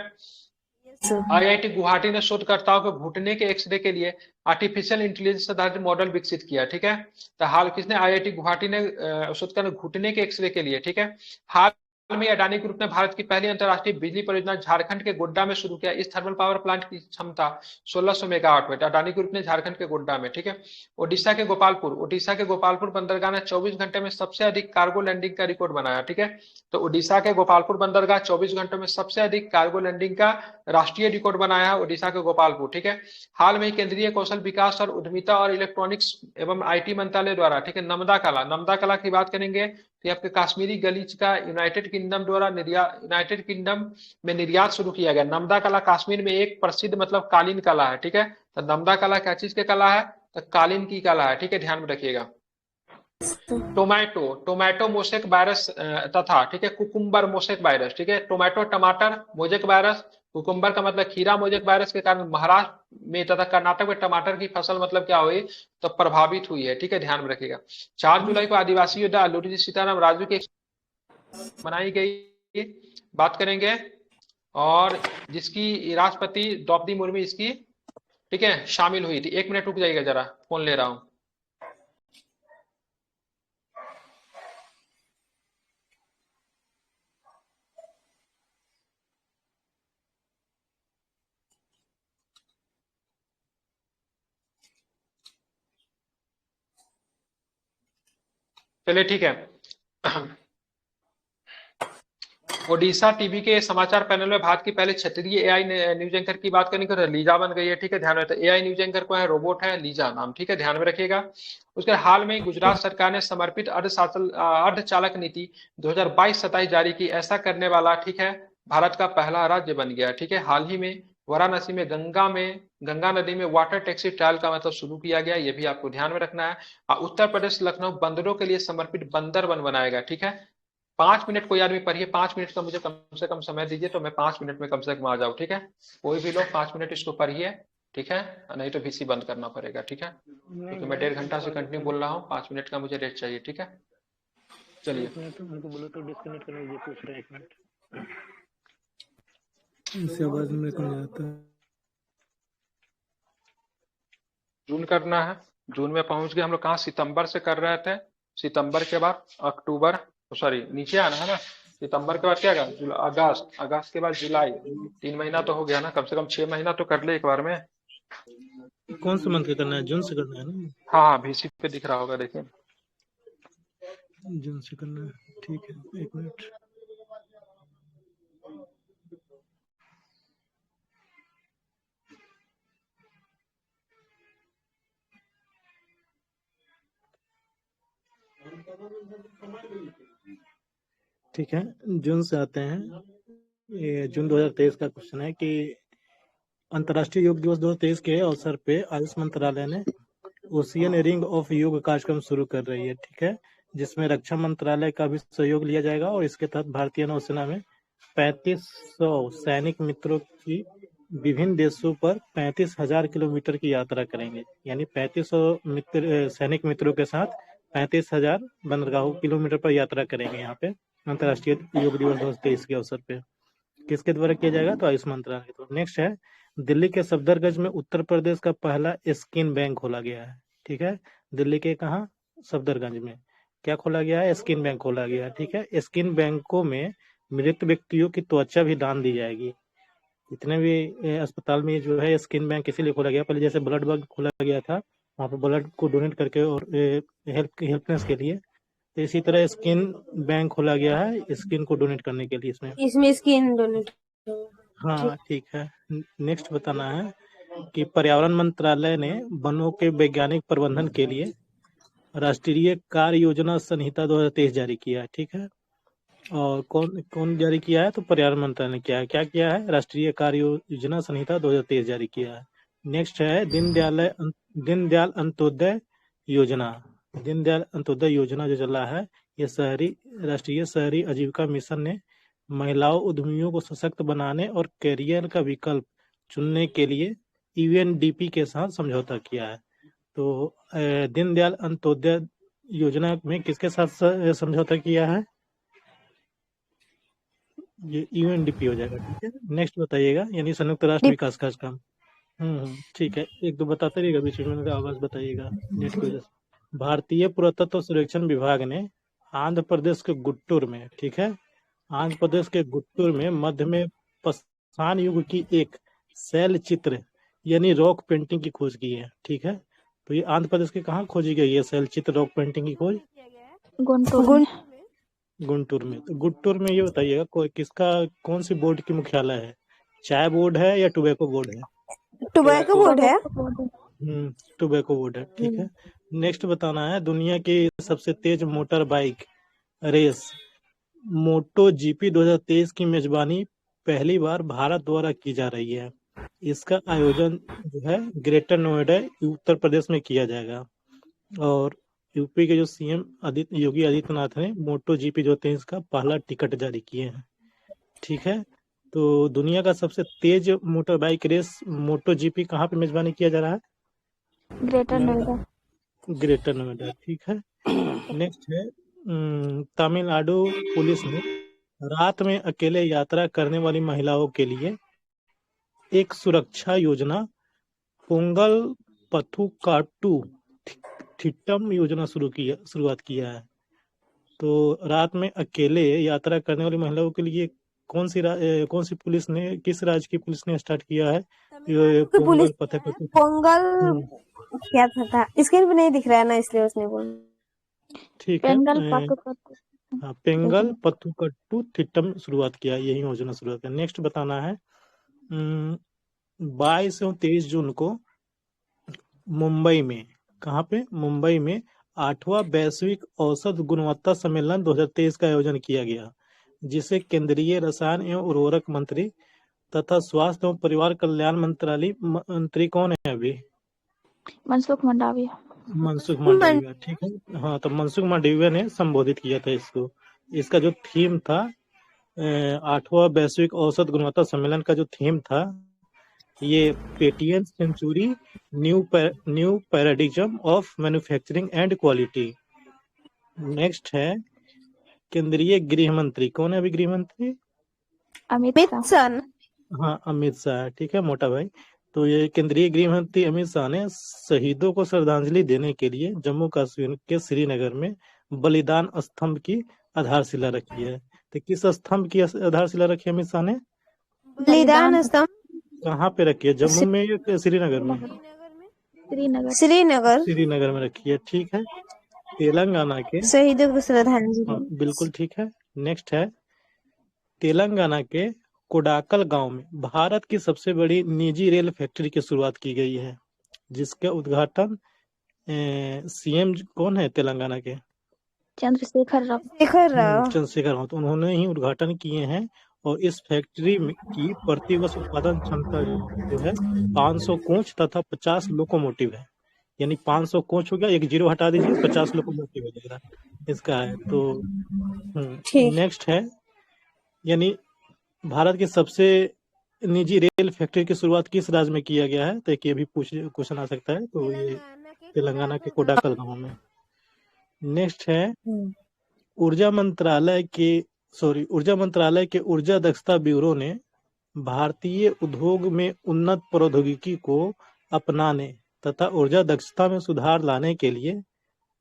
आईआईटी गुवाहाटी ने शोधकर्ताओं को घुटने के एक्सरे के लिए आर्टिफिशियल इंटेलिजेंस आधारित मॉडल विकसित किया। ठीक है। तो हाल किसने, आईआईटी गुवाहाटी ने शोधकर घुटने के एक्सरे के लिए। ठीक है। हाल में अडानी ग्रुप ने भारत की पहली अंतरराष्ट्रीय बिजली परियोजना झारखंड के गोड्डा में शुरू किया। इस थर्मल पावर प्लांट की क्षमता 1600 मेगावाट में, अडानी ग्रुप ने झारखंड के गोड्डा में। ठीक है। ओडिशा के गोपालपुर बंदरगाह ने 24 घंटे में सबसे अधिक कार्गो लैंडिंग का रिकॉर्ड बनाया। ठीक है। तो ओडिशा के गोपालपुर बंदरगाह 24 घंटों में सबसे अधिक कार्गो लैंडिंग का राष्ट्रीय रिकॉर्ड बनाया है ओडिशा के गोपालपुर। ठीक है। हाल में केंद्रीय कौशल विकास और उद्यमिता और इलेक्ट्रॉनिक्स एवं आईटी मंत्रालय द्वारा, ठीक है, नमदा कला की बात करेंगे तो आपके कश्मीरी गलीच का यूनाइटेड किंगडम में निर्यात शुरू किया गया। नमदा कला कश्मीर में एक प्रसिद्ध मतलब कालीन कला है। ठीक है। तो नमदा कला क्या चीज की कला है, तो कालीन की कला है। ठीक है। ध्यान में रखिएगा। टोमेटो मोसेक वायरस तथा, ठीक है, कुकुम्बर मोसेक वायरस। ठीक है। टोमेटो टमाटर, मोजेक वायरस, कुकुम्बर का मतलब खीरा, मोजेक वायरस के कारण महाराष्ट्र में तथा कर्नाटक में टमाटर की फसल मतलब क्या हुई, तो प्रभावित हुई है। ठीक है। ध्यान में रखिएगा। 4 जुलाई को आदिवासी योद्धा अल्लूरी सीताराम राजू की मनाई गई बात करेंगे, और जिसकी राष्ट्रपति द्रौपदी मुर्मू इसकी, ठीक है, शामिल हुई थी। 1 मिनट रुक जाइएगा, जरा फोन ले रहा हूं। चलिए ठीक है। ओडिशा टीवी के समाचार पैनल में भारत की पहले क्षेत्रीय एआई न्यूज एंकर की बात करनी कर लीजा बन गई है, ठीक है, ध्यान में। तो एआई न्यूज एंकर को है, रोबोट है, लीजा नाम, ठीक है, ध्यान में रखिएगा। उसके हाल में गुजरात सरकार ने समर्पित अर्धचालक नीति 2022-27 जारी की। ऐसा करने वाला, ठीक है, भारत का पहला राज्य बन गया, ठीक है। हाल ही में वाराणसी में गंगा नदी में वाटर टैक्सी ट्रायल का मतलब शुरू किया गया, ये भी आपको ध्यान में रखना है। उत्तर प्रदेश लखनऊ बंदरों के लिए समर्पित बंदर वन बनाएगा, ठीक है। 5 मिनट कोई आदमी पढ़िए, 5 मिनट का मुझे कम से कम समय दीजिए तो मैं 5 मिनट में कम से कम आ जाऊँ, ठीक है। कोई भी लोग 5 मिनट इसको पढ़िए, ठीक है, नहीं तो VC बंद करना पड़ेगा, ठीक है, क्योंकि मैं 1.5 घंटा से कंटिन्यू बोल रहा हूँ। 5 मिनट का मुझे रेट चाहिए, ठीक है। चलिए उनको बोलो तो डिस्कनेक्ट करने के लिए पूछ रहा है, 1 मिनट। इससे आवाज में कम आता है। जून करना है, जून में पहुंच गए हम लोग। कहाँ सितंबर से कर रहे थे, सितंबर के बाद अक्टूबर, सॉरी नीचे आना है ना। सितंबर के बाद क्या होगा, अगस्त, अगस्त के बाद जुलाई, 3 महीना तो हो गया ना, कम से कम 6 महीना तो कर ले एक बार में। कौन से मंथ का करना है, जून से करना है ना। हाँ VC पे दिख रहा होगा, देखिए जून से करना है, ठीक है, 1 मिनट। ठीक है, जून से आते हैं। ये जून 2023 का क्वेश्चन है कि अंतर्राष्ट्रीय योग दिवस 2023 के अवसर पे आयुष मंत्रालय ने ओशियन रिंग ऑफ योग कार्यक्रम शुरू कर रही है, ठीक है, जिसमें रक्षा मंत्रालय का भी सहयोग लिया जाएगा। और इसके तहत भारतीय नौसेना में 3500 सैनिक मित्रों की विभिन्न देशों पर 35,000 किलोमीटर की यात्रा करेंगे। यानी 3500 सैनिक मित्रों के साथ 35,000 बंदरगाहों किलोमीटर पर यात्रा करेंगे यहाँ पे अंतर्राष्ट्रीय योग दिवस 2023 के अवसर पे। किसके द्वारा किया जाएगा, तो आयुष मंत्रालय के द्वारा। नेक्स्ट है, दिल्ली के सफदरगंज में उत्तर प्रदेश का पहला स्किन बैंक खोला गया है, ठीक है। दिल्ली के कहाँ, सफदरगंज में क्या खोला गया है, स्किन बैंक खोला गया है, ठीक है। स्किन बैंकों में मृत व्यक्तियों की त्वचा भी दान दी जाएगी। जितने भी अस्पताल में जो है स्किन बैंक इसीलिए खोला गया, पहले जैसे ब्लड बैंक खोला गया था वहाँ पे ब्लड को डोनेट करके और हेल्पनेस के लिए, तो इसी तरह स्किन बैंक खोला गया है स्किन को डोनेट करने के लिए। इसमें स्किन डोनेट, हाँ ठीक है। नेक्स्ट बताना है कि पर्यावरण मंत्रालय ने वनों के वैज्ञानिक प्रबंधन के लिए राष्ट्रीय कार्य योजना संहिता 2023 जारी किया है, ठीक है। और कौन जारी किया है, तो पर्यावरण मंत्रालय ने किया है। क्या किया है, राष्ट्रीय कार्य योजना संहिता 2023 जारी किया है। नेक्स्ट है दीनदयाल अंत्योदय योजना। दीनदयाल अंत्योदय योजना जो चल रहा है, ये राष्ट्रीय शहरी आजीविका मिशन ने महिलाओं उद्यमियों को सशक्त बनाने और करियर का विकल्प चुनने के लिए UNDP के साथ समझौता किया है। तो दीनदयाल अंत्योदय योजना में किसके साथ समझौता किया है, ये UNDP हो जाएगा, ठीक है। नेक्स्ट बताइएगा, यानी संयुक्त राष्ट्र विकास कार्यक्रम। ठीक है, 1-2 बताते रहिएगा, बीच में आवाज बताइएगा नेट की वजह से। भारतीय पुरातत्व सर्वेक्षण विभाग ने आंध्र प्रदेश के गुट्टूर में, ठीक है, आंध्र प्रदेश के गुट्टूर में मध्य में पाषाण युग की एक शैल चित्र यानी रॉक पेंटिंग की खोज की है, ठीक है। तो ये आंध्र प्रदेश के कहाँ खोजी गई है शैल चित्र रॉक पेंटिंग की खोज, गुंटूर में। तो गुट्टूर में ये बताइएगा किसका कौन सी बोर्ड की मुख्यालय है, चाय बोर्ड है या टोबैको बोर्ड है, टोबैको बोर्ड है। टोबैको बोर्ड है, ठीक है। नेक्स्ट बताना है, दुनिया की सबसे तेज मोटर बाइक रेस मोटो GP 2023 की मेजबानी पहली बार भारत द्वारा की जा रही है। इसका आयोजन जो है ग्रेटर नोएडा उत्तर प्रदेश में किया जाएगा। और यूपी के जो CM योगी आदित्यनाथ ने मोटो GP 2023 का पहला टिकट जारी किए हैं, ठीक है। तो दुनिया का सबसे तेज मोटर बाइक रेस मोटो GP कहाँ पे मेजबानी किया जा रहा है, ग्रेटर नोएडा, ठीक है। नेक्स्ट है, तमिलनाडु पुलिस ने रात में अकेले यात्रा करने वाली महिलाओं के लिए एक सुरक्षा योजना पोंगल पथुकाटू थिट्टम योजना शुरुआत किया है। तो रात में अकेले यात्रा करने वाली महिलाओं के लिए कौन सी पुलिस ने, किस राज्य की पुलिस ने स्टार्ट किया है, पोंगल क्या था, स्क्रीन पे नहीं दिख रहा है ना, इसलिए उसने बोला। ठीक है। पेंगल पाटुकट्टु हाँ, पेंगल पथुकट्टू थिट्टम शुरुआत किया, यही योजना शुरुआत किया। नेक्स्ट बताना है 22 और 23 जून को मुंबई में, कहाँ पे, मुंबई में 8वां वैश्विक औसत गुणवत्ता सम्मेलन 2023 का आयोजन किया गया, जिसे केंद्रीय रसायन एवं उर्वरक मंत्री तथा स्वास्थ्य एवं परिवार कल्याण मंत्रालय मंत्री कौन है अभी? मनसुख मंडाविया। मनसुख मांडविया, ठीक है। हाँ, तो मनसुख मांडविया ने संबोधित किया था इसको। इसका जो थीम था 8वां वैश्विक औसत गुणवत्ता सम्मेलन का जो थीम था, ये पेटियन century new paradigm of manufacturing and quality. Next है केंद्रीय गृह मंत्री, कौन है अभी गृह मंत्री? अमित शाह। हाँ, अमित शाह, ठीक है, मोटा भाई। तो ये केंद्रीय गृह मंत्री अमित शाह ने शहीदों को श्रद्धांजलि देने के लिए जम्मू कश्मीर के श्रीनगर में बलिदान स्तंभ की आधारशिला रखी है। तो किस स्तंभ की आधारशिला रखी है अमित शाह ने? बलिदान स्तंभ कहाँ पे रखी है, जम्मू में या श्रीनगर में? श्रीनगर में रखी है, ठीक है। तेलंगाना के शहीदों को श्रद्धांजलि। हाँ, बिल्कुल ठीक है। नेक्स्ट है तेलंगाना के कोडाकल गांव में भारत की सबसे बड़ी निजी रेल फैक्ट्री की शुरुआत की गई है, जिसका उद्घाटन सीएम कौन है तेलंगाना के? चंद्रशेखर राव। चंद्रशेखर राव, तो उन्होंने ही उद्घाटन किए हैं। और इस फैक्ट्री की प्रति वर्ष उत्पादन क्षमता जो है 500 कोच तथा 50 लोकोमोटिव है। यानी 500 कोच हो गया, एक जीरो हटा दीजिए, 50 लोकोमोटिव हो जाएगा इसका है। तो नेक्स्ट है, यानी भारत की सबसे निजी रेल फैक्ट्री की शुरुआत किस राज्य में किया गया है? तो ये भी क्वेश्चन आ सकता है। तो ये तेलंगाना के कोडाकल गांव में। नेक्स्ट है ऊर्जा मंत्रालय के ऊर्जा दक्षता ब्यूरो ने भारतीय उद्योग में उन्नत प्रौद्योगिकी को अपनाने तथा ऊर्जा दक्षता में सुधार लाने के लिए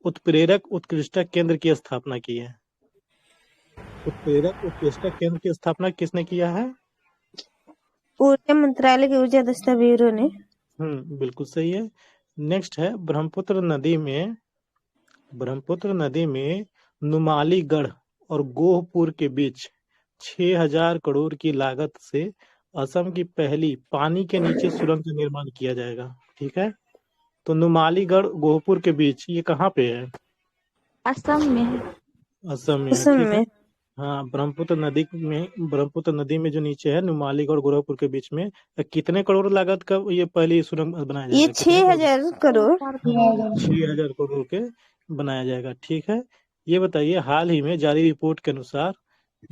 उत्प्रेरक उत्कृष्टता केंद्र की स्थापना की है। उत्प्रेरक उत्कृष्टता केंद्र की स्थापना किसने किया है? ऊर्जा मंत्रालय के ऊर्जा दक्षता ब्यूरो ने। बिल्कुल सही है। नेक्स्ट है ब्रह्मपुत्र नदी में नुमालीगढ़ और गोहपुर के बीच 6000 करोड़ की लागत से असम की पहली पानी के नीचे सुरंग का निर्माण किया जाएगा, ठीक है। तो नुमालीगढ़ गोहपुर के बीच ये कहाँ पे है? असम में है। असम में। हाँ, ब्रह्मपुत्र नदी में जो नीचे है नुमालीगढ़ गोरखपुर के बीच में, कितने करोड़ लागत का ये पहली सुरंग बनाया जाएगा? ये 6000 करोड़ 6000 करोड़ के बनाया जाएगा, ठीक है। ये बताइए, हाल ही में जारी रिपोर्ट के अनुसार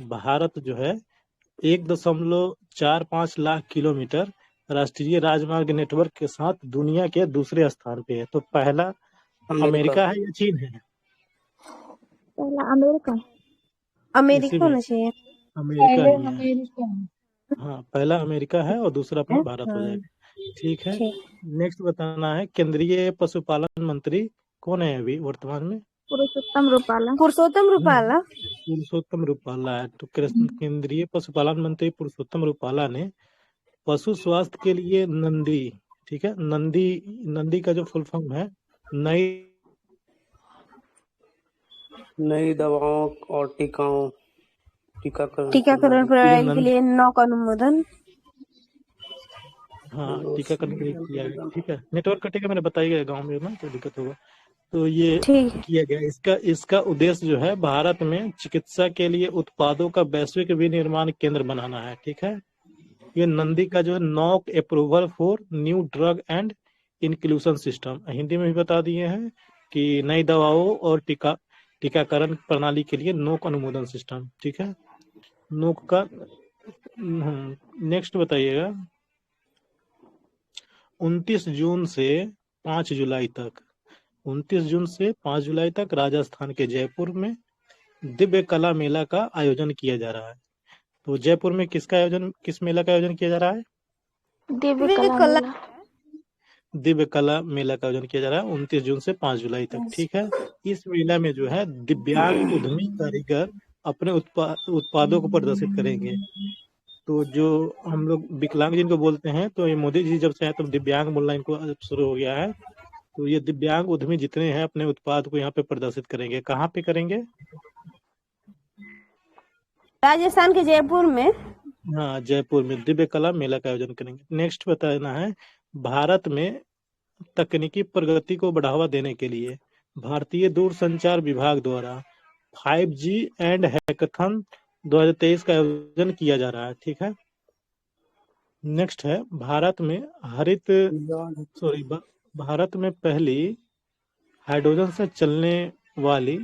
भारत जो है 1.45 लाख किलोमीटर राष्ट्रीय राजमार्ग नेटवर्क के साथ दुनिया के दूसरे स्थान पे है। तो पहला अमेरिका है या चीन है? पहला अमेरिका होना चाहिए। अमेरिका ही है। हाँ, पहला अमेरिका है और दूसरा अपना भारत हो जाएगा, ठीक है। नेक्स्ट बताना है केंद्रीय पशुपालन मंत्री कौन है अभी वर्तमान में? पुरुषोत्तम रूपाला है। तो केंद्रीय पशुपालन मंत्री पुरुषोत्तम रूपाला ने पशु स्वास्थ्य के लिए नंदी, ठीक है, नंदी का जो फुल फॉर्म है नई दवाओं और टीकाकरण प्रणाली के लिए 9 का अनुमोदन। हाँ, टीकाकरण के लिए किया गया, ठीक है। नेटवर्क कटेगा, मैंने बताया गाँव में ना, तो दिक्कत होगा। तो ये किया गया। इसका उद्देश्य जो है भारत में चिकित्सा के लिए उत्पादों का वैश्विक विनिर्माण केंद्र बनाना है, ठीक है। ये नंदी का जो है knock approval for new drug and inclusion system, Hindi में भी बता दिए हैं कि नई दवाओं और टीकाकरण प्रणाली के लिए नोक अनुमोदन सिस्टम, ठीक है। नोक का नेक्स्ट बताइएगा 29 जून से 5 जुलाई तक राजस्थान के जयपुर में दिव्य कला मेला का आयोजन किया जा रहा है। तो जयपुर में किस मेला का आयोजन किया जा रहा है? दिव्य कला मेला का आयोजन किया जा रहा है 29 जून से 5 जुलाई तक, ठीक है। इस मेला में जो है दिव्यांग उद्यमी कारीगर अपने उत्पादों को प्रदर्शित करेंगे। तो जो हम लोग विकलांग जिनको बोलते हैं, तो ये मोदी जी जब से आए तो दिव्यांग बोलना इनको शुरू हो गया है। तो ये दिव्यांग उद्यमी जितने हैं अपने उत्पाद को यहाँ पे प्रदर्शित करेंगे। कहाँ पे करेंगे? राजस्थान के जयपुर में। हाँ, जयपुर में दिव्य कला मेला का आयोजन करेंगे। नेक्स्ट बताना है, भारत में तकनीकी प्रगति को बढ़ावा देने के लिए भारतीय दूरसंचार विभाग द्वारा 5G एंड हैकाथन 2023 का आयोजन किया जा रहा है। ठीक है। नेक्स्ट है, भारत में पहली हाइड्रोजन से चलने वाली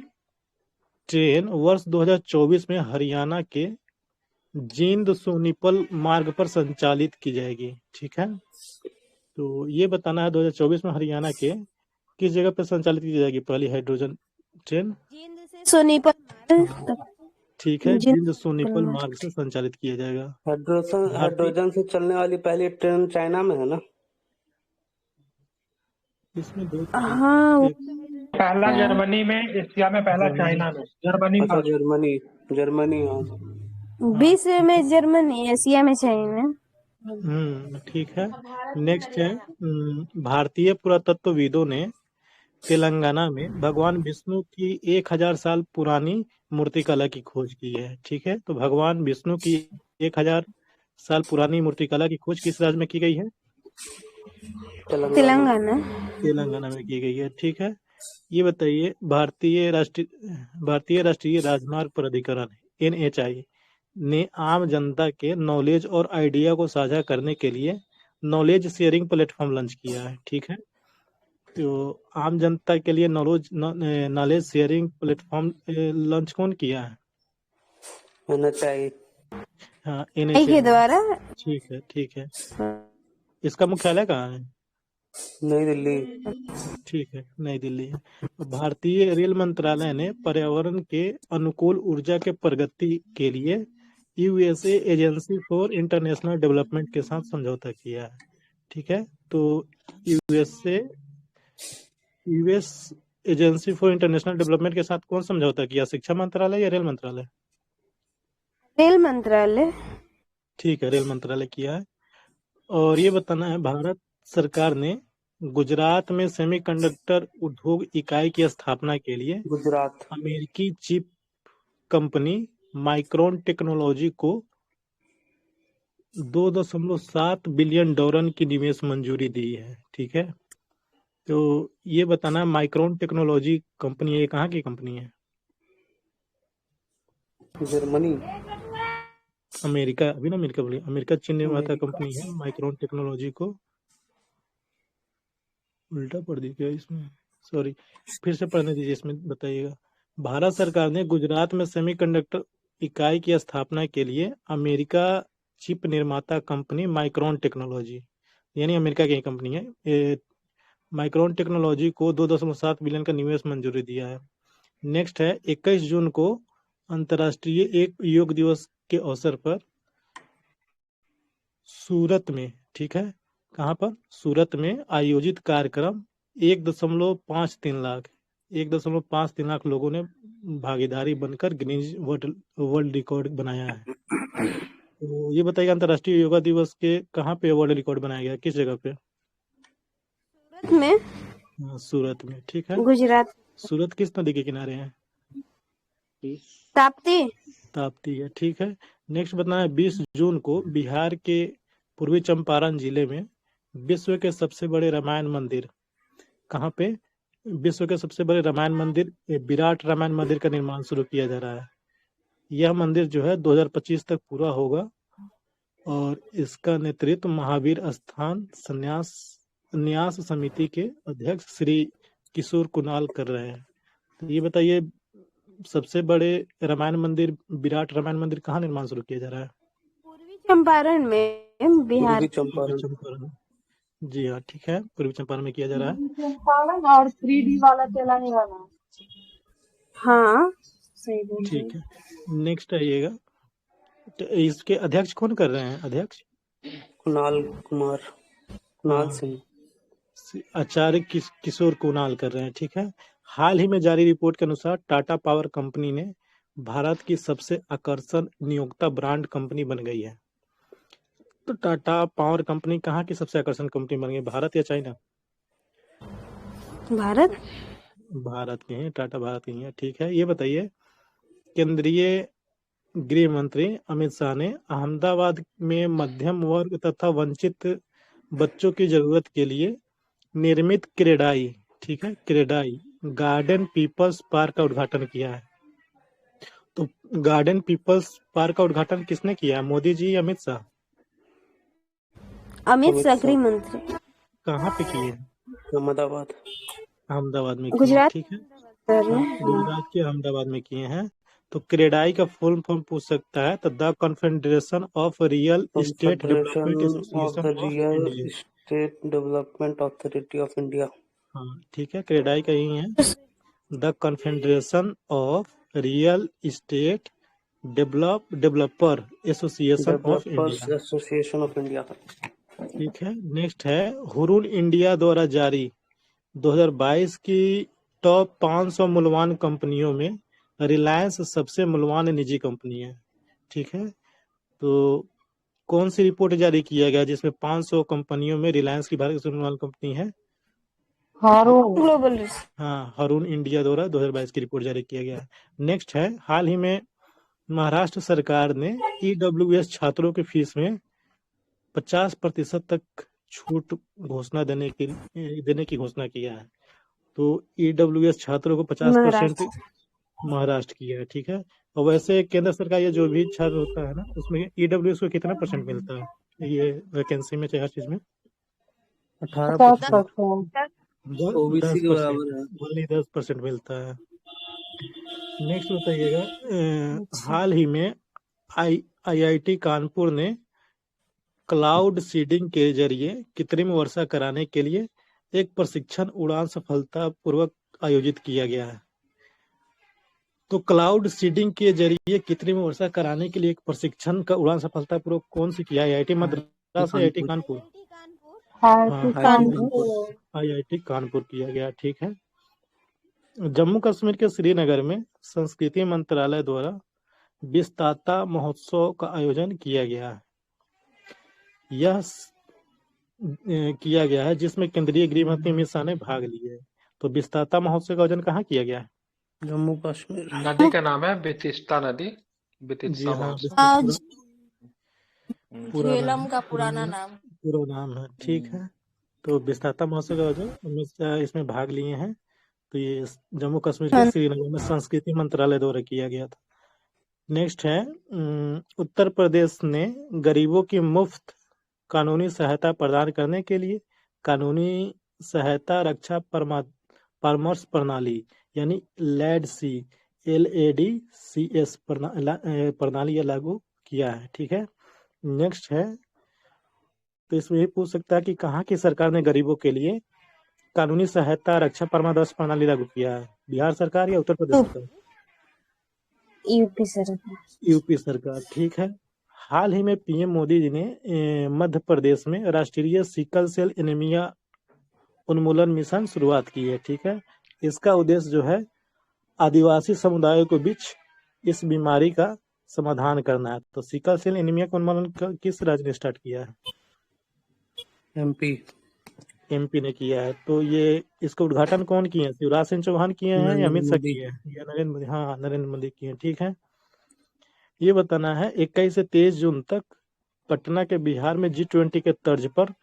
ट्रेन वर्ष 2024 में हरियाणा के जींद सोनीपल मार्ग पर संचालित की जाएगी। ठीक है। तो ये बताना है 2024 में हरियाणा के किस जगह पर संचालित की जाएगी पहली हाइड्रोजन ट्रेन? जींद से सोनीपल मार्ग। ठीक है, जींद सोनीपल मार्ग से संचालित किया जाएगा। हाइड्रोजन से चलने वाली पहली ट्रेन चाइना में है ना? इसमें दो हाँ, पहला जर्मनी में, एशिया में पहला चाइना में। जर्मनी अच्छा, जर्मनी हाँ। विश्व में जर्मनी, एशिया में चाइना। ठीक है। नेक्स्ट है, भारतीय पुरातत्वविदों ने तेलंगाना में भगवान विष्णु की 1000 साल पुरानी मूर्तिकला की खोज की है। ठीक है। तो भगवान विष्णु की 1000 साल पुरानी मूर्तिकला की खोज किस राज्य में की गई है? तेलंगाना में की गई है। ठीक है। ये बताइए, भारतीय राष्ट्रीय राजमार्ग प्राधिकरण NHAI ने आम जनता के नॉलेज और आइडिया को साझा करने के लिए नॉलेज शेयरिंग प्लेटफॉर्म लॉन्च किया है। ठीक है। तो आम जनता के लिए नॉलेज शेयरिंग प्लेटफॉर्म लॉन्च कौन किया है? NHAI। हाँ, NHAI के द्वारा। ठीक है। इसका मुख्यालय कहाँ है? नई दिल्ली। ठीक है, नई दिल्ली है। भारतीय रेल मंत्रालय ने पर्यावरण के अनुकूल ऊर्जा के प्रगति के लिए USA agency for international development के साथ समझौता किया है। ठीक है। तो US agency for international development के साथ कौन समझौता किया? शिक्षा मंत्रालय या रेल मंत्रालय? रेल मंत्रालय। ठीक है, रेल मंत्रालय किया है। और ये बताना है, भारत सरकार ने गुजरात में सेमीकंडक्टर उद्योग इकाई की स्थापना के लिए अमेरिकी चिप कंपनी माइक्रोन टेक्नोलॉजी को $2.7 बिलियन की निवेश मंजूरी दी है। ठीक है। तो ये बताना, माइक्रोन टेक्नोलॉजी कंपनी ये कहाँ की कंपनी है? जर्मनी। अमेरिका, अभी ना अमेरिका बोली, अमेरिका चीन निर्माता कंपनी है। माइक्रोन टेक्नोलॉजी को उल्टा पढ़ दी क्या इसमें? सॉरी, फिर से पढ़ने दीजिए, इसमें बताइएगा। भारत सरकार ने गुजरात में सेमीकंडक्टर इकाई की स्थापना के लिए अमेरिका चिप निर्माता कंपनी माइक्रोन टेक्नोलॉजी, यानी अमेरिका की कंपनी है, माइक्रोन टेक्नोलॉजी को 2.7 बिलियन का निवेश मंजूरी दिया है। नेक्स्ट है, 21 जून को अंतर्राष्ट्रीय एक योग दिवस के अवसर पर सूरत में, ठीक है, कहाँ पर? सूरत में आयोजित कार्यक्रम 1.53 लाख लोगों ने भागीदारी बनकर गिनीज वर्ल्ड रिकॉर्ड बनाया है। तो ये बताइए, अंतर्राष्ट्रीय योगा दिवस के कहाँ पे वर्ल्ड रिकॉर्ड बनाया गया, किस जगह पे? सूरत में। हाँ, सूरत में। ठीक है। गुजरात। सूरत किस नदी के किनारे है? ताप्ती है। ठीक है। नेक्स्ट बताना है, 20 जून को बिहार के पूर्वी चंपारण जिले में विश्व के सबसे बड़े रामायण मंदिर, कहाँ पे? विश्व के सबसे बड़े रामायण मंदिर, विराट रामायण मंदिर का निर्माण शुरू किया जा रहा है। यह मंदिर जो है 2025 तक पूरा होगा और इसका नेतृत्व महावीर स्थान न्यास समिति के अध्यक्ष श्री किशोर कुणाल कर रहे हैं। तो ये बताइए, सबसे बड़े रामायण मंदिर, विराट रामायण मंदिर कहाँ निर्माण शुरू किया जा रहा है? पूर्वी चंपारण में, बिहार। चंपारण। जी हाँ, ठीक है, पूर्वी चंपारण में किया जा रहा है। और 3D वाला तेलंगाना। हाँ, सही बोल। ठीक है। नेक्स्ट आइएगा, तो इसके अध्यक्ष कौन कर रहे हैं? अध्यक्ष कुणाल सिंह, आचार्य किशोर कुणाल कर रहे हैं। ठीक है। हाल ही में जारी रिपोर्ट के अनुसार टाटा पावर कंपनी ने भारत की सबसे आकर्षक नियोक्ता ब्रांड कंपनी बन गई है। तो टाटा पावर कंपनी कहाँ की सबसे आकर्षक कंपनी बन गई, भारत या चाइना? भारत। भारत के हैं, टाटा भारत के हैं, ठीक है। ये बताइए, केंद्रीय गृह मंत्री अमित शाह ने अहमदाबाद में मध्यम वर्ग तथा वंचित बच्चों की जरूरत के लिए निर्मित क्रेडाई, ठीक है, क्रेडाई गार्डन पीपल्स पार्क का उद्घाटन किया है। तो गार्डन पीपल्स पार्क का उद्घाटन किसने किया है, मोदी जी या अमित शाह? अमित शाह गृह मंत्री। कहाँ पे किए हैं? अहमदाबाद। अहमदाबाद में किए हैं, गुजरात। ठीक है। गुजरात के अहमदाबाद में किए हैं। तो क्रेडाई का फुल फॉर्म पूछ सकता है, तो the confederation of real estate development association of real India. State development authority of India. हाँ ठीक है, क्रेडाई का ही है, the confederation of real estate developer association of India. Association of India. ठीक है। नेक्स्ट है, हुरून इंडिया द्वारा जारी 2022 की टॉप 500 मूल्यवान कंपनियों में रिलायंस सबसे मूल्यवान निजी कंपनी है, ठीक है। तो कौन सी रिपोर्ट जारी किया गया जिसमें 500 कंपनियों में रिलायंस की भारत की सबसे मूल्यवान कंपनी है? Global risk. हाँ, हुरून इंडिया द्वारा 2022 की रिपोर्ट जारी किया गया है। नेक्स्ट है, हाल ही में महाराष्ट्र सरकार ने ईडब्ल्यूएस छात्रों की फीस में 50% तक छूट घोषणा देने की घोषणा किया है। तो ईडब्ल्यूएस छात्रों को 50% महाराष्ट्र किया है, ठीक है। और वैसे केंद्र सरकार ये जो भी छात्र होता है ना, उसमें ईडब्ल्यूएस को कितना % मिलता है ये वैकेंसी में, चाहे हर चीज में? 18%। ओबीसी के बराबर है, ओनली 10% मिलता है। नेक्स्ट बताइएगा, हाल ही में आईआईटी कानपुर ने क्लाउड सीडिंग के जरिए कृत्रिम वर्षा कराने के लिए एक प्रशिक्षण उड़ान सफलतापूर्वक आयोजित किया गया है। तो क्लाउड सीडिंग के जरिए कृत्रिम वर्षा कराने के लिए एक प्रशिक्षण का उड़ान सफलतापूर्वक कौन सी किया? IIT Madras, IIT Kanpur? IIT Kanpur किया गया, ठीक है। जम्मू कश्मीर के श्रीनगर में संस्कृति मंत्रालय द्वारा विस्ताता महोत्सव का आयोजन किया गया है। यह किया गया है जिसमें केंद्रीय गृह मंत्री अमित शाह ने भाग लिए है। तो विस्ताता महोत्सव का आयोजन कहाँ किया गया है? जम्मू कश्मीर। नदी का नाम है बेतिस्ता नदी, जी बेतिस्ता हाँ, महोत्सव। झेलम का पुराना नाम। पूरा नाम है, ठीक है। तो विस्ताता महोत्सव का आयोजन अमित शाह इसमें भाग लिए हैं। तो ये जम्मू कश्मीर के श्रीनगर में संस्कृति मंत्रालय द्वारा किया गया था। नेक्स्ट है, उत्तर प्रदेश ने गरीबों की मुफ्त कानूनी सहायता प्रदान करने के लिए कानूनी सहायता रक्षा परामर्श प्रणाली यानी LADCS प्रणाली लागू किया है, ठीक है। नेक्स्ट है, तो इसमें ये पूछ सकता है कि कहाँ की सरकार ने गरीबों के लिए कानूनी सहायता रक्षा परामर्श प्रणाली लागू किया है? बिहार सरकार या उत्तर प्रदेश सरकार? यूपी सरकार, ठीक है। हाल ही में पीएम मोदी जी ने मध्य प्रदेश में राष्ट्रीय सिकल सेल एनीमिया उन्मूलन मिशन शुरुआत की है, ठीक है। इसका उद्देश्य जो है आदिवासी समुदायों के बीच इस बीमारी का समाधान करना है। तो सिकल सेल एनीमिया का उन्मूलन किस राज्य ने स्टार्ट किया है? एमपी ने किया है। तो ये इसका उद्घाटन कौन किए हैं? शिवराज सिंह चौहान किए हैं या अमित शाह किए हैं या नरेंद्र मोदी? हाँ, नरेंद्र मोदी किए हैं, ठीक है। ये बताना है, 21 से 23 जून तक पटना के बिहार में G20 के तर्ज पर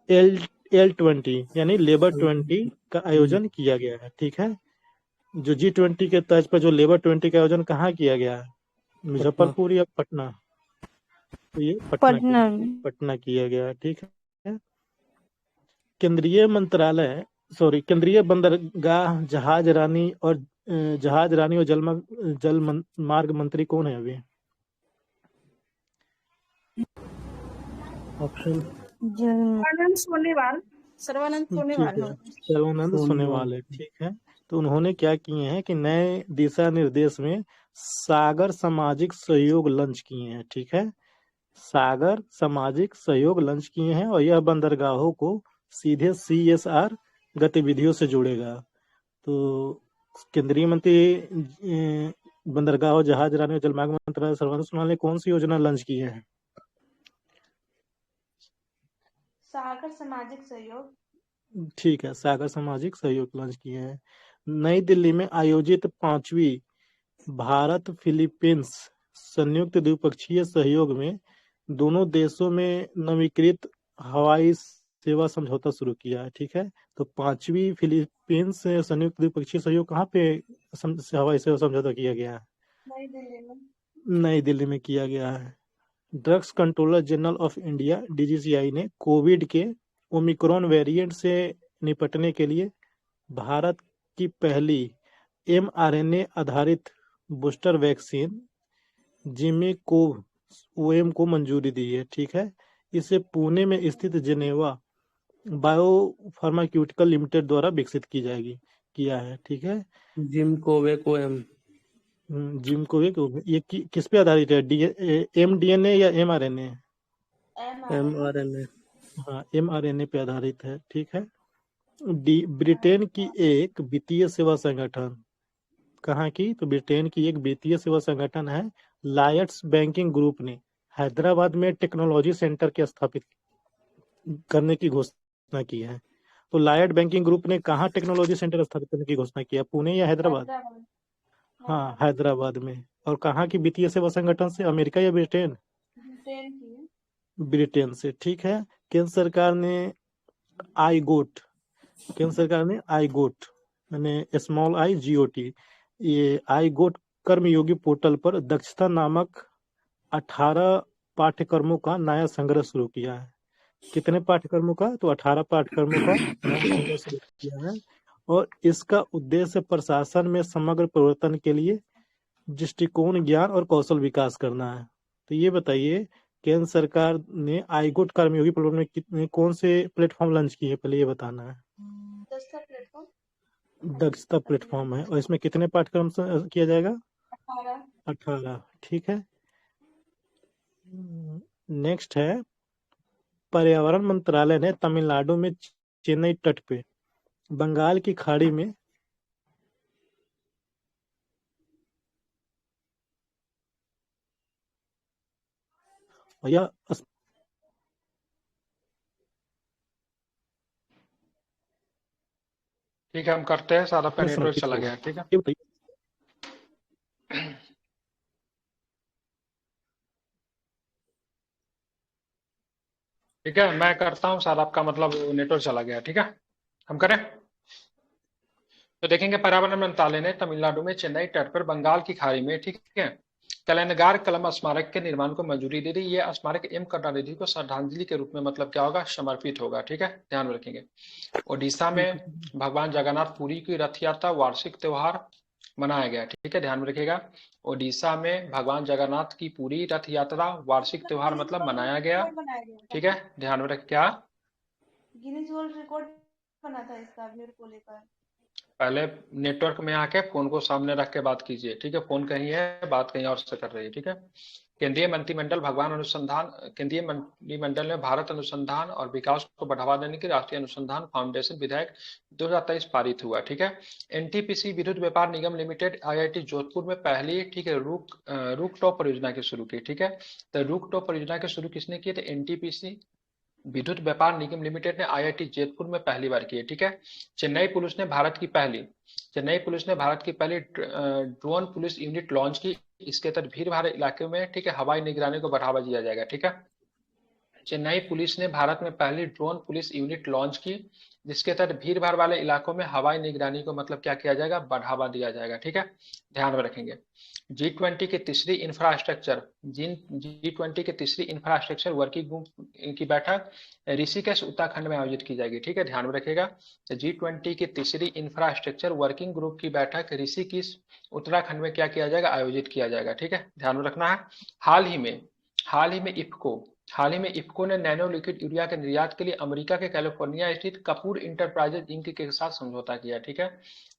L20 यानी लेबर 20 का आयोजन किया गया है, ठीक है। जो G20 के तर्ज पर जो लेबर 20 का आयोजन कहाँ किया गया है? मुजफ्फरपुर या पटना? तो ये पटना किया गया है, ठीक है। केंद्रीय बंदरगाह जहाज रानी और जल मार्ग मंत्री कौन है अभी? ऑप्शन सर्वानंद सोनेवाल है, ठीक है। तो उन्होंने क्या किए हैं कि नए दिशा निर्देश में सागर सामाजिक सहयोग लॉन्च किए हैं, ठीक है। सागर सामाजिक सहयोग लॉन्च किए हैं और यह बंदरगाहों को सीधे CSR गतिविधियों से जोड़ेगा। तो केंद्रीय मंत्री बंदरगाह, जहाज रानी और जलमार्ग मंत्रालय सर्वानंद सोनोवाल ने कौन सी योजना लॉन्च की है? सागर सामाजिक सहयोग ठीक है, सागर सामाजिक सहयोग लॉन्च किए हैं। नई दिल्ली में आयोजित 5वीं भारत फिलीपींस संयुक्त द्विपक्षीय सहयोग में दोनों देशों में नवीकृत हवाई सेवा समझौता शुरू किया है। ठीक है, तो 5वीं फिलीपींस संयुक्त द्विपक्षीय सहयोग कहाँ पे हवाई सेवा समझौता किया गया है? नई दिल्ली में किया गया है। Drugs controller general of India DGCI ने कोविड के ओमिक्रॉन वेरिएंट से निपटने के लिए भारत की पहली mRNA आधारित बूस्टर वैक्सीन जिमीकोव OM को मंजूरी दी है। ठीक है, इसे पुणे में स्थित जेनेवा बायो फार्मास्यूटिकल लिमिटेड द्वारा विकसित की जाएगी किया है। ठीक है, जिमकोवेक OM जिमकोव ये किस पे आधारित है? mDNA या mRNA? mRNA। हाँ, mRNA पे आधारित है। ठीक है, ब्रिटेन की एक वित्तीय सेवा संगठन, कहाँ की? तो ब्रिटेन की एक वित्तीय सेवा संगठन है लायड्स बैंकिंग ग्रुप ने हैदराबाद में टेक्नोलॉजी सेंटर के स्थापित करने की घोषणा की है। तो लायड बैंकिंग ग्रुप ने कहाँ टेक्नोलॉजी सेंटर स्थापित करने की घोषणा की है? पुणे या हैदराबाद? हाँ, हैदराबाद में। और कहाँ की वित्तीय सेवा संगठन से? अमेरिका या ब्रिटेन? ब्रिटेन से। ठीक है, केंद्र सरकार ने आईगोट यानी SMALL-I-GOT ये आईगोट कर्मयोगी पोर्टल पर दक्षता नामक 18 पाठ्यक्रमों का नया संग्रह शुरू किया है। कितने पाठ्यक्रमों का? तो 18 पाठ्यक्रमों का नया संग्रह शुरू किया है। और इसका उद्देश्य प्रशासन में समग्र परिवर्तन के लिए दृष्टिकोण, ज्ञान और कौशल विकास करना है। तो ये बताइए, केंद्र सरकार ने आईगोट कर्मयोगी पोर्टल में कितने कौन से प्लेटफॉर्म लॉन्च किए? पहले ये बताना है। दक्षता प्लेटफॉर्म है। और इसमें कितने पाठ्यक्रम किया जाएगा? 18। ठीक है, नेक्स्ट है, पर्यावरण मंत्रालय ने तमिलनाडु में चेन्नई तट पे बंगाल की खाड़ी में या ठीक है, हम करते हैं। सारा पे नेटवर्क चला गया। ठीक है, ये बताइए। ठीक है, मैं करता हूँ सर। आपका मतलब नेटवर्क चला गया। ठीक है, हम करें तो देखेंगे। पर्यावरण मंत्रालय ने तमिलनाडु में चेन्नई तट पर बंगाल की खाड़ी में, ठीक है, कलैनगार कलम स्मारक के निर्माण को मंजूरी दे दी। ये स्मारक एम करुणानिधि को श्रद्धांजलि के रूप में मतलब क्या होगा? समर्पित होगा। ठीक है, ध्यान में रखेंगे। ओडिशा में भगवान जगन्नाथ पुरी की रथ यात्रा वार्षिक त्योहार मनाया गया। ठीक है, ध्यान में रखिएगा। ओडिशा में भगवान जगन्नाथ की पूरी रथ यात्रा वार्षिक त्योहार मतलब मनाया गया। ठीक है, ध्यान में रख। क्या गिनीज वर्ल्ड रिकॉर्ड बना था इसका मेरे को लेकर? पहले नेटवर्क में आके फोन को सामने रख के बात कीजिए। ठीक है, फोन कहीं है, बात कहीं और से कर रही है। ठीक है, केंद्रीय मंत्रिमंडल ने भारत अनुसंधान और विकास को बढ़ावा देने के राष्ट्रीय अनुसंधान फाउंडेशन विधेयक 2023 पारित हुआ। ठीक है, NTPC विद्युत व्यापार निगम लिमिटेड IIT जोधपुर में पहली, ठीक है, रूफटॉप परियोजना की शुरू की। ठीक है, तो रूफटॉप परियोजना के शुरू किसने किए? तो NTPC विद्युत व्यापार निगम लिमिटेड ने IIT जोधपुर में पहली बार की है। ठीक है, चेन्नई पुलिस ने भारत की पहली ड्रोन पुलिस यूनिट लॉन्च की। इसके तहत भीड़ भाड़ इलाके में, ठीक है, हवाई निगरानी को बढ़ावा दिया जाएगा। ठीक है, चेन्नई पुलिस ने भारत में पहली ड्रोन पुलिस यूनिट लॉन्च की, जिसके तहत भीड़ भाड़ वाले इलाकों में हवाई निगरानी को मतलब क्या किया जाएगा? बढ़ावा दिया जाएगा। ठीक है, ध्यान में रखेंगे। G20 की तीसरी इंफ्रास्ट्रक्चर वर्किंग ग्रुप की बैठक ऋषिकेश उत्तराखंड में आयोजित की जाएगी। ठीक है, ध्यान में रखेगा। G20 की तीसरी इंफ्रास्ट्रक्चर वर्किंग ग्रुप की बैठक ऋषिकेश उत्तराखंड में क्या किया जाएगा? आयोजित किया जाएगा। ठीक है, ध्यान में रखना है। हाल ही में इफ्को ने नैनो लिक्विड यूरिया के निर्यात के लिए अमेरिका के कैलिफोर्निया स्थित कपूर इंटरप्राइजेज इंक के साथ समझौता किया। ठीक है,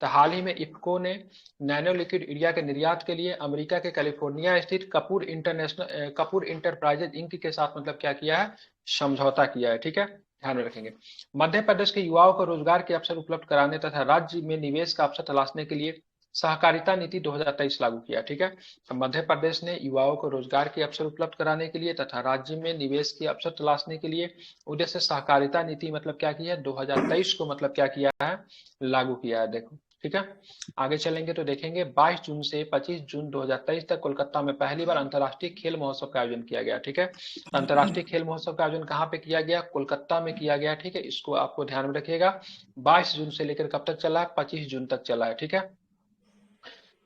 तो हाल ही में इफ्को ने नैनो लिक्विड यूरिया के निर्यात के लिए अमेरिका के कैलिफोर्निया स्थित कपूर इंटरप्राइजेज इंक के साथ मतलब क्या किया है? समझौता किया है। ठीक है, ध्यान में रखेंगे। मध्य प्रदेश के युवाओं को रोजगार के अवसर उपलब्ध कराने तथा राज्य में निवेश का अवसर तलाशने के लिए सहकारिता नीति 2023 लागू किया। ठीक है, मध्य प्रदेश ने युवाओं को रोजगार के अवसर उपलब्ध कराने के लिए तथा राज्य में निवेश के अवसर तलाशने के लिए उद्देश्य सहकारिता नीति मतलब क्या किया है, 2023 को मतलब क्या किया है, लागू किया है। देखो ठीक है, आगे चलेंगे तो देखेंगे 22 जून से 25 जून 2023 तक कोलकाता में पहली बार अंतर्राष्ट्रीय खेल महोत्सव का आयोजन किया गया। ठीक है, अंतर्राष्ट्रीय खेल महोत्सव का आयोजन कहाँ पे किया गया, कोलकाता में किया गया। ठीक है, इसको आपको ध्यान में रखिएगा। 22 जून से लेकर कब तक चला है, 25 जून तक चला है। ठीक है,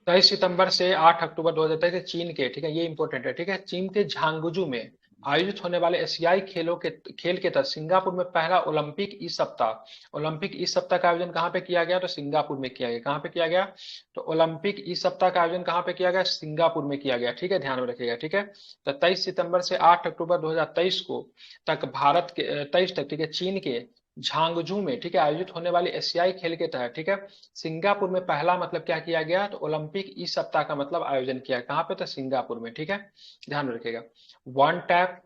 23 सितंबर से 8 अक्टूबर 2023 चीन के, ठीक है ये इंपॉर्टेंट है, ठीक है, चीन के झांगजू में आयोजित होने वाले एशियाई खेल के तहत सिंगापुर में पहला ओलंपिक ई सप्ताह का आयोजन कहाँ पे किया गया, तो सिंगापुर में किया गया। कहाँ पे किया गया, तो ओलंपिक ई सप्ताह का आयोजन कहाँ पे किया गया, सिंगापुर में किया गया। ठीक है, ध्यान में रखिएगा। ठीक है, तो 23 सितंबर से 8 अक्टूबर 2023 को तक भारत के 23 तक, ठीक है, चीन के झांगजू में, ठीक है, आयोजित होने वाले एशियाई खेल के तहत, ठीक है, सिंगापुर में पहला मतलब क्या किया गया, तो ओलंपिक ई सप्ताह का मतलब आयोजन किया। कहाँ पे, तो सिंगापुर में। ठीक है, ध्यान में रखिएगा। वन टैप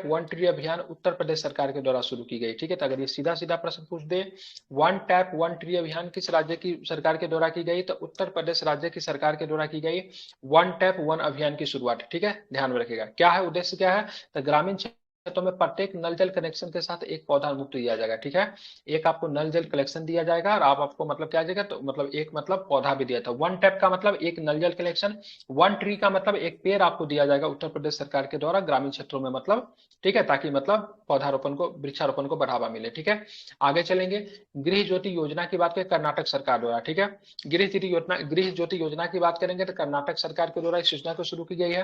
वन ट्री अभियान उत्तर प्रदेश सरकार के द्वारा शुरू की गई। ठीक है, तो अगर ये सीधा सीधा प्रश्न पूछ दे, वन टैप वन ट्री अभियान किस राज्य की सरकार के द्वारा की गई, तो उत्तर प्रदेश राज्य की सरकार के द्वारा की गई वन टैप वन अभियान की शुरुआत। ठीक है, ध्यान में रखिएगा। क्या है उद्देश्य, क्या है, तो ग्रामीण क्षेत्रों में प्रत्येक नल जल कनेक्शन के साथ एक पौधा मुफ्त दिया जाएगा। ठीक है, एक आपको नल जल कलेक्शन दिया जाएगा और आपको मतलब क्या जाएगा, तो मतलब एक मतलब पौधा भी दिया था। वन टैप का मतलब एक नल जल कलेक्शन, वन ट्री का मतलब एक पेड़ आपको दिया जाएगा उत्तर प्रदेश सरकार के द्वारा ग्रामीण क्षेत्रों में, मतलब ठीक है, ताकि मतलब पौधारोपण को, वृक्षारोपण को बढ़ावा मिले। ठीक है, आगे चलेंगे। गृह ज्योति योजना की बात करें कर्नाटक सरकार द्वारा। ठीक है, गृह ज्योति योजना की बात करेंगे तो कर्नाटक सरकार के द्वारा इस योजना को शुरू की गई है।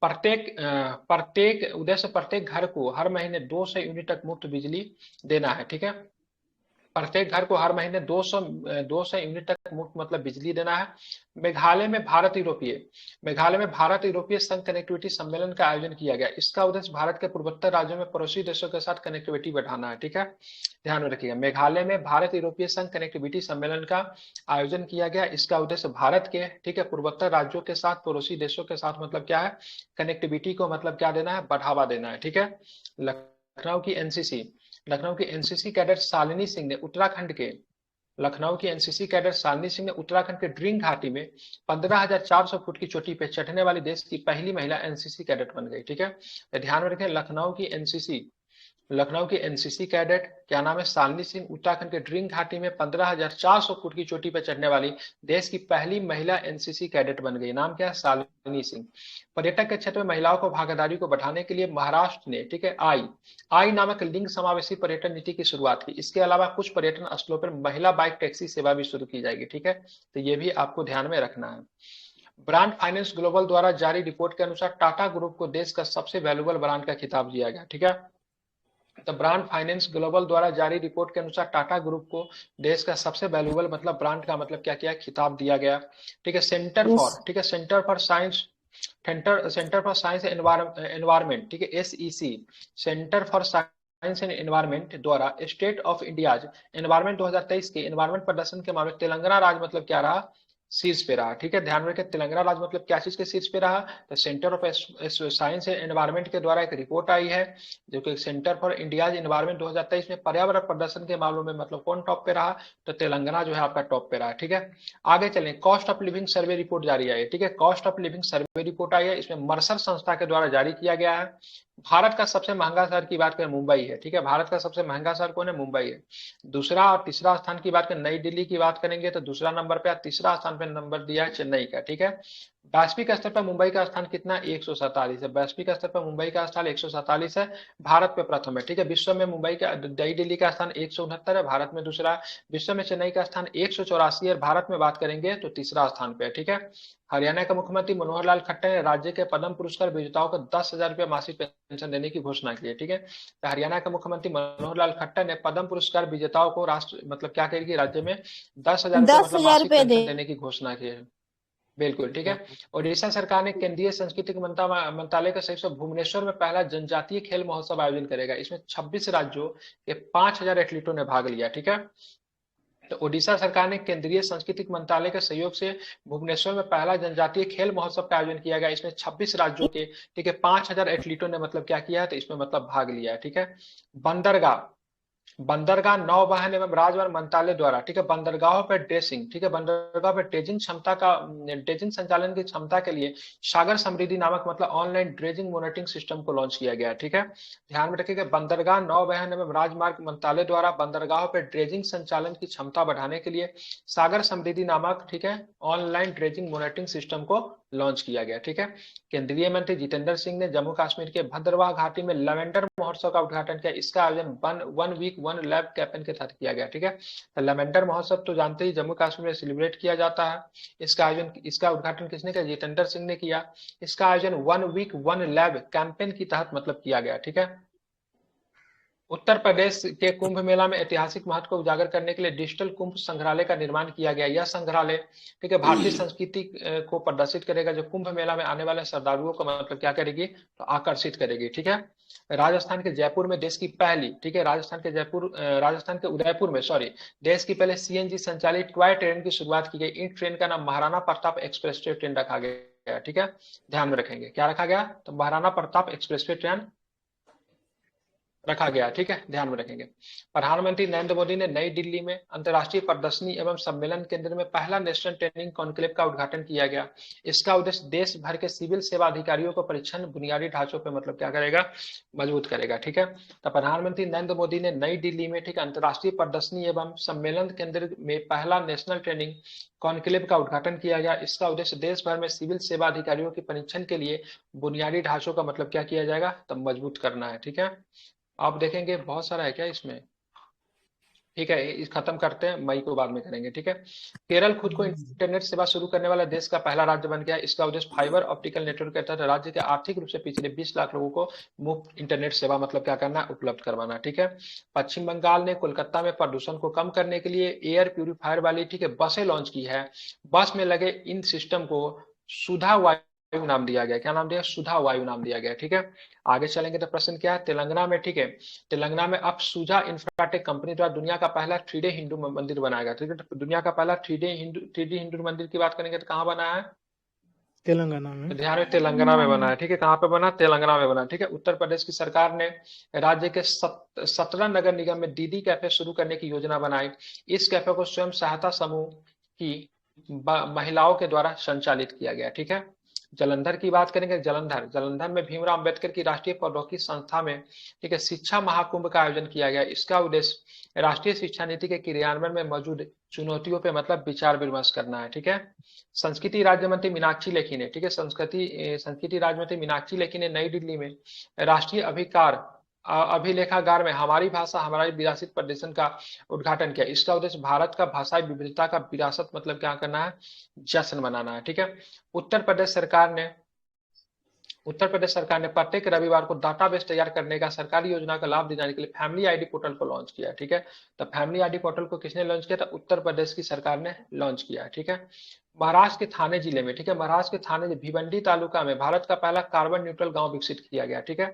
प्रत्येक उद्देश्य प्रत्येक घर को हर महीने 200 यूनिट तक मुफ्त बिजली देना है। ठीक है, प्रत्येक घर को हर महीने 200 यूनिट तक मुफ्त मतलब बिजली देना है। मेघालय में भारत यूरोपीय संघ कनेक्टिविटी सम्मेलन का आयोजन किया गया। इसका उद्देश्य भारत के पूर्वोत्तर राज्यों में पड़ोसी देशों के साथ कनेक्टिविटी बढ़ाना है। ठीक है, ध्यान में रखिएगा। मेघालय में भारत यूरोपीय संघ कनेक्टिविटी सम्मेलन का आयोजन किया गया। इसका उद्देश्य भारत के, ठीक है, पूर्वोत्तर राज्यों के साथ पड़ोसी देशों के साथ मतलब क्या है, कनेक्टिविटी को मतलब क्या देना है, बढ़ावा देना है। ठीक है, लखनऊ की एनसीसी कैडेट शालिनी सिंह ने उत्तराखंड के ड्रिंग घाटी में 15,400 फुट की चोटी पे चढ़ने वाली देश की पहली महिला एनसीसी कैडेट बन गई। ठीक है, ध्यान में रखें, लखनऊ की एनसीसी कैडेट क्या नाम है, शालिनी सिंह, उत्तराखंड के ड्रिंग घाटी में 15,400 फुट की चोटी पर चढ़ने वाली देश की पहली महिला एनसीसी कैडेट बन गई। नाम क्या है, शालिनी सिंह। पर्यटक के क्षेत्र में महिलाओं को भागीदारी को बढ़ाने के लिए महाराष्ट्र ने, ठीक है, आई नामक लिंग समावेशी पर्यटन नीति की शुरुआत की। इसके अलावा कुछ पर्यटन स्थलों पर महिला बाइक टैक्सी सेवा भी शुरू की जाएगी। ठीक है, तो ये भी आपको ध्यान में रखना है। ब्रांड फाइनेंस ग्लोबल द्वारा जारी रिपोर्ट के अनुसार टाटा ग्रुप को देश का सबसे वैल्यूएबल ब्रांड का खिताब दिया गया। ठीक है, तो ब्रांड फाइनेंस ग्लोबल द्वारा जारी रिपोर्ट के अनुसार टाटा ग्रुप को देश का सबसे वैल्यूएबल मतलब ब्रांड का मतलब क्या किया, खिताब दिया गया। ठीक है, सेंटर फॉर साइंस एनवायरमेंट, ठीक है, SEC, centre for science and environment द्वारा स्टेट ऑफ इंडिया एनवायरमेंट 2023 के एनवायरमेंट प्रदर्शन के मामले तेलंगाना राज्य मतलब क्या रहा, शीर्ष पे रहा। ठीक है, ध्यान रखें, तेलंगाना राज्य मतलब क्या चीज के शीर्ष पे रहा, तो centre of science and environment के द्वारा एक रिपोर्ट आई है जो कि सेंटर फॉर इंडिया एनवायरमेंट 2023 में पर्यावरण प्रदर्शन के मामलों में मतलब कौन टॉप पे रहा, तो तेलंगाना जो है आपका टॉप पे रहा। ठीक है, आगे चलें। Cost of living survey report जारी आई है। ठीक है, cost of living survey report आई है, इसमें मर्सर संस्था के द्वारा जारी किया गया है। भारत का सबसे महंगा शहर की बात करें मुंबई है। ठीक है, भारत का सबसे महंगा शहर कौन है, मुंबई है। दूसरा और तीसरा स्थान की बात करें, नई दिल्ली की बात करेंगे तो दूसरा नंबर पे, तीसरा स्थान पे नंबर दिया है चेन्नई का। ठीक है, वैश्विक स्तर पर मुंबई का स्थान कितना, 147 है। वैश्विक स्तर पर मुंबई का स्थान 147 है, भारत पे प्रथम है। ठीक है, विश्व में मुंबई का, नई दिल्ली का स्थान 169 है, भारत में दूसरा। विश्व में चेन्नई का स्थान 184 है, भारत में बात करेंगे तो तीसरा स्थान पे है। ठीक है, हरियाणा के मुख्यमंत्री मनोहर लाल खट्टर ने राज्य के पद्म पुरस्कार विजेताओं को 10,000 रुपये मासिक पेंशन देने की घोषणा की है। ठीक है, तो हरियाणा के मुख्यमंत्री मनोहर लाल खट्टर ने पद्म पुरस्कार विजेताओं को राष्ट्र मतलब क्या करेगी, राज्य में 10,000 मतलब मासिक पेंशन देने की घोषणा की है। बिल्कुल, ठीक है। ओडिशा सरकार ने केंद्रीय संस्कृति मंत्रालय के सहयोग से भुवनेश्वर में पहला जनजातीय खेल महोत्सव आयोजन करेगा। इसमें 26 राज्यों के 5,000 एथलीटों ने भाग लिया। ठीक है, तो ओडिशा सरकार ने केंद्रीय सांस्कृतिक मंत्रालय के सहयोग से भुवनेश्वर में पहला जनजातीय खेल महोत्सव का आयोजन किया गया। इसमें 26 राज्यों के, ठीक है, 5,000 एथलीटों ने मतलब क्या किया है, तो इसमें मतलब भाग लिया है। ठीक है, बंदरगाह नौवहन एवं राजमार्ग मंत्रालय द्वारा, ठीक है, बंदरगाहों पर ड्रेसिंग, ठीक है, बंदरगाह पर ड्रेजिंग संचालन की क्षमता के लिए सागर समृद्धि नामक मतलब ऑनलाइन ड्रेजिंग मॉनिटरिंग सिस्टम को लॉन्च किया गया। ठीक है, ध्यान में रखिएगा, बंदरगाह नौवहन एवं राजमार्ग मंत्रालय द्वारा बंदरगाहों पर ड्रेजिंग संचालन की क्षमता बढ़ाने के लिए सागर समृद्धि नामक, ठीक है, ऑनलाइन ड्रेजिंग मॉनिटरिंग सिस्टम को लॉन्च किया गया। ठीक है, केंद्रीय मंत्री जितेंद्र सिंह ने जम्मू कश्मीर के भद्रवाह घाटी में लेवेंडर महोत्सव का उद्घाटन किया। इसका आयोजन one week one lab campaign के तहत किया गया। ठीक है, तो लेवेंडर महोत्सव तो जानते ही जम्मू कश्मीर में सेलिब्रेट किया जाता है। इसका उद्घाटन किसने किया? जितेंद्र सिंह ने किया। इसका आयोजन one week one lab campaign की तहत मतलब किया गया। ठीक है, उत्तर प्रदेश के कुंभ मेला में ऐतिहासिक महत्व को उजागर करने के लिए डिजिटल कुंभ संग्रहालय का निर्माण किया गया। यह संग्रहालय, ठीक है, भारतीय संस्कृति को प्रदर्शित करेगा, जो कुंभ मेला में आने वाले श्रद्धालुओं को मतलब क्या करेगी, तो आकर्षित करेगी। ठीक है, राजस्थान के जयपुर में देश की पहली, ठीक है, राजस्थान के उदयपुर में देश की पहले सीएनजी संचालित टॉय ट्रेन की शुरुआत की गई। इन ट्रेन का नाम महाराणा प्रताप एक्सप्रेस ट्रेन रखा गया। ठीक है, ध्यान में रखेंगे, क्या रखा गया? तो महाराणा प्रताप एक्सप्रेस ट्रेन रखा गया। ठीक है, ध्यान में रखेंगे। प्रधानमंत्री नरेंद्र मोदी ने नई दिल्ली में अंतर्राष्ट्रीय प्रदर्शनी एवं सम्मेलन केंद्र में पहला नेशनल ट्रेनिंग कॉन्क्लेव का उद्घाटन किया गया। इसका उद्देश्य देश भर के सिविल सेवा अधिकारियों को परीक्षण बुनियादी ढांचों पर मतलब क्या करेगा, मजबूत करेगा। ठीक है, तो प्रधानमंत्री नरेंद्र मोदी ने नई दिल्ली में, ठीक है, अंतर्राष्ट्रीय प्रदर्शनी एवं सम्मेलन केंद्र में पहला नेशनल ट्रेनिंग कॉन्क्लेव का उद्घाटन किया गया। इसका उद्देश्य देश भर में सिविल सेवा अधिकारियों के परीक्षण के लिए बुनियादी ढांचों का मतलब क्या किया जाएगा, तो मजबूत करना है। ठीक है, आप देखेंगे बहुत सारा है क्या इसमें। ठीक है, इस खत्म करते हैं, मई को बाद में करेंगे। ठीक है, केरल खुद को इंटरनेट सेवा शुरू करने वाला देश का पहला राज्य बन गया। इसका उद्देश्य फाइबर ऑप्टिकल नेटवर्क के तहत राज्य के आर्थिक रूप से पिछड़े 20 लाख लोगों को मुफ्त इंटरनेट सेवा मतलब क्या करना, उपलब्ध करवाना। ठीक है, पश्चिम बंगाल ने कोलकाता में प्रदूषण को कम करने के लिए एयर प्यूरिफायर वाली, ठीक है, बसें लॉन्च की है। बस में लगे इन सिस्टम को सुधा वायु नाम दिया गया। क्या नाम दिया? सुधा वायु नाम दिया गया। ठीक है, आगे चलेंगे तो प्रश्न क्या है, तेलंगाना में, ठीक है, तेलंगाना में अब सुजा इंफ्राटेक कंपनी द्वारा दुनिया का पहला 3D हिंदू मंदिर बनाएगा। ठीक है, दुनिया का पहला 3D हिंदू मंदिर की बात करेंगे तो कहाँ बना है? तेलंगाना में। तो ध्यान में, तेलंगाना में बना है। ठीक है, कहाँ पे बना? तेलंगाना में बना। ठीक है, उत्तर प्रदेश की सरकार ने राज्य के 17 नगर निगम में दीदी कैफे शुरू करने की योजना बनाई। इस कैफे को स्वयं सहायता समूह की महिलाओं के द्वारा संचालित किया गया। ठीक है, जलंधर की बात करेंगे। जलंधर में भीमराव अंबेडकर की राष्ट्रीय प्रौद्योगिकी संस्था में, ठीक है, शिक्षा महाकुंभ का आयोजन किया गया। इसका उद्देश्य राष्ट्रीय शिक्षा नीति के क्रियान्वयन में मौजूद चुनौतियों पे मतलब विचार विमर्श करना है। ठीक है, संस्कृति राज्य मंत्री मीनाक्षी लेखी ने, ठीक है, संस्कृति राज्य मंत्री मीनाक्षी लेखी ने नई दिल्ली में राष्ट्रीय अभिलेखागार में हमारी भाषा हमारी विरासत प्रदर्शन का उद्घाटन किया। इसका उद्देश्य भारत का भाषाई विविधता का विरासत मतलब क्या करना है, जश्न मनाना है। ठीक है, उत्तर प्रदेश सरकार ने प्रत्येक रविवार को डाटाबेस तैयार करने का सरकारी योजना का लाभ दिलाने के लिए फैमिली आईडी पोर्टल को लॉन्च किया। ठीक है, तो फैमिली आईडी पोर्टल को किसने लॉन्च किया था? उत्तर प्रदेश की सरकार ने लॉन्च किया। ठीक है, महाराष्ट्र के थाने जिले में, ठीक है, महाराष्ट्र के थाने भिवंडी तालुका में भारत का पहला कार्बन न्यूट्रल गांव विकसित किया गया। ठीक है,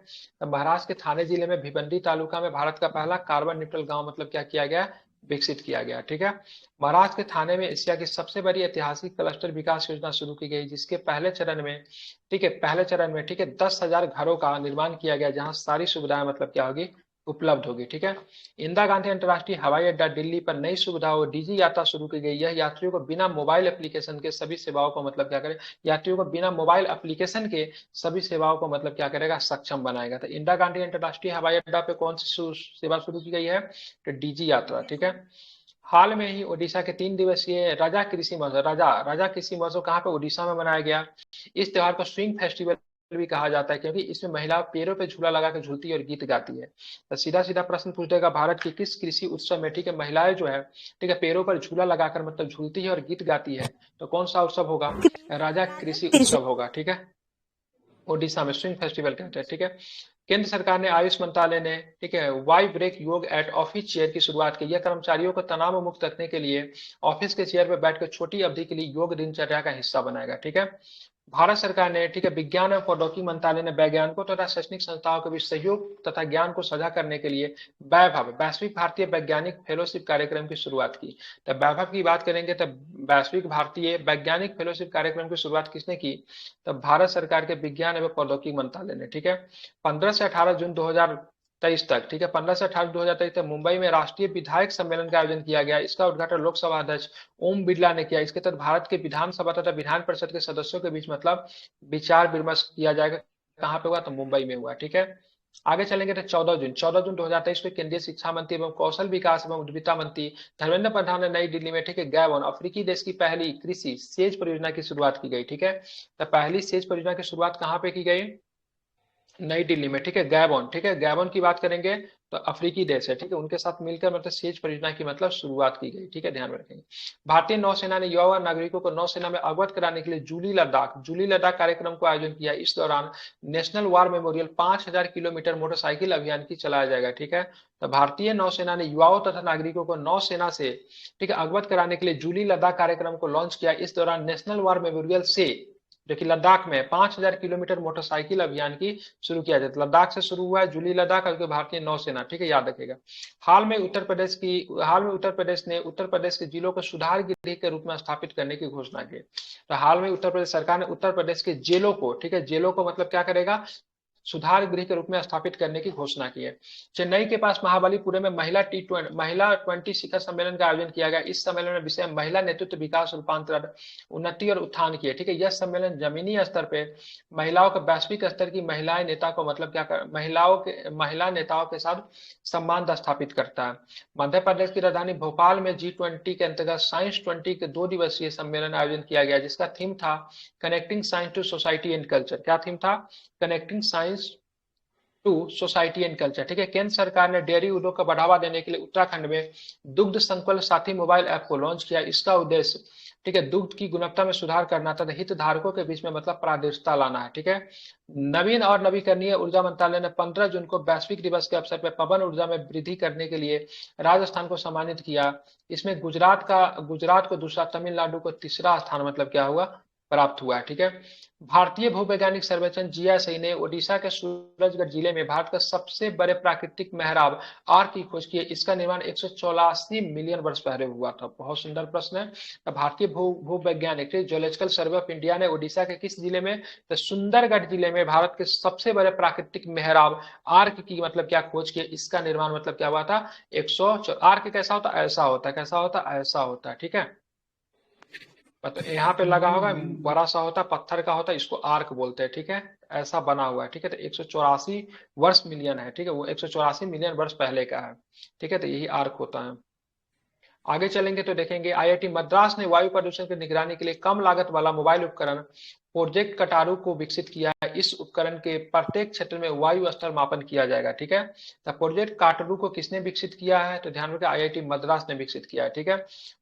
तो महाराष्ट्र के थाने जिले में भिवंडी तालुका में भारत का पहला कार्बन न्यूट्रल गांव मतलब क्या किया गया, विकसित किया गया। ठीक है, महाराष्ट्र के थाने में एशिया की सबसे बड़ी ऐतिहासिक क्लस्टर विकास योजना शुरू की गई, जिसके पहले चरण में, ठीक है, 10,000 घरों का निर्माण किया गया, जहां सारी सुविधाएं मतलब क्या होगी, उपलब्ध होगी। ठीक है, इंदिरा गांधी अंतर्राष्ट्रीय हवाई अड्डा दिल्ली पर नई सुविधाओं डीजी यात्रा शुरू की गई। यह यात्रियों को बिना मोबाइल एप्लीकेशन के सभी सेवाओं को मतलब क्या करे, यात्रियों को बिना मोबाइल एप्लीकेशन के सभी सेवाओं को मतलब क्या करेगा, सक्षम बनाएगा। तो इंदिरा गांधी अंतर्राष्ट्रीय हवाई अड्डा पे कौन सी सेवा शुरू की गई है? तो डीजी यात्रा। ठीक है, हाल में ही ओडिशा के 3 दिवसीय राजा कृषि महोत्सव कहाँ पे? ओडिशा में मनाया गया। इस त्योहार को स्विंग फेस्टिवल भी कहा जाता है, क्योंकि इसमें महिला पैरों पे झूला लगा कर झूलती है और गीत गाती है। तो सीधा सीधा प्रश्न पूछ देगा, भारत की किस कृषि उत्सव में, ठीक है, महिलाएं जो है, ठीक है, पैरों पर झूला लगाकर मतलब झूलती है और गीत गाती है, तो कौन सा उत्सव होगा? राजा कृषि उत्सव होगा। ठीक है, ओडिशा में स्विंग फेस्टिवल कहते हैं। ठीक है, केंद्र सरकार ने आयुष मंत्रालय ने, ठीक है, वाई ब्रेक योग एट ऑफिस चेयर की शुरुआत की। यह कर्मचारियों को तनाव मुक्त रखने के लिए ऑफिस के चेयर पर बैठकर छोटी अवधि के लिए योग दिनचर्या का हिस्सा बनाएगा। ठीक है, भारत सरकार ने, ठीक है, विज्ञान एवं प्रौद्योगिकी मंत्रालय ने वैज्ञानिकों तथा शैक्षणिक संस्थाओं के बीच सहयोग तथा ज्ञान को साझा करने के लिए वैश्विक भारतीय वैज्ञानिक फेलोशिप कार्यक्रम की शुरुआत की। तो वैभव की बात करेंगे तो वैश्विक भारतीय वैज्ञानिक फेलोशिप कार्यक्रम की शुरुआत किसने की? तो भारत सरकार के विज्ञान एवं प्रौद्योगिकी मंत्रालय ने। ठीक है, 15 से 18 जून 2023 तक, ठीक है। 15 से 18 2023 तक मुंबई में राष्ट्रीय विधायक सम्मेलन का आयोजन किया गया। इसका उद्घाटन लोकसभा अध्यक्ष ओम बिरला ने किया। इसके तहत भारत के विधानसभा तथा विधान परिषद के सदस्यों के बीच मतलब विचार विमर्श किया जाएगा। कहाँ पे हुआ? तो मुंबई में हुआ, ठीक है। आगे चलेंगे तो 14 जून 2023 को केंद्रीय शिक्षा मंत्री एवं कौशल विकास एवं उद्यमिता मंत्री धर्मेंद्र प्रधान ने नई दिल्ली में, ठीक है, गैबन अफ्रीकी देश की पहली कृषि सेच परियोजना की शुरुआत की गई, ठीक है। तो पहली सेच परियोजना की शुरुआत कहाँ पे की गई? नई दिल्ली में, ठीक है, गैबन, ठीक है। गैबन की बात करेंगे तो अफ्रीकी देश है, ठीक है, उनके साथ मिलकर मतलब सेच परियोजना की मतलब शुरुआत की गई, ठीक है, ध्यान में रखेंगे। भारतीय नौसेना ने युवा नागरिकों को नौसेना में अवगत कराने के लिए जूली लद्दाख कार्यक्रम को आयोजन किया। इस दौरान national war memorial 5000 kilometre motorcycle अभियान की चलाया जाएगा, ठीक है। तो भारतीय नौसेना ने युवाओं तथा नागरिकों को नौसेना से, ठीक है, अवगत कराने के लिए जूली लद्दाख कार्यक्रम को लॉन्च किया। इस दौरान नेशनल वार मेमोरियल से, जो कि लद्दाख में 5000 किलोमीटर मोटरसाइकिल अभियान की शुरू किया जाता है। लद्दाख से शुरू हुआ है जूली लद्दाख और भारतीय नौसेना, ठीक है, याद रखेगा। हाल में उत्तर प्रदेश ने उत्तर प्रदेश के जिलों को सुधार गृह के रूप में स्थापित करने की घोषणा की। तो हाल में उत्तर प्रदेश सरकार ने उत्तर प्रदेश के जेलों को, ठीक है, जेलों को मतलब क्या करेगा? सुधार गृह के रूप में स्थापित करने की घोषणा की है। चेन्नई के पास महाबलीपुरम में महिला 20 शिखर सम्मेलन का आयोजन किया गया। इस सम्मेलन में विषय महिला नेतृत्व, विकास, रूपांतरण, उन्नति और उत्थान की है, ठीक है। यह सम्मेलन जमीनी स्तर पे महिलाओं के वैश्विक स्तर की महिला नेताओं के साथ संबंध स्थापित करता है। मध्य प्रदेश की राजधानी भोपाल में G20 के अंतर्गत साइंस 20 के 2 दिवसीय सम्मेलन आयोजन किया गया, जिसका थीम था connecting science to society and culture. क्या थीम था? Connecting science to society and culture, ठीक है। केंद्र सरकार ने डेयरी उद्योग को बढ़ावा देने के लिए उत्तराखंड में दुग्ध संकल्प साथी मोबाइल ऐप को लॉन्च किया। इसका उद्देश्य, ठीक है, दुग्ध की गुणवत्ता में सुधार करना तथा हितधारकों के बीच में मतलब पारदर्शिता लाना है, ठीक है। नवीन और नवीकरणीय ऊर्जा मंत्रालय ने 15 जून को वैश्विक दिवस के अवसर पर पवन ऊर्जा में वृद्धि करने के लिए राजस्थान को सम्मानित किया। इसमें गुजरात को दूसरा, तमिलनाडु को तीसरा स्थान मतलब क्या हुआ? प्राप्त हुआ है, ठीक है। भारतीय भूवैज्ञानिक सर्वेक्षण जीआईएसआई ने ओडिशा के सूरजगढ़ जिले में भारत का सबसे बड़े प्राकृतिक मेहराब आर्क की खोज की है। इसका निर्माण 184 मिलियन वर्ष पहले हुआ था। बहुत सुंदर प्रश्न है। भारतीय भूवैज्ञानिक जियोलॉजिकल सर्वे ऑफ इंडिया ने ओडिशा के किस जिले में? तो सुंदरगढ़ जिले में भारत के सबसे बड़े प्राकृतिक मेहराब आर्क की मतलब क्या खोज की है। इसका निर्माण मतलब क्या हुआ था? 100। आर्क कैसा होता? ऐसा होता। कैसा होता? ऐसा होता, ठीक है। तो यहाँ पे लगा होगा, बड़ा सा होता, पत्थर का होता, इसको आर्क बोलते हैं, ठीक है। ऐसा बना हुआ है, ठीक है। तो 184 वर्ष मिलियन है, ठीक है, वो 184 मिलियन वर्ष पहले का है, ठीक है। तो यही आर्क होता है। आगे चलेंगे तो देखेंगे आईआईटी मद्रास ने वायु प्रदूषण की निगरानी के लिए कम लागत वाला मोबाइल उपकरण प्रोजेक्ट कटारू को विकसित किया है। इस उपकरण के प्रत्येक क्षेत्र में वायु स्तर मापन किया जाएगा, ठीक है। तो प्रोजेक्ट कटारू को किसने विकसित किया है? तो ध्यान रखें, आईआईटी मद्रास ने विकसित किया है, ठीक है।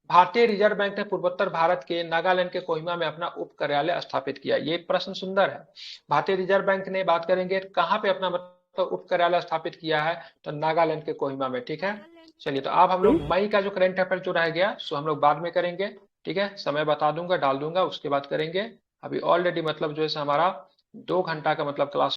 भारतीय रिजर्व बैंक ने पूर्वोत्तर भारत के नागालैंड के कोहिमा में अपना उप कार्यालय स्थापित किया। ये प्रश्न सुंदर है। भारतीय रिजर्व बैंक ने बात करेंगे कहाँ पे अपना उप कार्यालय स्थापित किया है? तो नागालैंड के कोहिमा में, ठीक है। चलिए, तो अब हम लोग मई का जो करंट अफेयर जो रह गया सो हम लोग बाद में करेंगे, ठीक है। समय बता दूंगा, डाल दूंगा, उसके बाद करेंगे। अभी ऑलरेडी मतलब जो है हमारा 2 घंटा का मतलब क्लास